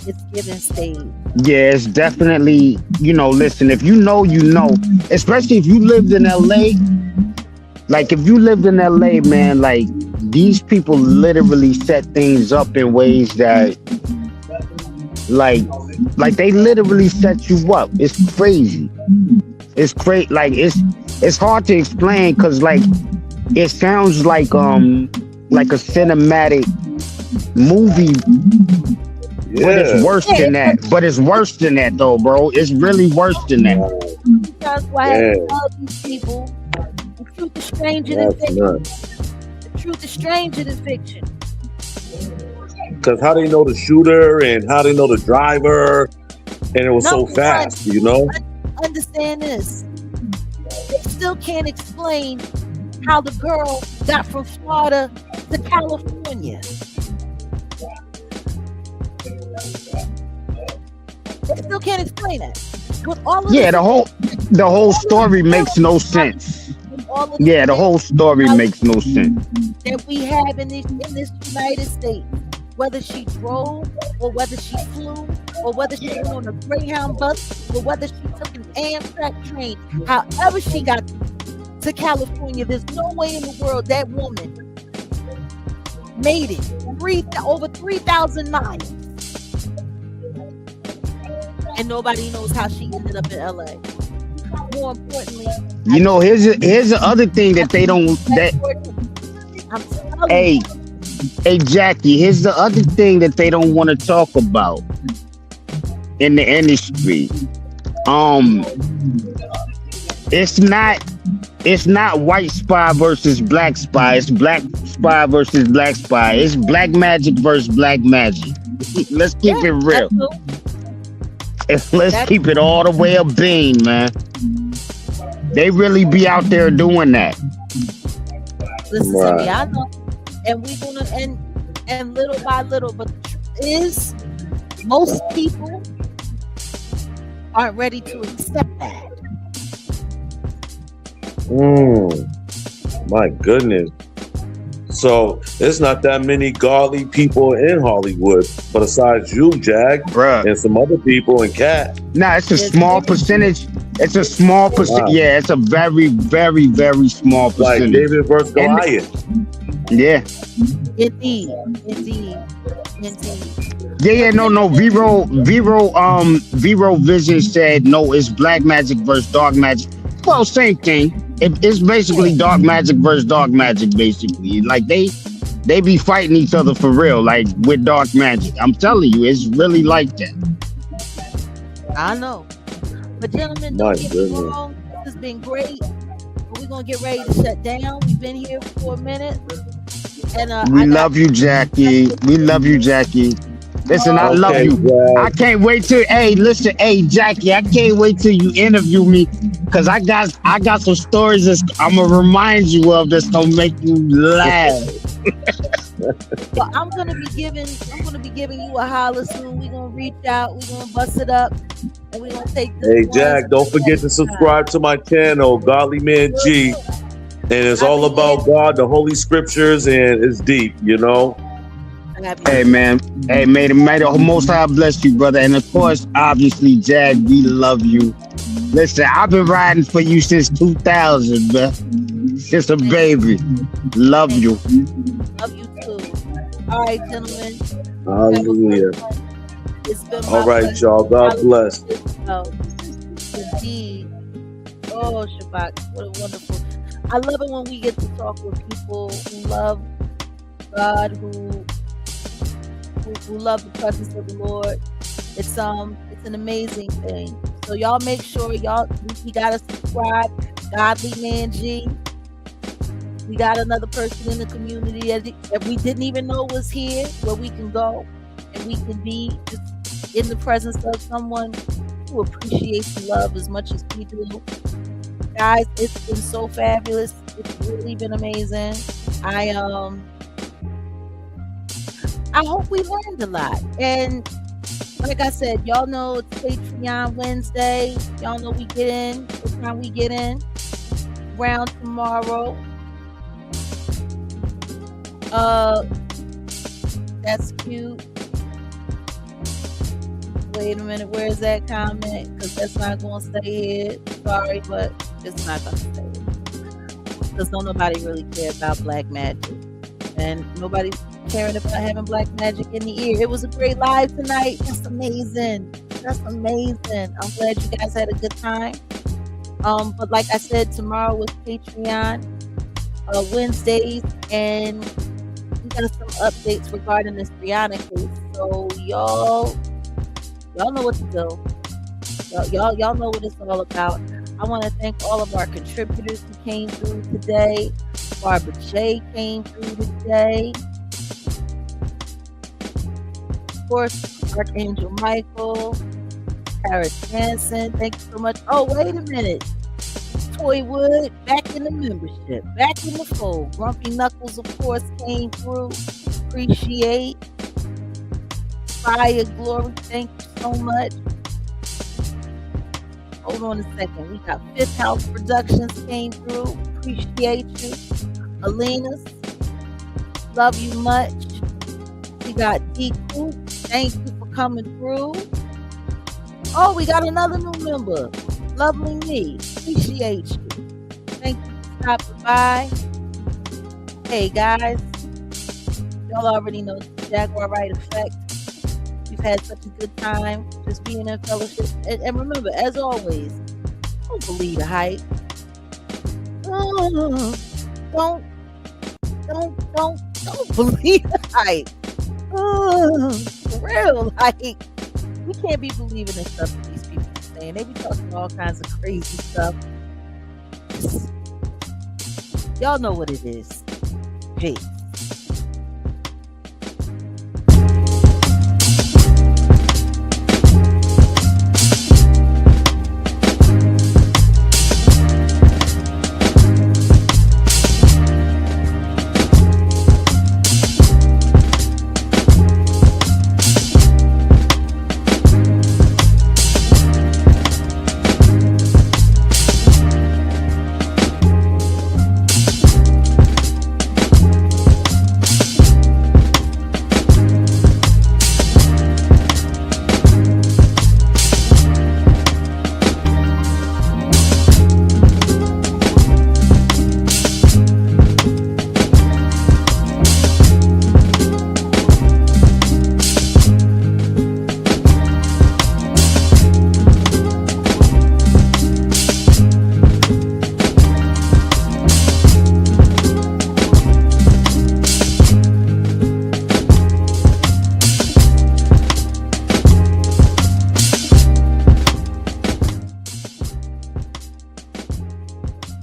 It's giving stage. Yeah, it's definitely, listen, if you know, especially if you lived in LA. Like if you lived in LA, man, like these people literally set things up in ways that like they literally set you up. It's crazy. It's crazy. Like it's hard to explain because like it sounds like a cinematic movie. Yeah. But it's worse than that. But it's worse than that, though, bro. It's really worse than that. That's why I love these people. The truth is stranger than fiction. The truth is stranger than fiction. Because how they know the shooter and how they know the driver, and it was so fast, you know? Understand this. They still can't explain how the girl got from Florida to California. They still can't explain that. With all of the whole story makes no sense. all of the Yeah, the things whole story makes no sense. that we have in this United States, whether she drove or whether she flew or whether she went on a Greyhound bus or whether she took an Amtrak train, however she got to California, there's no way in the world that woman made it over 3,000 miles, and nobody knows how she ended up in LA. More importantly, You know, here's the other thing that they don't. I'm telling Hey, hey, Jackie. Here's the other thing that they don't want to talk about in the industry. It's not white spy versus black spy. It's black spy versus black spy. It's black magic versus black magic. Let's keep it real. Let's keep it all the way up bean, man. They really be out there doing that. Listen to me, I know, and we gonna and little by little, but the truth is, most people aren't ready to accept that. My goodness. So there's not that many godly people in Hollywood, but besides you, Jag, and some other people and Cat. Nah, it's a small percentage. It's a small percent. Wow. Yeah, it's a very, very, very small percentage. Like David versus Goliath. Yeah. Indeed. Yeah, no. Vero Vision said no. It's black magic versus dark magic. Well, same thing. It's basically dark magic versus dark magic. Basically, like they be fighting each other for real, like with dark magic. I'm telling you, it's really like that. I know. But gentlemen, don't get me wrong. This has been great. But we're gonna get ready to shut down. We've been here for a minute. And We love you, Jackie. We love you, Jackie. Listen, I love you. I can't wait till. Hey, listen, hey, Jackie. I can't wait till you interview me, cause I got some stories that I'm gonna remind you of that's gonna make you laugh. Well, I'm gonna be giving you a holler soon. We're gonna reach out. We're gonna bust it up, and we're gonna take this. Hey, Jag, don't forget to subscribe to my channel, Godly Man G. And it's all about God, the Holy Scriptures, and it's deep, you know? Hey, man. Hey, may the Most High bless you, brother. And of course, obviously, Jag, we love you. Listen, I've been riding for you since 2000, man. Since a baby. Love you. Love you too. All right, gentlemen. Hallelujah. It's been All right, y'all. God bless. Indeed. Oh, Shabbat. What a wonderful. I love it when we get to talk with people who love God, who love the presence of the Lord. It's an amazing thing. So y'all make sure we gotta subscribe. Godly Man G. We got another person in the community that we didn't even know was here, where we can go and we can be just in the presence of someone who appreciates the love as much as we do. Guys, it's been so fabulous. It's really been amazing. I hope we learned a lot. And like I said, y'all know it's Patreon Wednesday. Y'all know we get in. What time we get in? Round tomorrow. That's cute. Wait a minute, where's that comment? Because that's not going to stay here. Sorry, but it's not going to stay here. Because don't nobody really care about black magic. And nobody's caring about having black magic in the ear. It was a great live tonight. That's amazing. That's amazing. I'm glad you guys had a good time. But like I said, tomorrow was Patreon Wednesdays, and we got some updates regarding this Rihanna case. So y'all know what to do. Y'all know what it's all about. I want to thank all of our contributors who came through today. Barbara J came through today. Of course, Archangel Michael, Tara Jansen, thank you so much. Oh, wait a minute. Toy Wood, back in the membership, back in the fold. Grumpy Knuckles, of course, came through. Appreciate. Fire Glory, thank you so much. Hold on a second. We got Fifth House Productions came through. appreciate you. Alina's, love you much. We got D Coop, thank you for coming through. Oh, we got another new member. Lovely Me, appreciate you. Thank you for stopping by. Hey guys, y'all already know the Jaguar Wright effect. We've had such a good time just being in fellowship. And remember, as always, don't believe the hype. Don't believe the hype. For real, like, we can't be believing in stuff that these people are saying. They be talking all kinds of crazy stuff. Y'all know what it is. Peace.